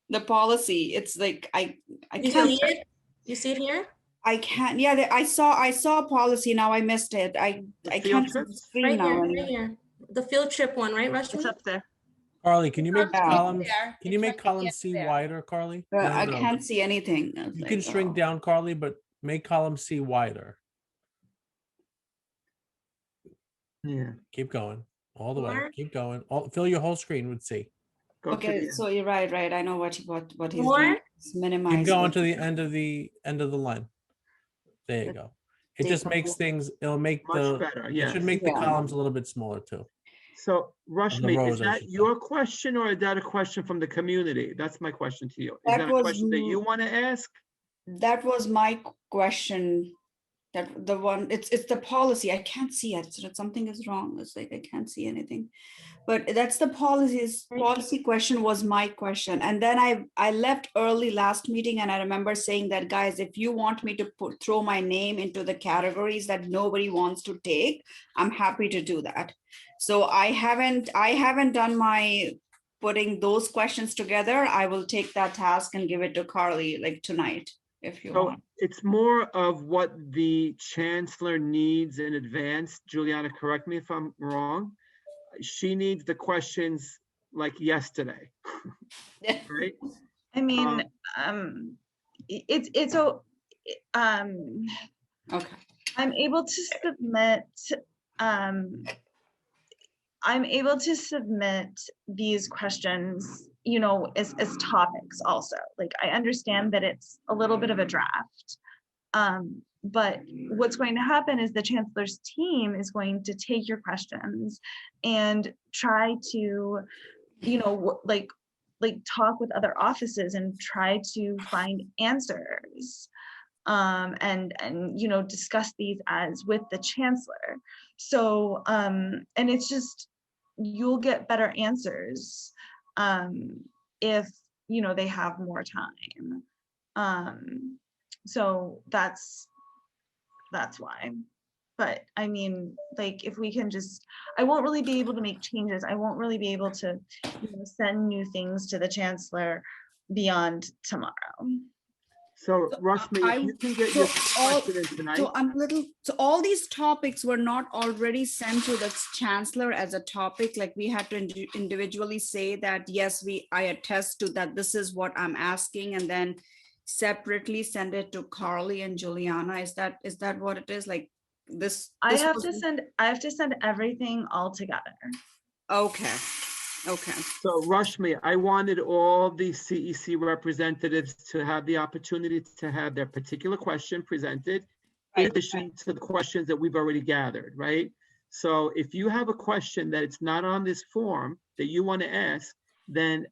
The policy, it's like, I
You
can't.
see it? You see it here?
I can't, yeah, I saw policy, now I missed it. I can't see the screen
Right
now.
here, right here. The field trip one, right, Rashmi? It's
up there.
Carly, can you make
Yeah.
columns?
There.
Can you make columns C wider, Carly?
I can't see anything.
You can shrink down, Carly, but make column C wider.
Yeah.
Keep going all the way.
More?
Keep going. Fill your whole screen with C.
Okay, so you're right. I know what he's
More?
doing. It's minimize.
Keep going
it.
to the end of the line. There you go. It just makes things. It'll make
Much better,
It should make the columns a little bit smaller too.
So Rashmi,
rows,
is
I
that
should
your question or is that a question from the community? That's my question to you. Is
That
that a
was
question that you want to ask?
That was my question. That the one, it's the policy. I can't see it. So something is wrong. It's like I can't see anything. But that's the policy question was my question. And then I left early last meeting and I remember saying that, guys, if you want me to throw my name into the categories that nobody wants to take, I'm happy to do that. So I haven't done my putting those questions together. I will take that task and give it to Carly like tonight, if you want.
It's more of what the chancellor needs in advance. Juliana, correct me if I'm wrong. She needs the questions like yesterday, right?
I mean, it's so,
okay.
I'm able to submit these questions, you know, as topics also. Like, I understand that it's a little bit of a draft. But what's going to happen is the chancellor's team is going to take your questions and try to, you know, like talk with other offices and try to find answers, and you know, discuss these as with the chancellor. So and it's just, you'll get better answers if, you know, they have more time. So that's why. But I mean, like, if we can just, I won't really be able to make changes. I won't really be able to, you know, send new things to the chancellor beyond tomorrow.
So Rashmi, if you can get your question in tonight.
So all these topics were not already sent to the chancellor as a topic, like we had to individually say that, yes, I attest to that, this is what I'm asking, and then separately send it to Carly and Juliana. Is that what it is? Like this?
I have to send everything all together.
Okay. Okay.
So Rashmi, I wanted all the CEC representatives to have the opportunity to have their particular question presented in addition to the questions that we've already gathered, right? So if you have a question that it's not on this form that you want to ask, then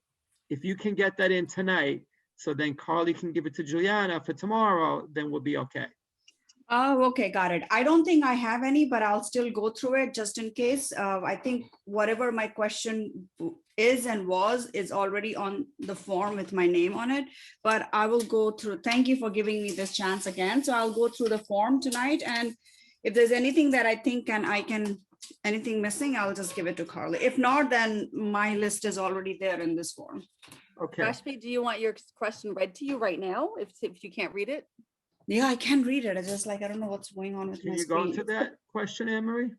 if you can get that in tonight, so then Carly can give it to Juliana for tomorrow, then we'll be okay.
Oh, okay, got it. I don't think I have any, but I'll still go through it just in case. I think whatever my question is and is already on the form with my name on it, but I will go through. Thank you for giving me this chance again. So I'll go through the form tonight, and if there's anything that I think anything missing, I'll just give it to Carly. If not, then my list is already there in this form.
Okay.
Rashmi, do you want your question read to you right now if you can't read it?
Yeah, I can read it. It's just like, I don't know what's going on with
Can
my
you go
screen.
to that question, Anne Marie?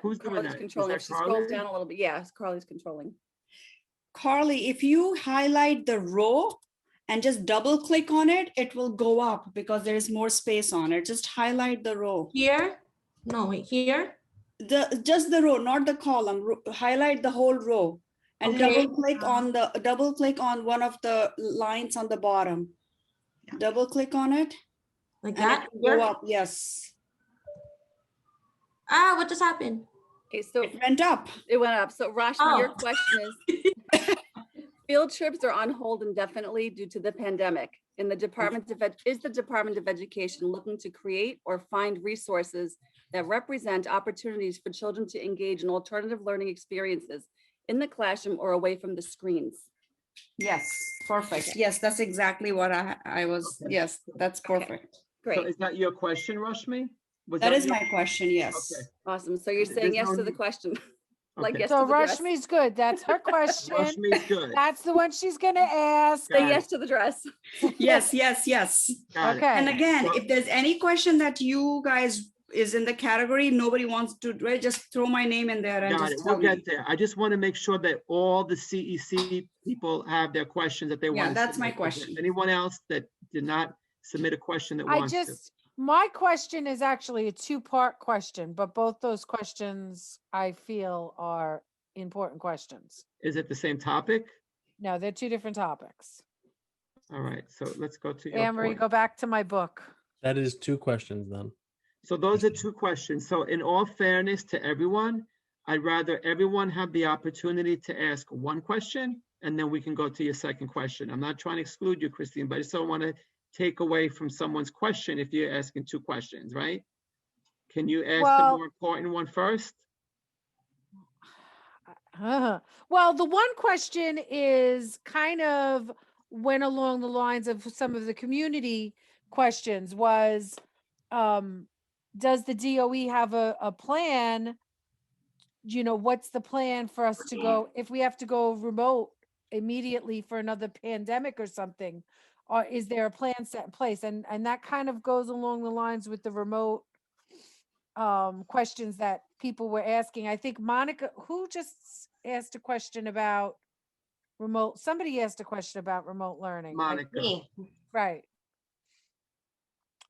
Who's doing
Carly's
that? Is
controlling.
that
If she
Carly?
scrolls down a little bit, yeah, Carly's controlling.
Carly, if you highlight the row and just double click on it, it will go up because there is more space on it. Just highlight the row.
Here? No, wait, here?
Just the row, not the column. Highlight the whole row and
Okay.
double click on one of the lines on the bottom. Double click on it.
Like
and
that?
it will go up. Yes.
Ah, what just happened?
Okay, so
it went up.
It went up. So Rashmi,
Oh.
your question is, field trips are on hold indefinitely due to the pandemic. Is the Department of Education looking to create or find resources that represent opportunities for children to engage in alternative learning experiences in the classroom or away from the screens?
Yes, perfect. Yes, that's exactly what I was.
Okay.
Yes, that's perfect.
Great.
So is that your question, Rashmi?
That is
your-
my question. Yes.
Okay.
Awesome. So you're
There's
saying yes
no
to the
need-
question. Like
Okay.
yes
So
to the dress.
Rashmi's good. That's her question.
Rashmi's good.
That's the one she's gonna ask.
Say
Got
yes
it.
to the dress.
Yes, yes, yes.
Got it.
Okay.
And again,
So-
if there's any question that you guys is in the category, nobody wants to, right, just throw my name in there and
Got
just
it.
tell
We'll
me.
get there. I just want to make sure that all the CEC people have their questions that they want.
Yeah,
to
that's my
submit. Is there
question.
Anyone else that did not submit a question that
I
wants to?
just, my question is actually a two-part question, but both those questions I feel are important questions.
Is it the same topic?
No, they're two different topics.
All right, so let's go to your
Anne Marie,
point.
go back to my book.
That is two questions then.
So those are two questions. So in all fairness to everyone, I'd rather everyone have the opportunity to ask one question, and then we can go to your second question. I'm not trying to exclude you, Christine, but I just don't want to take away from someone's question if you're asking two questions, right? Can you ask the
Well-
more important one first?
Well, the one question is kind of went along the lines of some of the community questions was, does the DOE have a plan? You know, what's the plan for us to go, if we have to go remote immediately for another pandemic or something? Or is there a plan set in place? And that kind of goes along the lines with the remote questions that people were asking. I think Monica, who just asked a question about remote, somebody asked a question about remote learning.
Monica.
Me.
Right.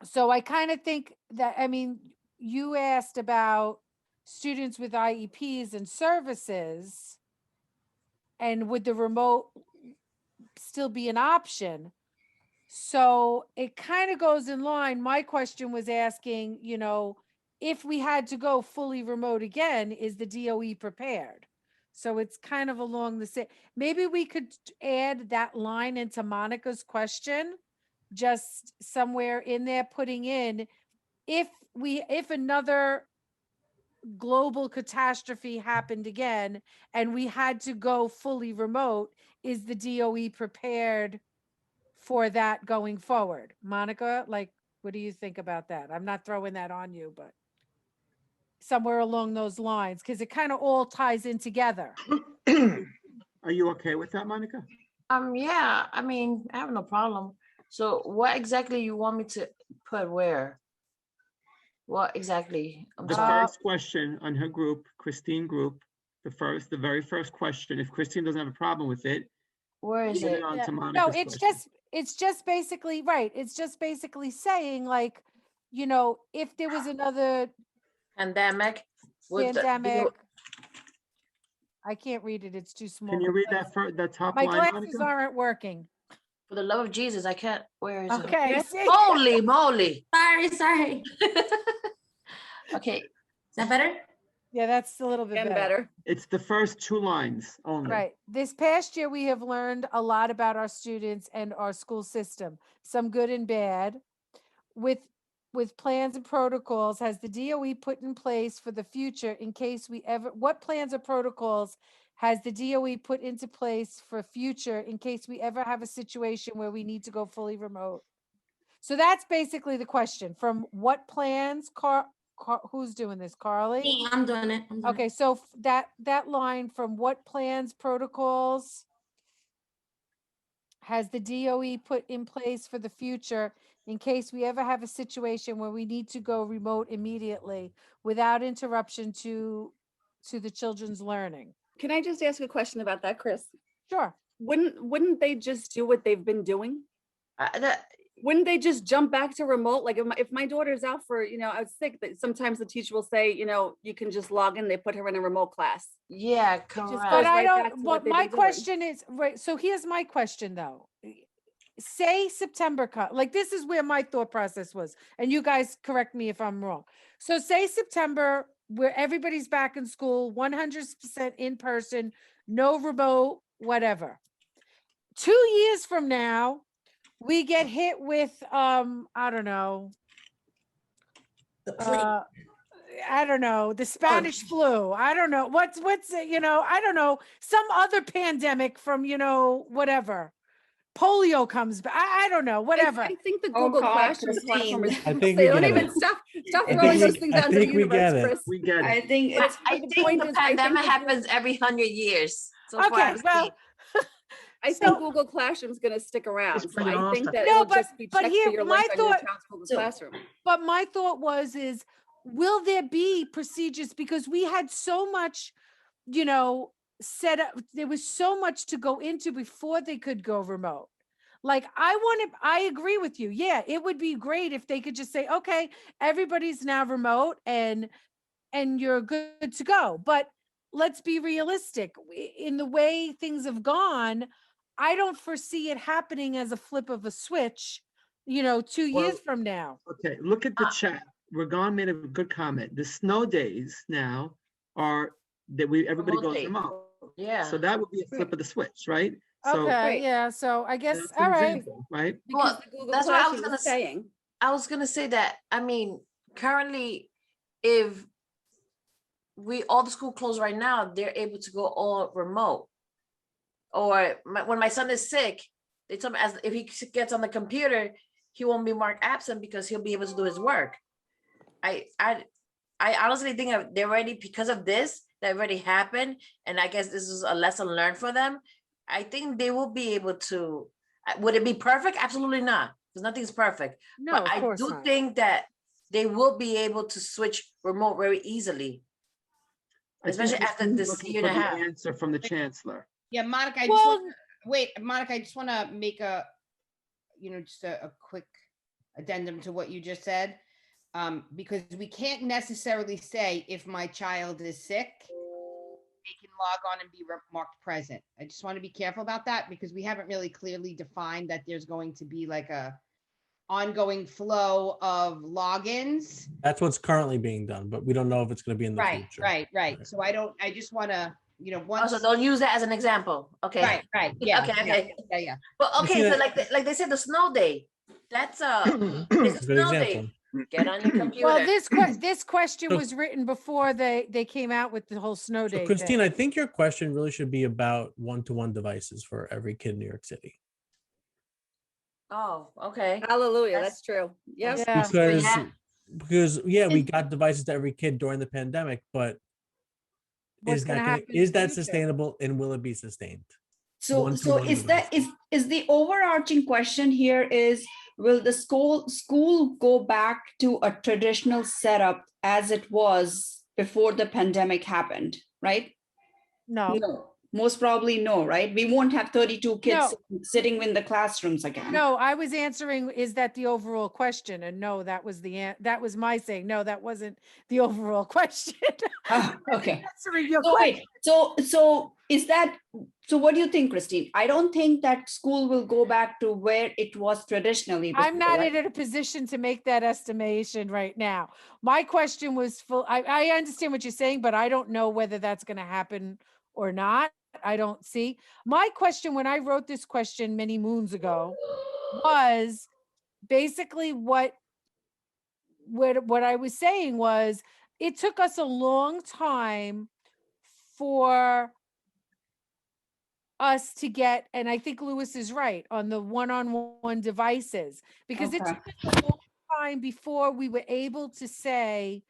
So I kind of think that, I mean, you asked about students with IEPs and services, and would the remote still be an option? So it kind of goes in line. My question was asking, you know, if we had to go fully remote again, is the DOE prepared? So it's kind of along the same, maybe we could add that line into Monica's question, just somewhere in there, putting in, if another global catastrophe happened again and we had to go fully remote, is the DOE prepared for that going forward? Monica, like, what do you think about that? I'm not throwing that on you, but somewhere along those lines, because it kind of all ties in together.
Are you okay with that, Monica?
Yeah, I mean, I have no problem. So what exactly you want me to put where? What exactly? I'm
The
sorry.
first question on her group, Christine group, the very first question, if Christine doesn't have a problem with it,
Where is
get
it?
it on to
No,
Monica's
it's just basically, right, it's just basically saying, like, you know, if there was another
Pandemic. Would the
pandemic, I can't read it. It's too small.
Can you
My
read
glasses-
that top
My
line,
glasses
Monica?
aren't working.
For the love of Jesus, I can't. Where is
Okay.
it?
see?
Holy moly.
Sorry.
Okay.
Is that better?
Yeah, that's a little bit
And
better.
better.
It's the first 2 lines only.
Right. This past year, we have learned a lot about our students and our school system, some good and bad. With plans and protocols, has the DOE put in place for the future in case we ever, what plans or protocols has the DOE put into place for future in case we ever have a situation where we need to go fully remote? So that's basically the question. From what plans, who's doing this, Carly?
Me, I'm doing it. I'm doing
Okay, so that line from what plans, protocols has the DOE put in place for the future in case we ever have a situation where we need to go remote immediately without interruption to the children's learning?
Can I just ask a question about that, Chris?
Sure.
Wouldn't they just do what they've been doing? Wouldn't they just jump back to remote? Like if my daughter's out for, I was sick, that sometimes the teacher will say, you can just log in, they put her in a remote class.
Yeah,
Just
correct.
goes
But I
right back
don't,
to
what
they've
my
been doing.
question is, right, so here's my question though. Say September, like this is where my thought process was, and you guys correct me if I'm wrong. So say September, where everybody's back in school, 100% in person, no remote, whatever. 2 years from now, we get hit with, I don't know, I don't know, the Spanish flu. I don't know what's it, I don't know, some other pandemic from, whatever. Polio comes back. I don't know, whatever.
I think the Google Classroom platform is.
I think
They
we
don't
get
even
it.
stop
I
throwing
think
those
we-
things
I
out into the
think we
universe,
get it.
Chris.
We get it.
I think
But
it's,
I
the
think
point
the
is, I think
pandemic
the-
happens every 100 years. So far
Okay,
I've
well,
seen.
I think Google Classroom is going to stick around. So
bring it
I
all
think
stuff.
that
No,
it'll just be
but
checked
here,
for your
my
link on your
thought-
child's Google Classroom.
But my thought is will there be procedures, because we had so much, set up, there was so much to go into before they could go remote. Like I agree with you. Yeah, it would be great if they could just say, okay, everybody's now remote and you're good to go. But let's be realistic. In the way things have gone, I don't foresee it happening as a flip of a switch, 2 years from now.
Okay, look at the chat. Ragon made a good comment. The snow days now are that everybody
Remote
goes
day.
remote.
Yeah.
So that would be a flip of the switch, right? So
Okay,
Right.
yeah, so I guess,
that's an
all right.
example, right?
Because
Well,
the Google
that's what I was
Classroom
gonna
is saying.
I was gonna say that. I mean, currently, if all the school closed right now, they're able to go all remote. Or when my son is sick, they told me if he gets on the computer, he won't be marked absent because he'll be able to do his work. I honestly think they're ready because of this. That already happened, and I guess this is a lesson learned for them. I think they will be able to. Would it be perfect? Absolutely not, because nothing's perfect.
No,
but
of
I
course
do
not.
think that they will be able to switch remote very easily,
I think
especially
he's
after this
looking
year and a
for the
half.
answer from the chancellor.
Yeah, Monica, I just
Well-
want wait, Monica, I just want to make just a quick addendum to what you just said. Because we can't necessarily say if my child is sick, they can log on and be marked present. I just want to be careful about that because we haven't really clearly defined that there's going to be like a ongoing flow of logins.
That's what's currently being done, but we don't know if it's going to be in the future.
Right. So I just want to, once.
Also, don't use that as an example. Okay.
Right. Yeah.
Okay.
Yeah.
But
You see
okay, so
that-
like they said, the snow day. That's
It's
it's
a
a
good
snow
example.
day. Get on your computer.
Well, this question
So-
was written before they came out with the whole snow
So
day
Christine,
thing.
I think your question really should be about one-to-one devices for every kid in New York City.
Oh, okay.
Hallelujah, that's true. Yes.
Yeah.
Because we got devices to every kid during the pandemic, but
What's
is
gonna
that
happen in
is
the
that
future?
sustainable and will it be sustained?
So
One-to-one
is that is the overarching question here is, will the school go back to a traditional setup as it was before the pandemic happened, right?
No.
Most probably no, right? We won't have 32 kids
No.
sitting in the classrooms again.
No, I was answering, is that the overall question? And no, that was that was my saying, no, that wasn't the overall question.
Okay.
Answering your
So
question.
wait, so what do you think, Christine? I don't think that school will go back to where it was traditionally.
I'm
before,
not
right?
in a position to make that estimation right now. My question was full. I understand what you're saying, but I don't know whether that's going to happen or not. I don't see. My question when I wrote this question many moons ago was basically what I was saying was it took us a long time for us to get, and I think Lewis is right on the one-on-one devices, because it
Okay.
took us a long time before we were able to say,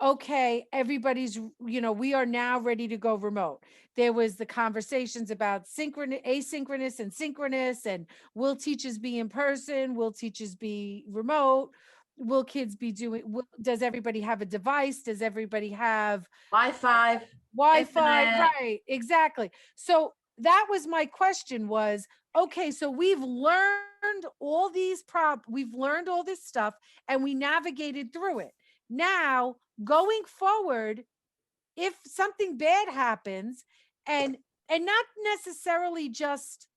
okay, everybody's, we are now ready to go remote. There was the conversations about asynchronous and synchronous, and will teachers be in person? Will teachers be remote? Will kids be does everybody have a device? Does everybody have
Wi-Fi, internet.
right, exactly. So that was my question was, okay, so we've learned all these we've learned all this stuff and we navigated through it. Now, going forward, if something bad happens and not necessarily just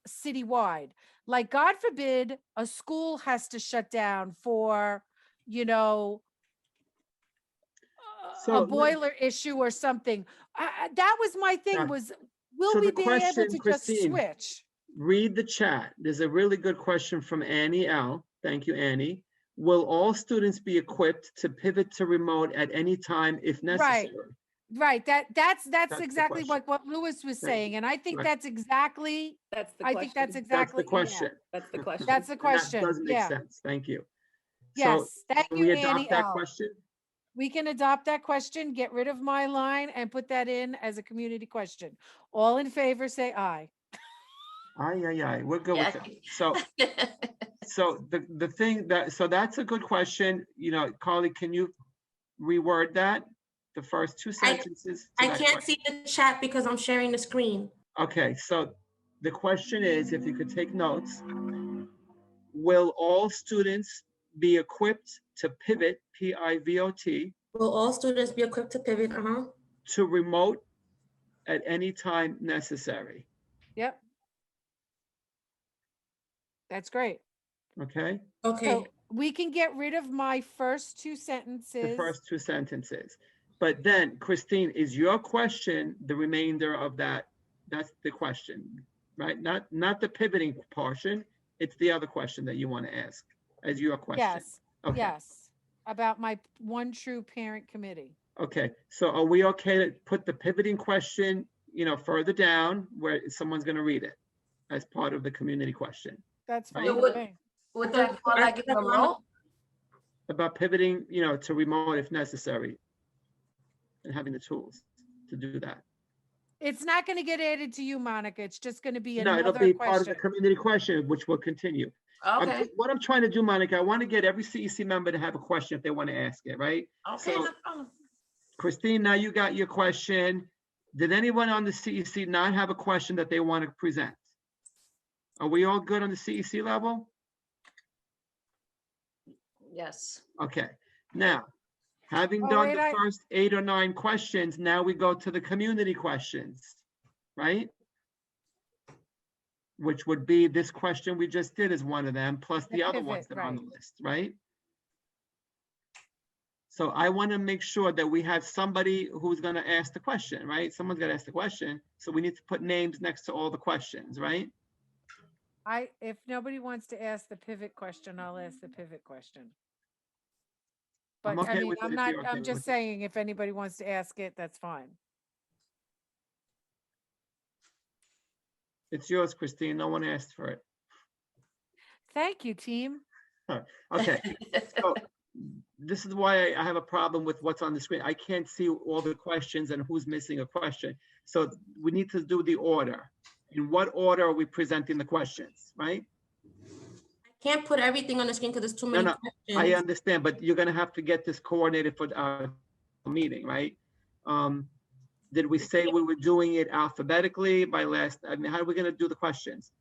citywide, like God forbid a school has to shut down for, a boiler issue or something. That was my thing was, will
So
we
the
be able
question,
to
Christine,
just switch?
Read the chat. There's a really good question from Annie L. Thank you, Annie. Will all students be equipped to pivot to remote at any time if necessary?
Right. That's
the
exactly
question.
what Lewis was
Thank
saying.
you.
And I think
Right.
that's exactly,
That's the
I
question.
think that's
That's
exactly,
the question.
That's the question.
that's the
And
question.
that does make
Yeah.
sense. Thank you.
Yes. Thank
can
you,
we
Annie
adopt that
L.
question?
We can adopt that question, get rid of my line and put that in as a community question. All in favor, say aye.
Aye. We're good with that. So the thing that's a good question. Carly, can you reword that? The first two sentences.
I can't see the chat because I'm sharing the screen.
Okay, so the question is, if you could take notes, will all students be equipped to pivot, P-I-V-O-T,
Will all students be equipped to pivot?
to remote at any time necessary?
Yep. That's great.
Okay?
So we can get rid of my first two sentences.
The first two sentences. But then, Christine, is your question the remainder of that? That's the question, right? Not the pivoting portion. It's the other question that you want to ask as your question.
Yes.
Okay.
Yes. About my one true parent committee.
Okay. So are we okay to put the pivoting question, further down where someone's going to read it as part of the community question?
That's fine.
Right?
Would that fall like in remote?
About pivoting, to remote if necessary, and having the tools to do that.
It's not going to get added to you, Monica. It's just going to be
No,
another
it'll be
question.
part of the community question, which will continue.
Okay.
What I'm trying to do, Monica, I want to get every CEC member to have a question if they want to ask it, right?
Okay,
So,
no problem.
Christine, now you got your question. Did anyone on the CEC not have a question that they want to present? Are we all good on the CEC level?
Yes.
Okay. Now, having
Oh,
done
wait,
the first 8 or 9 questions, now we go to the community questions, right? Which would be this question we just did is one of them, plus the other ones that are on the list, right? So I want to make sure that we have somebody who's going to ask the question, right? Someone's got to ask the question. So we need to put names next to all the questions, right?
If nobody wants to ask the pivot question, I'll ask the pivot question. But
I'm okay
I mean,
with it
I'm
if
not,
you're okay
I'm
with
just
it.
saying if anybody wants to ask it, that's fine.
It's yours, Christine. No one asked for it.
Thank you, team.
Okay. So this is why I have a problem with what's on the screen. I can't see all the questions and who's missing a question. So we need to do the order. In what order are we presenting the questions, right?
I can't put everything on the screen because there's too many questions.
I understand, but you're gonna have to get this coordinated for our meeting, right? Did we say we were doing it alphabetically by last? I mean, how are we going to do the questions?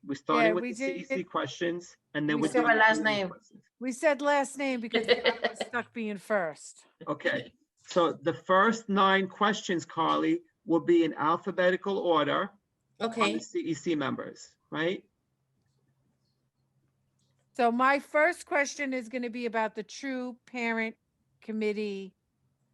We started with
we
the
did.
CEC questions, and then
We
we're
said
doing
my
the
last
community
name.
questions.
We said last name because I was stuck being first.
Okay, so the first 9 questions, Carly, will be in alphabetical order on
Okay.
the CEC members, right?
So my first question is going to be about the True Parent Committee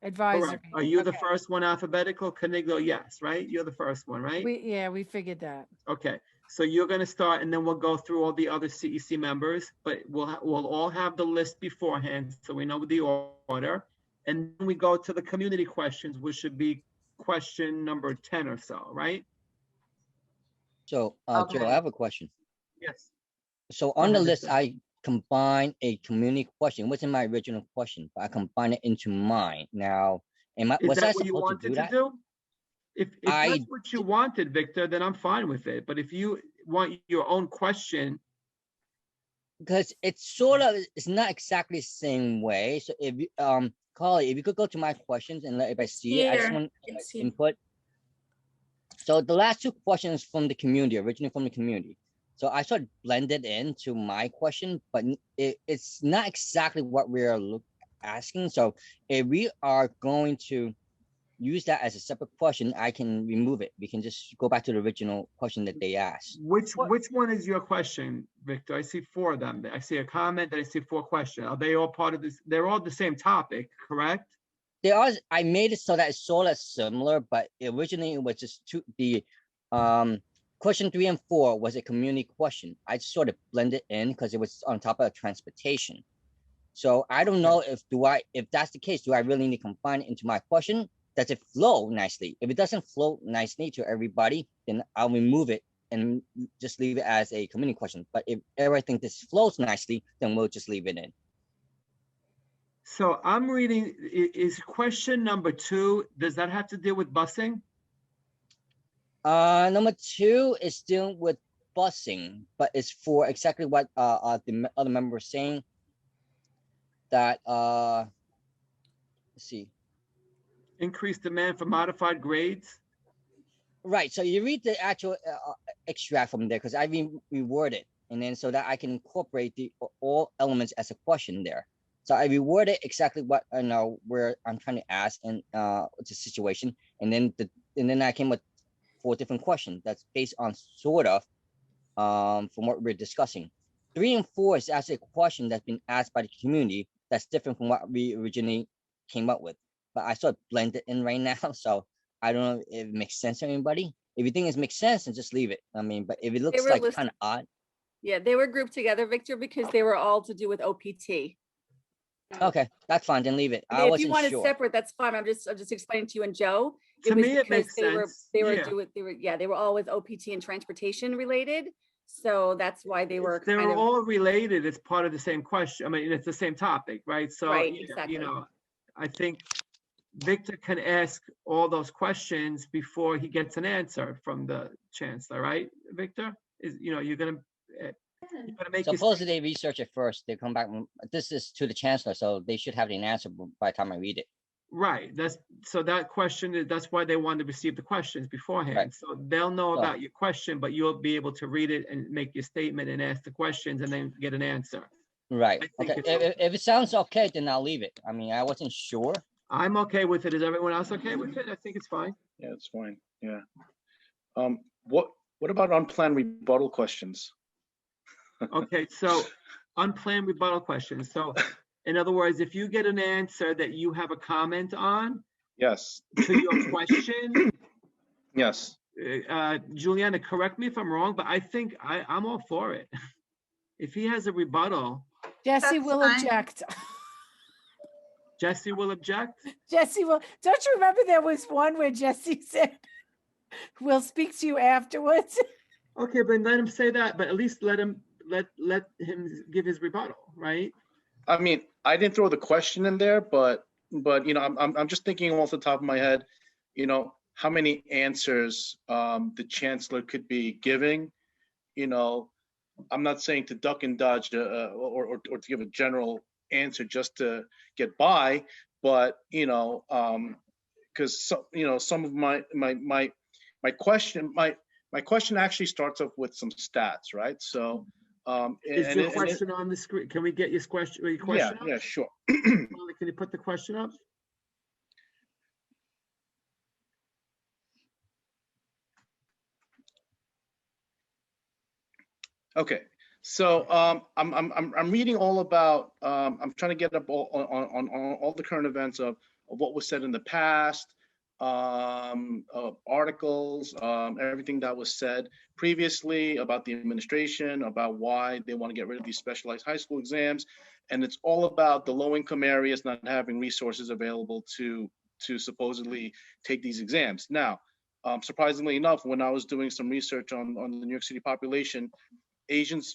Advisory.
Correct. Are you the
Okay.
first one alphabetical? Caniglo, yes, right? You're the first one, right?
We figured that.
Okay, so you're going to start, and then we'll go through all the other CEC members, but we'll all have the list beforehand, so we know the order. And then we go to the community questions, which should be question number 10 or so, right?
So,
Okay.
Joe, I have a question.
Yes.
So on the
ahead,
list,
Victor.
I combined a community question. It wasn't my original question, but I combined it into mine. Now,
Is
was I
that what you
supposed to
wanted
do
to
that?
do? If
I
that's what you wanted, Victor, then I'm fine with it. But if you want your own question,
Because it's sort of, it's not exactly the same way. So if you, Carly, if you could go to my questions and let everybody see it, I just
Here.
want
It's here.
input. So the last 2 questions from the community, originally from the community. So I sort of blended into my question, but it's not exactly what we're asking. So if we are going to use that as a separate question, I can remove it. We can just go back to the original question that they asked.
which one is your question, Victor? I see 4 of them. I see a comment, then I see 4 questions. Are they all part of this? They're all the same topic, correct?
There are, I made it so that it's sort of similar, but originally it was just the question 3 and 4 was a community question. I just sort of blended in because it was on top of transportation. So I don't know if that's the case, do I really need to combine it into my question? Does it flow nicely? If it doesn't flow nicely to everybody, then I'll remove it and just leave it as a community question. But if everything this flows nicely, then we'll just leave it in.
So I'm reading, is question number 2, does that have to deal with busing?
Number 2 is dealing with busing, but it's for exactly what the other member was saying. That let's see.
Increased demand for modified grades?
Right. So you read the actual extract from there because I reworded, and then so that I can incorporate all elements as a question there. So I reworded exactly what I know where I'm trying to ask and the situation, and then I came with 4 different questions that's based on sort of from what we're discussing. 3 and 4 is actually a question that's been asked by the community that's different from what we originally came up with. But I sort of blend it in right now, so I don't know if it makes sense to anybody. If you think it makes sense, then just leave it. I mean, but if it looks like kind of odd.
Yeah, they were grouped together, Victor, because they were all to do with OPT.
Okay, that's fine. Then leave it. I
If you
wasn't
want it
sure.
separate, that's fine. I'm just explaining to you and Joe.
To
was
me, it
because
makes
they were
sense.
they were
Yeah.
they were all with OPT and transportation related. So that's why they were
They're
kind of
all related. It's part of the same question. I mean, it's the same topic, right? So,
Right,
you
exactly.
know, I think Victor can ask all those questions before he gets an answer from the chancellor, right, Victor? You're gonna make your
Supposedly they research it first. They come back. This is to the chancellor, so they should have an answer by the time I read it.
right. That question, that's why they want to receive the questions beforehand.
Right.
So they'll know
So-
about your question, but you'll be able to read it and make your statement and ask the questions and then get an answer.
Right.
I think
Okay.
it's
If it sounds okay, then I'll leave it. I mean, I wasn't sure.
I'm okay with it. Is everyone else okay with it? I think it's fine.
Yeah, it's fine. Yeah. What about unplanned rebuttal questions?
Okay, so unplanned rebuttal questions. So in other words, if you get an answer that you have a comment on
Yes.
to your question,
Yes.
Juliana, correct me if I'm wrong, but I think I'm all for it. If he has a rebuttal,
Jesse
That's
will
fine.
object.
Jesse will object.
Jesse will. Don't you remember there was one where Jesse said, "We'll speak to you afterwards."
Okay, but let him say that, but at least let him give his rebuttal, right?
I mean, I didn't throw the question in there, but I'm just thinking off the top of my head, how many answers the chancellor could be giving. I'm not saying to duck and dodge or to give a general answer just to get by, but because some of my question actually starts off with some stats, right? So
Is your question on the screen? Can we get your question?
Yeah,
up?
yeah, sure.
Molly, can you put the question up?
Okay, so I'm reading all about. I'm trying to get up on all the current events of what was said in the past, articles, everything that was said previously about the administration, about why they want to get rid of these specialized high school exams, and it's all about the low-income areas not having resources available to supposedly take these exams. Now, surprisingly enough, when I was doing some research on the New York City population, Asians,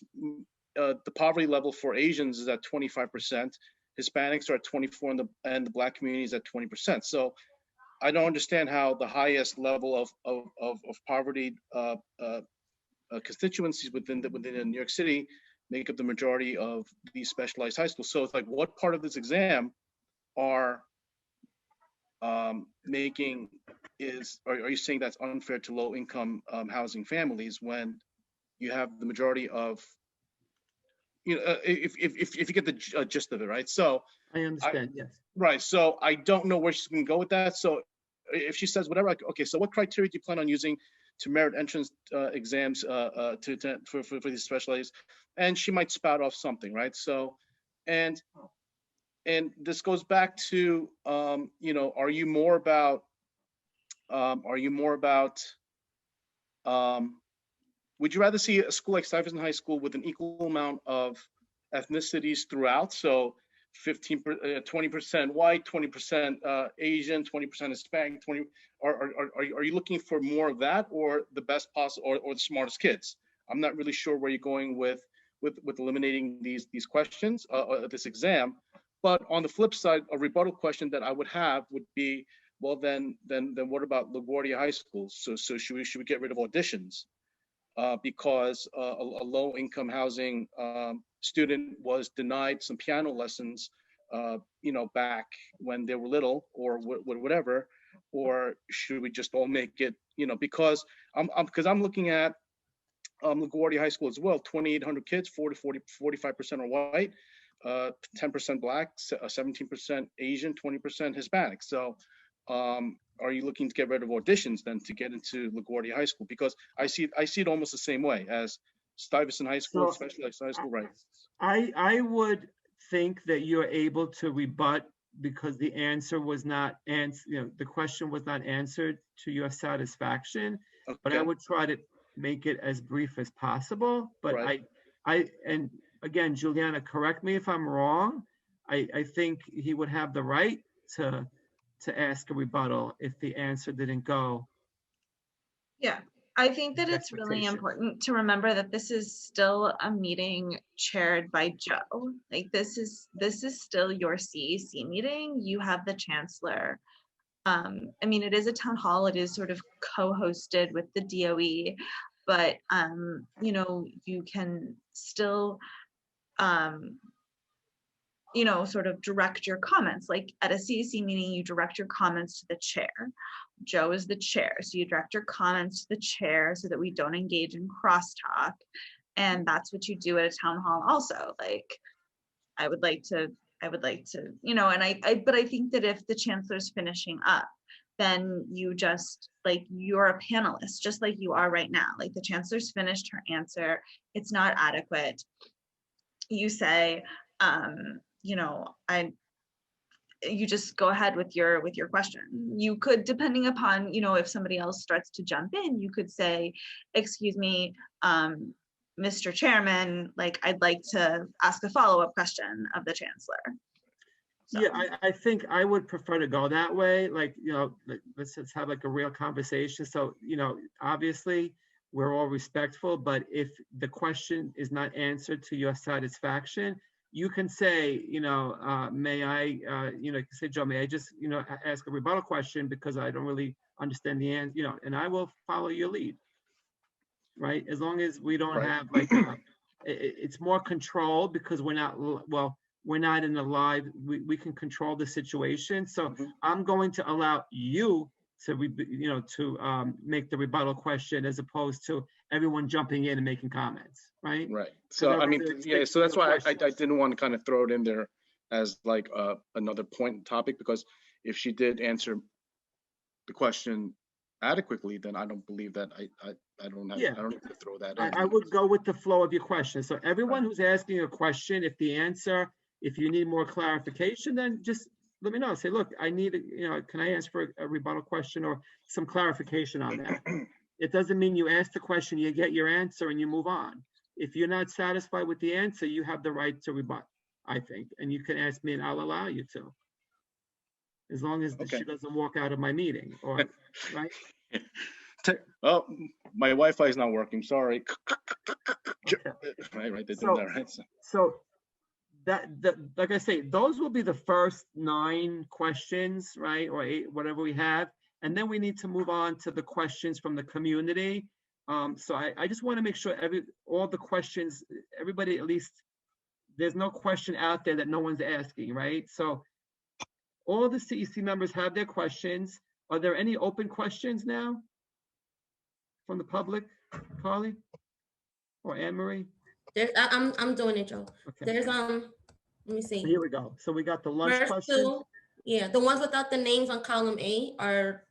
the poverty level for Asians is at 25%. Hispanics are at 24%, and the Black community is at 20%. So I don't understand how the highest level of poverty constituencies within New York City make up the majority of these specialized high schools. So it's like, what part of this exam are making is, are you saying that's unfair to low income housing families when you have the majority of, if you get the gist of it, right? So
I understand, yes.
Right, so I don't know where she's gonna go with that. So if she says whatever, okay, so what criteria do you plan on using to merit entrance exams for these specialized? And she might spout off something, right? So, and this goes back to, are you more about, would you rather see a school like Stuyvesant High School with an equal amount of ethnicities throughout? So 20% white, 20% Asian, 20% Hispanic, are you looking for more of that, or the best possible, or the smartest kids? I'm not really sure where you're going with eliminating these questions, this exam. But on the flip side, a rebuttal question that I would have would be, well, then what about LaGuardia High School? So should we get rid of auditions? Because a low-income housing student was denied some piano lessons, back when they were little, or whatever, or should we just all make it, because I'm looking at LaGuardia High School as well, 2,800 kids, 45% are white, 10% Black, 17% Asian, 20% Hispanic. So are you looking to get rid of auditions then to get into LaGuardia High School? Because I see it almost the same way as Stuyvesant High School, Specialized High School, right?
I would think that you're able to rebut because the answer was not the question was not answered to your satisfaction. Okay. But I would try to make it as brief as possible. But right. And again, Juliana, correct me if I'm wrong. I think he would have the right to ask a rebuttal if the answer didn't go.
Yeah, I think that it's really important to remember that this is still a meeting chaired by Joe. Like this is still your CEC meeting. You have the chancellor. I mean, it is a town hall. It is sort of co-hosted with the DOE, but you can still sort of direct your comments. Like at a CEC meeting, you direct your comments to the chair. Joe is the chair, so you direct your comments to the chair so that we don't engage in crosstalk. And that's what you do at a town hall also. Like, I would like to, but I think that if the chancellor's finishing up, then you just, like, you're a panelist, just like you are right now. Like the chancellor's finished her answer, it's not adequate. You say, you just go ahead with your question. You could, depending upon, if somebody else starts to jump in, you could say, excuse me, Mr. Chairman, like I'd like to ask a follow-up question of the chancellor. So.
Yeah, I think I would prefer to go that way. Like, let's just have like a real conversation. So, obviously we're all respectful, but if the question is not answered to your satisfaction, you can say, may I, you can say, Joe, may I just, ask a rebuttal question because I don't really understand the answer, and I will follow your lead, right? As long as we don't have like, it's more controlled because we're not, well, we're not in a live, we can control the situation. So I'm going to allow you to, make the rebuttal question as opposed to everyone jumping in and making comments, right?
Right. So, I mean, yeah, so that's why I didn't want to kind of throw it in there as like another point topic, because if she did answer the question adequately, then I don't believe that I don't have, I don't need to throw that in.
I would go with the flow of your question. So everyone who's asking a question, if you need more clarification, then just let me know. Say, look, I need, can I ask for a rebuttal question or some clarification on that? It doesn't mean you ask the question, you get your answer and you move on. If you're not satisfied with the answer, you have the right to rebut, I think. And you can ask me and I'll allow you to. As long as she doesn't walk out of my meeting, or right?
Oh, my Wi-Fi is not working. Sorry. Right. They
So-
do that, right?
So that like I say, those will be the first 9 questions, right? Or 8, whatever we have. And then we need to move on to the questions from the community. So I just want to make sure all the questions, everybody, at least there's no question out there that no one's asking, right? So all the CEC members have their questions. Are there any open questions now from the public, Carly or Anne Marie?
I'm doing it, Joe.
Okay.
There's let me see.
Here we go. So we got the lunch
First
questions.
2, yeah, the ones without the names on column A are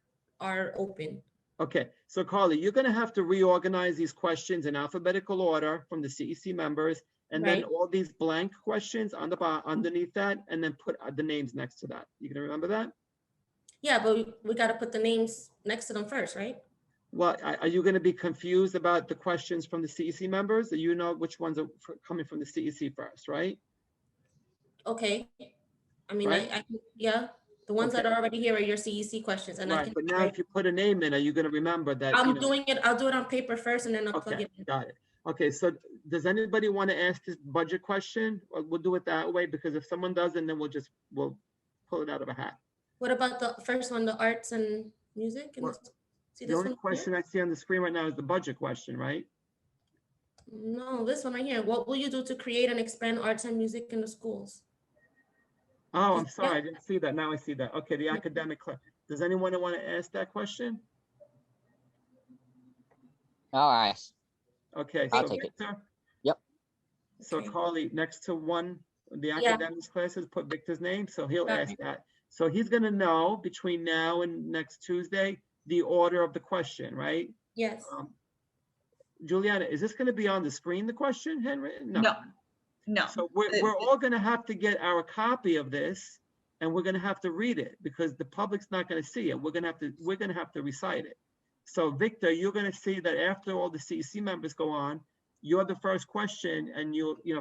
open.
Okay, so Carly, you're gonna have to reorganize these questions in alphabetical order from the CEC members, and then
Right.
all these blank questions on the underneath that, and then put the names next to that. You gonna remember that?
Yeah, but we got to put the names next to them first, right?
Well, are you gonna be confused about the questions from the CEC members? Do you know which ones are coming from the CEC first, right?
Okay. I mean,
Right.
yeah, the ones that
Okay.
are already here are your CEC questions, and I
Right,
can.
but now if you put a name in, are you gonna remember that?
I'll do it on paper first, and then I'll plug
Okay,
it in.
got it. Okay, so does anybody want to ask this budget question? Or we'll do it that way, because if someone doesn't, then we'll pull it out of a hat.
What about the first one, the arts and music? And see
The
this
only
one?
question I see on the screen right now is the budget question, right?
No, this one right here. What will you do to create and expand arts and music in the schools?
Oh, I'm sorry, I didn't see that. Now I see that. Okay, the academic class. Does anyone want to ask that question?
All right.
Okay,
I'll
so
take it.
Victor?
Yep.
So Carly, next to the academics classes, put Victor's name, so he'll
Got
ask
it.
that. So he's gonna know between now and next Tuesday, the order of the question, right?
Yes.
Juliana, is this gonna be on the screen, the question, Henry?
No.
So we're all gonna have to get our copy of this, and we're gonna have to read it, because the public's not gonna see it. We're gonna have to recite it. So Victor, you're gonna see that after all the CEC members go on, you're the first question, and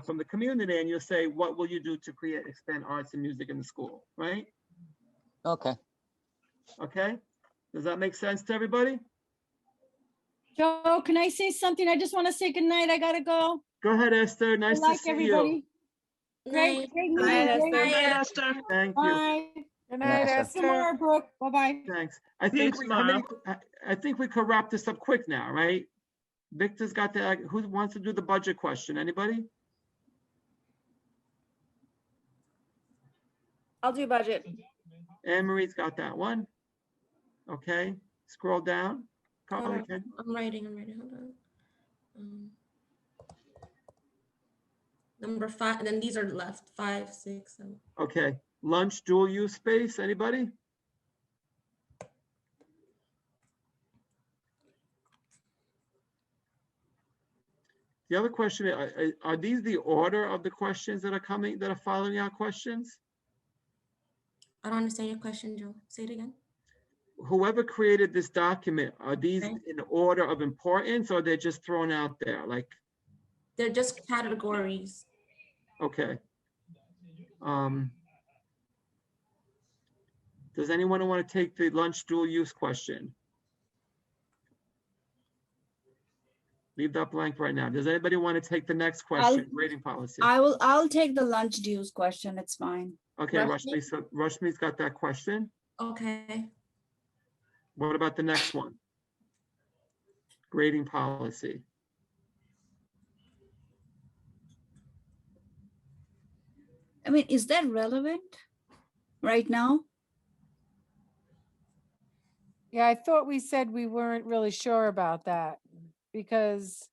from the community, and you'll say, what will you do to create, expand arts and music in the school, right?
Okay.
Okay, does that make sense to everybody?
Joe, can I say something? I just want to say goodnight. I gotta go.
Go ahead, Esther, nice
Good
to
luck,
see
everybody.
you.
Great
Good
meeting.
night,
Great
Esther.
meeting.
Thank you.
Bye.
Good night,
Esther.
Esther.
Tomorrow, Brooke. Bye-bye.
Thanks. I think we could wrap this up quick now, right? Victor's got who wants to do the budget question? Anybody?
I'll do budget.
Anne Marie's got that one. Okay, scroll down.
Hold
Carly,
on. I'm writing. Hold on. Number 5, and then these are left. 5, 6, 7.
okay, lunch dual use space, anybody? The other question, are these the order of the questions that are following our questions?
I don't understand your question, Joe. Say it again.
Whoever created this document, are these in order of importance, or they're just thrown out there? Like,
They're just categories.
okay. Does anyone want to take the lunch dual use question? Leave that blank right now. Does anybody want to take the next question, grading policy?
I'll take the lunch dues question. It's fine.
Okay, Rashmi, so Rashmi's got that question.
Okay.
What about the next one? Grading policy.
I mean, is that relevant right now?
Yeah, I thought we said we weren't really sure about that because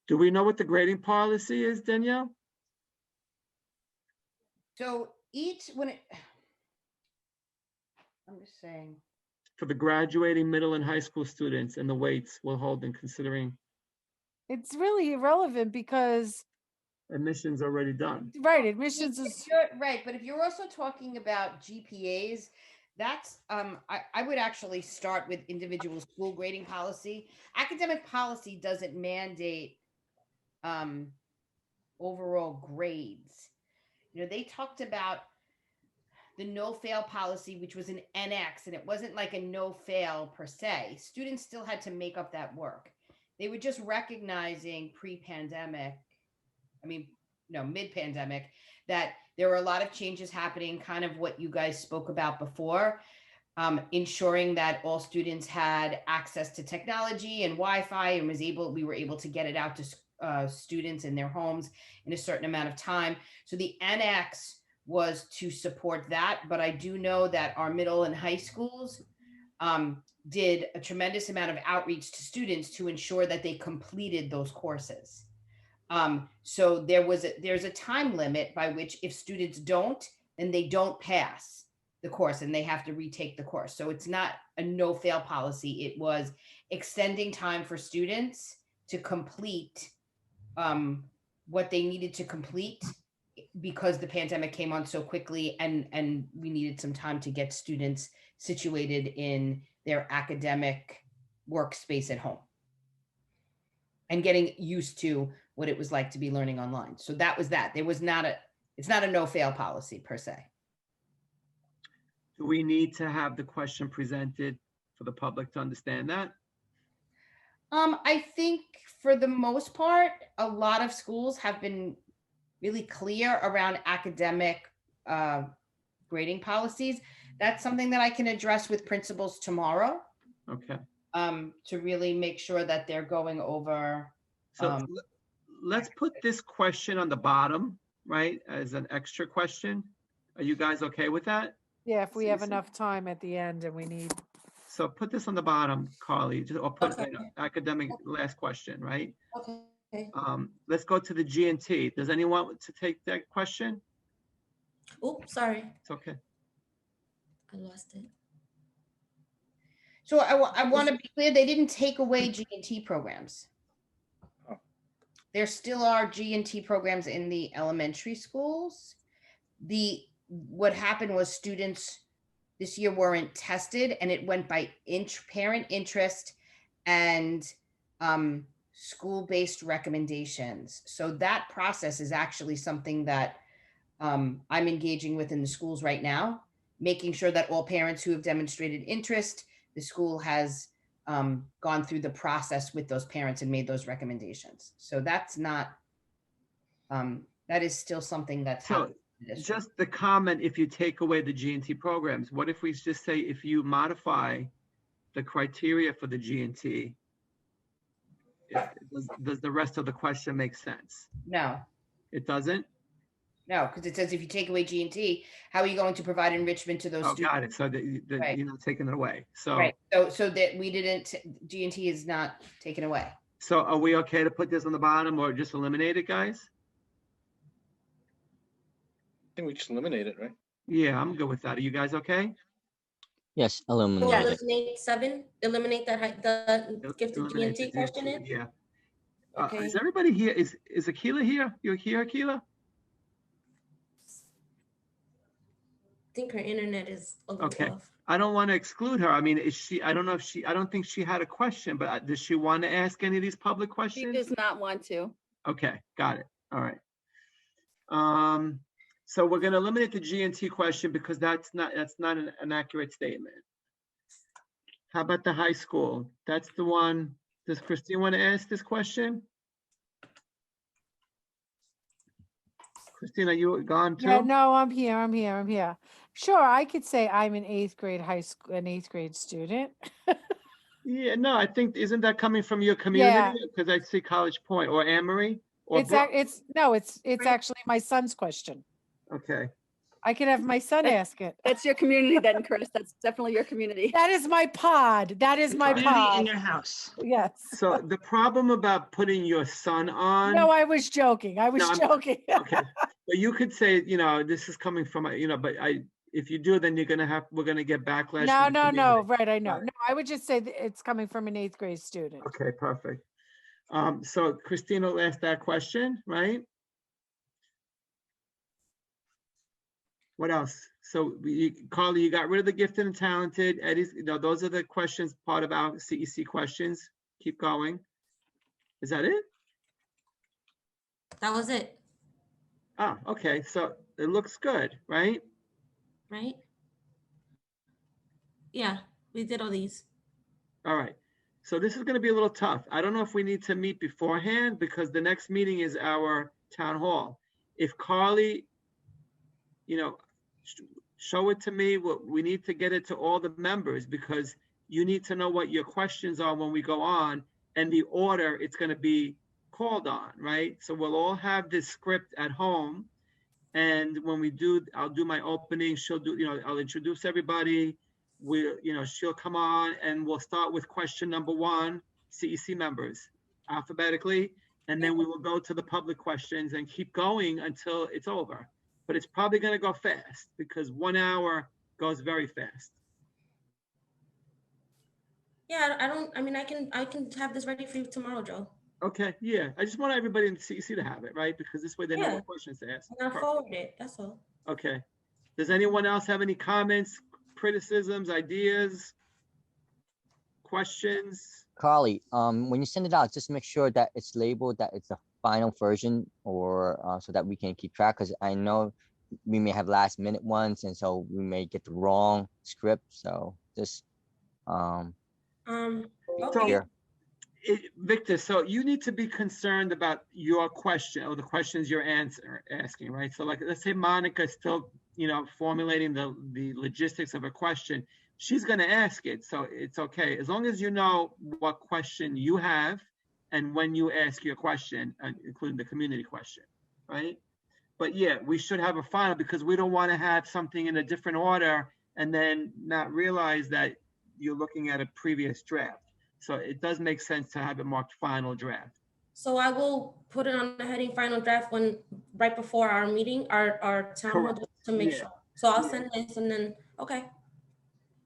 Do we know what the grading policy is, Danielle?
So I'm just saying.
For the graduating middle and high school students and the weights we'll hold in considering
it's really irrelevant because,
admissions already done.
right, admissions is,
Right, but if you're also talking about GPAs, that's, I would actually start with individual school grading policy. Academic policy doesn't mandate overall grades. You know, they talked about the no-fail policy, which was an NX, and it wasn't like a no-fail per se. Students still had to make up that work. They were just recognizing pre-pandemic, mid-pandemic, that there were a lot of changes happening, kind of what you guys spoke about before, ensuring that all students had access to technology and Wi-Fi and we were able to get it out to students in their homes in a certain amount of time. So the NX was to support that, but I do know that our middle and high schools did a tremendous amount of outreach to students to ensure that they completed those courses. So there's a time limit by which if students don't, then they don't pass the course and they have to retake the course. So it's not a no-fail policy. It was extending time for students to complete what they needed to complete because the pandemic came on so quickly and we needed some time to get students situated in their academic workspace at home and getting used to what it was like to be learning online. So that was that. It's not a no-fail policy per se.
Do we need to have the question presented for the public to understand that?
I think for the most part, a lot of schools have been really clear around academic grading policies. That's something that I can address with principals tomorrow.
Okay.
To really make sure that they're going over.
So let's put this question on the bottom, right, as an extra question. Are you guys okay with that?
yeah, if we have enough time at the end and we need.
So put this on the bottom, Carly, or put academic last question, right?
Okay.
Let's go to the G&T. Does anyone want to take that question?
Oh, sorry.
It's okay.
I lost it.
So I want to be clear, they didn't take away G&T programs. There still are G&T programs in the elementary schools. What happened was students this year weren't tested and it went by parent interest and school-based recommendations. So that process is actually something that I'm engaging with in the schools right now, making sure that all parents who have demonstrated interest, the school has gone through the process with those parents and made those recommendations. So that's not, that is still something that's happening.
Just the comment, if you take away the G&T programs, what if we just say, if you modify the criteria for the G&T, does the rest of the question make sense?
No.
It doesn't?
No, because it says if you take away G&T, how are you going to provide enrichment to those students?
Got it. So that
Right.
you're not taking it away. So,
Right. So that we didn't, G&T is not taken away.
So are we okay to put this on the bottom or just eliminate it, guys?
I think we just eliminate it, right?
Yeah, I'm good with that. Are you guys okay?
Yes,
We'll
eliminate it.
eliminate 7, eliminate the gifted
Eliminate
G&T
the
question
G&T,
in?
Yeah.
Okay.
Is everybody here? Is Akila here? You're here, Akila?
I think her internet is a little
Okay.
off.
I don't want to exclude her. I mean, I don't know if I don't think she had a question, but does she want to ask any of these public
She
questions?
does not want to.
Okay, got it. All right. So we're going to eliminate the G&T question because that's not an accurate statement. How about the high school? That's the one. Does Christine want to ask this question? Christine, are you gone too?
Yeah, no, I'm here. Sure, I could say I'm an 8th grade student.
Yeah, no, I think, isn't that coming from your community? Because I see College Point or Amory Or
It's,
Brooke?
it's actually my son's question.
Okay.
I could have my son ask it.
That's your community then, Chris. That's definitely your community.
That is my pod. That is my
Community in
pod.
your house.
Yes.
So the problem about putting your son on.
No, I was joking. I was
No, I'm-
joking.
Okay, but you could say, this is coming from, but if you do, then we're gonna get backlash.
No,
from the
no, no.
community.
Right, I know.
Right.
No, I would just say that it's coming from an 8th grade student.
Okay, perfect. So Christina will ask that question, right? What else? So Carly, you got rid of the gifted and talented. Eddie's, those are the questions, part of our CEC questions. Keep going. Is that it?
That was it,
Ah, okay, so it looks good, right?
right? Yeah, we did all these.
All right, so this is gonna be a little tough. I don't know if we need to meet beforehand because the next meeting is our town hall. If Carly, show it to me, we need to get it to all the members because you need to know what your questions are when we go on and the order it's gonna be called on, right? So we'll all have this script at home. And when we do, I'll do my opening, she'll do, I'll introduce everybody. She'll come on and we'll start with question number 1, CEC members, alphabetically. And then we will go to the public questions and keep going until it's over. But it's probably gonna go fast because 1 hour goes very fast.
Yeah, I can have this ready for you tomorrow, Joe.
Okay, yeah, I just want everybody in CEC to have it, right? Because this way they know
Yeah.
what questions to ask.
And I'll
Perfect.
forward it, that's all.
Okay. Does anyone else have any comments, criticisms, ideas, questions?
Carly, when you send it out, just make sure that it's labeled that it's a final version or so that we can keep track. Because I know we may have last minute ones, and so we may get the wrong script. So just
Okay.
here.
Victor, so you need to be concerned about your question or the questions you're asking, right? So like, let's say Monica is still, formulating the logistics of a question. She's going to ask it. So it's okay. As long as you know what question you have and when you ask your question, including the community question, right? But yeah, we should have a final because we don't want to have something in a different order and then not realize that you're looking at a previous draft. So it does make sense to have it marked final draft.
So I will put it on the heading final draft right before our meeting, our town hall, just to make sure. So I'll send this and then, okay.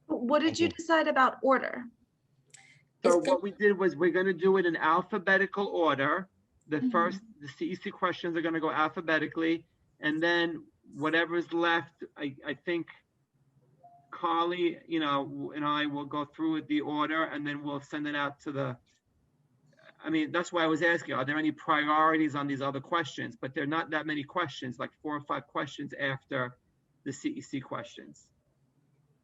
What did you decide about order?
So what we did was we're going to do it in alphabetical order. The first, the CEC questions are going to go alphabetically. And then whatever's left, I think Carly, and I will go through with the order and then we'll send it out to that's why I was asking, are there any priorities on these other questions? But there are not that many questions, like 4 or 5 questions after the CEC questions.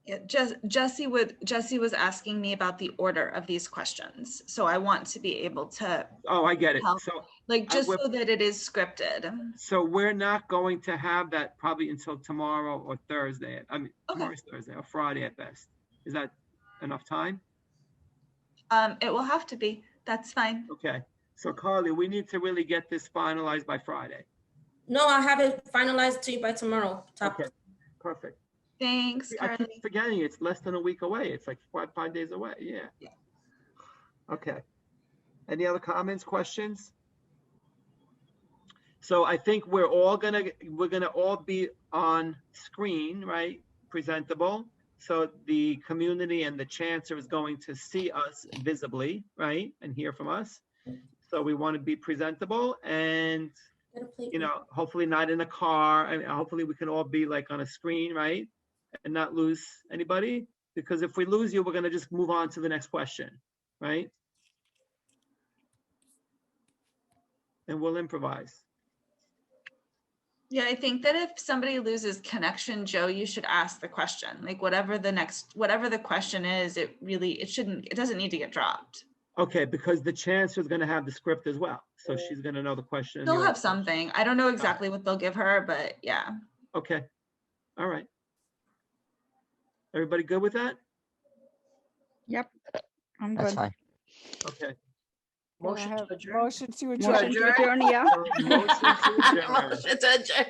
Yeah, Jesse was asking me about the order of these questions. So I want to be able to.
Oh, I get it.
Help,
so
so that it is scripted.
So we're not going to have that probably until tomorrow or Thursday. Tomorrow's Thursday or Friday at best. Is that enough time?
It will have to be. That's fine.
Okay. So Carly, we need to really get this finalized by Friday.
No, I'll have it finalized to you by tomorrow.
Okay, perfect.
Thanks,
I
Carly.
keep forgetting it's less than a week away. It's like 5 days away. Yeah. Okay. Any other comments, questions? So I think we're gonna all be on screen, right? Presentable. So the community and the chancellor is going to see us visibly, right? And hear from us. So we want to be presentable and, hopefully not in a car. And hopefully we can all be like on a screen, right? And not lose anybody. Because if we lose you, we're going to just move on to the next question, right? And we'll improvise.
Yeah, I think that if somebody loses connection, Joe, you should ask the question. Like whatever the question is, it doesn't need to get dropped.
Okay, because the chancellor is going to have the script as well. So she's going to know the question.
They'll have something. I don't know exactly what they'll give her, but yeah.
Okay. All right. Everybody good with that?
Yep, I'm good.
That's fine.
Okay.
Can I
Motion
have
to adjourn.
motion to
Motion
adjourn?
to adjourn, yeah.
Motion to adjourn.
Motion to adjourn.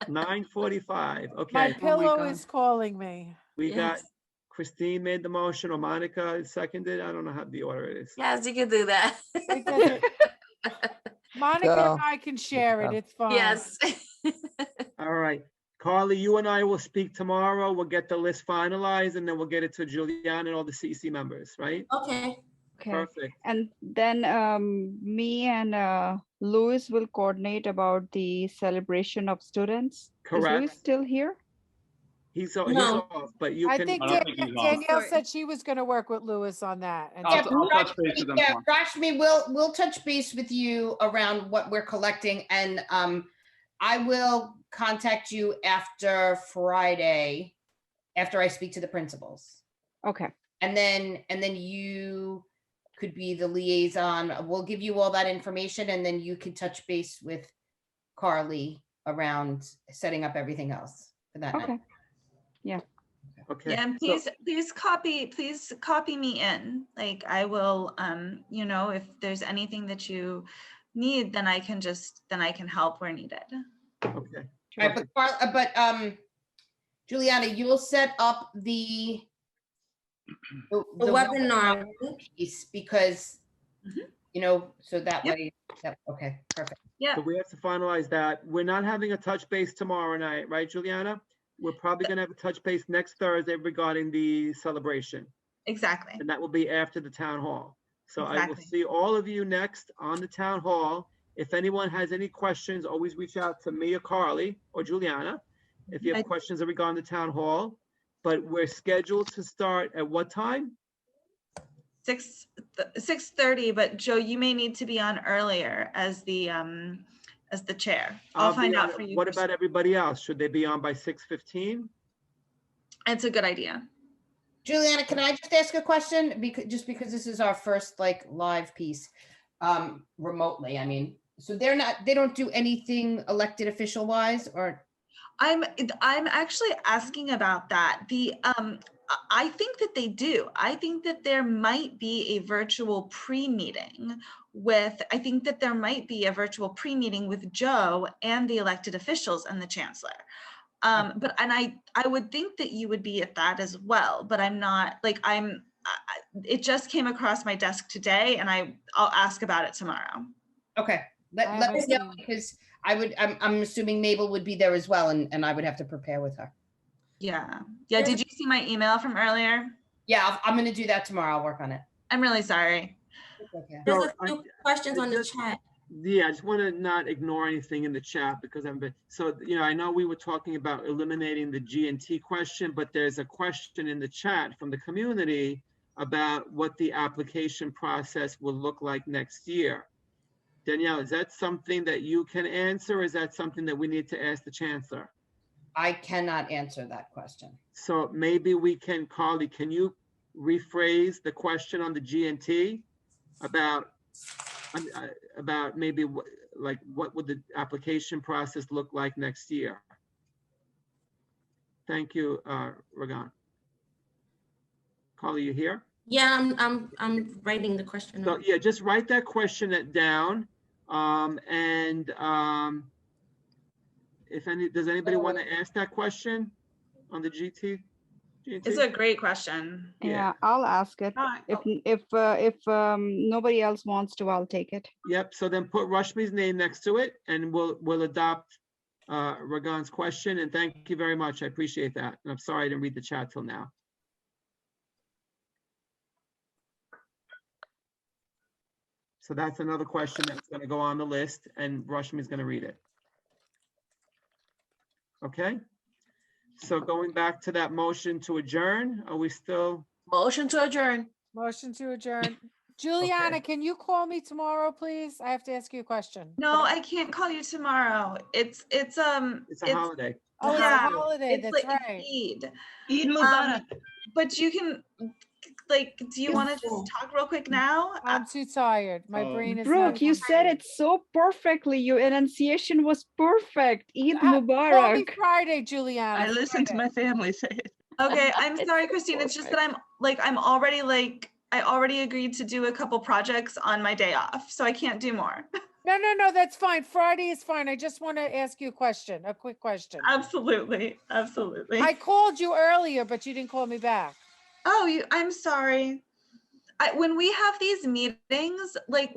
9:45.
My
Okay,
pillow
God.
is calling me.
we got
Yes.
Christine made the motion or Monica seconded. I don't know how the order it is.
Yes, you can do that.
It doesn't- Monica
So-
and I can share it. It's fine.
Yes.
All right. Carly, you and I will speak tomorrow. We'll get the list finalized and then we'll get it to Julianne and all the CEC members, right?
Okay.
Okay.
Perfect.
And then me and Louis will coordinate about the celebration of students. Is Louis
Correct.
still here?
He's
No.
off, but you
I
can.
think
I don't think he's on.
Danielle said she was going to work with Louis on that. And
I'll touch base with them
Yeah,
tomorrow.
Rashmi, we'll touch base with you around what we're collecting, and I will contact you after Friday, after I speak to the principals.
Okay.
And then you could be the liaison. We'll give you all that information, and then you can touch base with Carly around setting up everything else for that night.
Okay. Yeah.
Okay.
Yeah, and please copy me in. Like I will, you know, if there's anything that you need, then I can help where needed.
Okay.
All right, but Juliana, you'll set up the
webinar
piece because, you know, so that
Yep.
way, okay, perfect.
Yeah.
So we have to finalize that. We're not having a touch base tomorrow night, right, Juliana? We're probably gonna have a touch base next Thursday regarding the celebration,
Exactly.
and that will be after the town hall. So I will
Exactly.
see all of you next on the town hall. If anyone has any questions, always reach out to me or Carly or Juliana if you have questions regarding the town hall. But we're scheduled to start at what time?
6:30, but Joe, you may need to be on earlier as the chair. I'll
be
find
on
out
it.
for you.
What about everybody else? Should they be on by 6:15?
It's a good idea.
Juliana, can I just ask a question? Because this is our first like live piece, remotely, I mean, so they don't do anything elected official wise, or?
I'm actually asking about that. I think that they do. I think that there might be a virtual pre-meeting with Joe and the elected officials and the chancellor. But I would think that you would be at that as well, but I'm not, like, it just came across my desk today and I'll ask about it tomorrow.
Okay, let me know, because I'm assuming Mabel would be there as well, and I would have to prepare with her.
Yeah. Did you see my email from earlier?
Yeah, I'm gonna do that tomorrow. I'll work on it.
I'm really sorry.
Okay.
There's a few questions on the
just-
chat.
Yeah, I just want to not ignore anything in the chat because I know we were talking about eliminating the G&T question, but there's a question in the chat from the community about what the application process will look like next year. Danielle, is that something that you can answer, or is that something that we need to ask the chancellor?
I cannot answer that question.
So maybe we can, Carly, can you rephrase the question on the G&T about maybe what would the application process look like next year? Thank you, Ragan. Carly, you here?
Yeah, I'm writing the question.
So yeah, just write that question down. Does anybody want to ask that question on the GT?
It's a great question.
Yeah, I'll ask it. If nobody else wants to, I'll take it.
Yep. So then put Rashmi's name next to it, and we'll adopt Ragan's question. And thank you very much. I appreciate that. And I'm sorry I didn't read the chat till now. So that's another question that's going to go on the list, and Rashmi's going to read it. Okay. So going back to that motion to adjourn, are we still?
Motion to adjourn.
Motion to adjourn. Juliana, can you call me tomorrow, please? I have to ask you a question.
No, I can't call you tomorrow. It's
a holiday.
Oh, it's a holiday,
it's
that's
like
right.
Eid.
Eid Mubarak.
But you can, do you want to just talk real quick now?
I'm too tired. My brain is.
Brooke, you said it so perfectly. Your enunciation was perfect. Eid
Call me
Mubarak.
Friday, Juliana.
I listened to my family say it.
Okay, I'm sorry, Christine. It's just that I'm already
I already agreed to do a couple projects on my day off, so I can't do more.
No, that's fine. Friday is fine. I just want to ask you a quick question.
Absolutely, absolutely.
I called you earlier, but you didn't call me back.
Oh, I'm sorry. When we have these meetings, like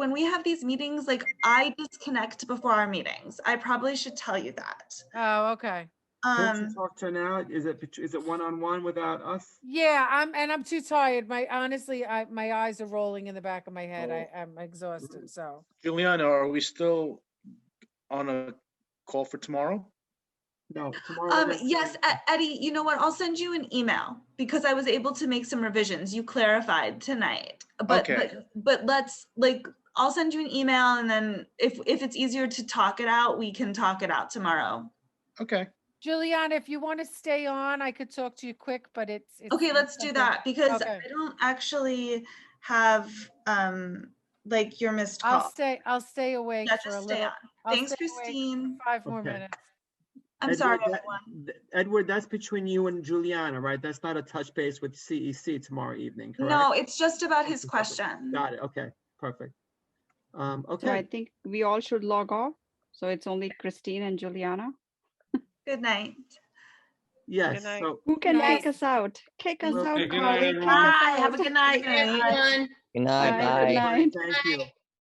I disconnect before our meetings. I probably should tell you that.
Oh, okay.
Can't you talk to her now? Is it one-on-one without us?
Yeah, I'm too tired. Honestly, my eyes are rolling in the back of my head.
Oh.
I'm exhausted. So
Juliana, are we still on a call for tomorrow?
No, tomorrow.
Yes, Eddie, you know what? I'll send you an email because I was able to make some revisions. You clarified tonight. But let's I'll send you an email, and then if it's easier to talk it out, we can talk it out tomorrow.
Okay.
Juliana, if you want to stay on, I could talk to you quick, but it's
okay. Let's do that because
okay.
I don't actually have your missed call.
I'll stay awake
Yeah,
for
just
a
stay
little.
on.
I'll
Thanks,
stay awake
Christine.
for 5 more minutes.
I'm sorry, everyone.
Edward, that's between you and Juliana, right? That's not a touch base with CEC tomorrow evening, correct?
No, it's just about his question.
Got it. Okay, perfect. Okay.
So I think we all should log off. So it's only Christine and Juliana.
Good night.
Yes.
Good night.
So
Who can kick us out? Kick us out,
Good night,
Carly.
everyone.
Bye. Have a good night.
Good night.
Bye.
Bye.
Good night.
thank you.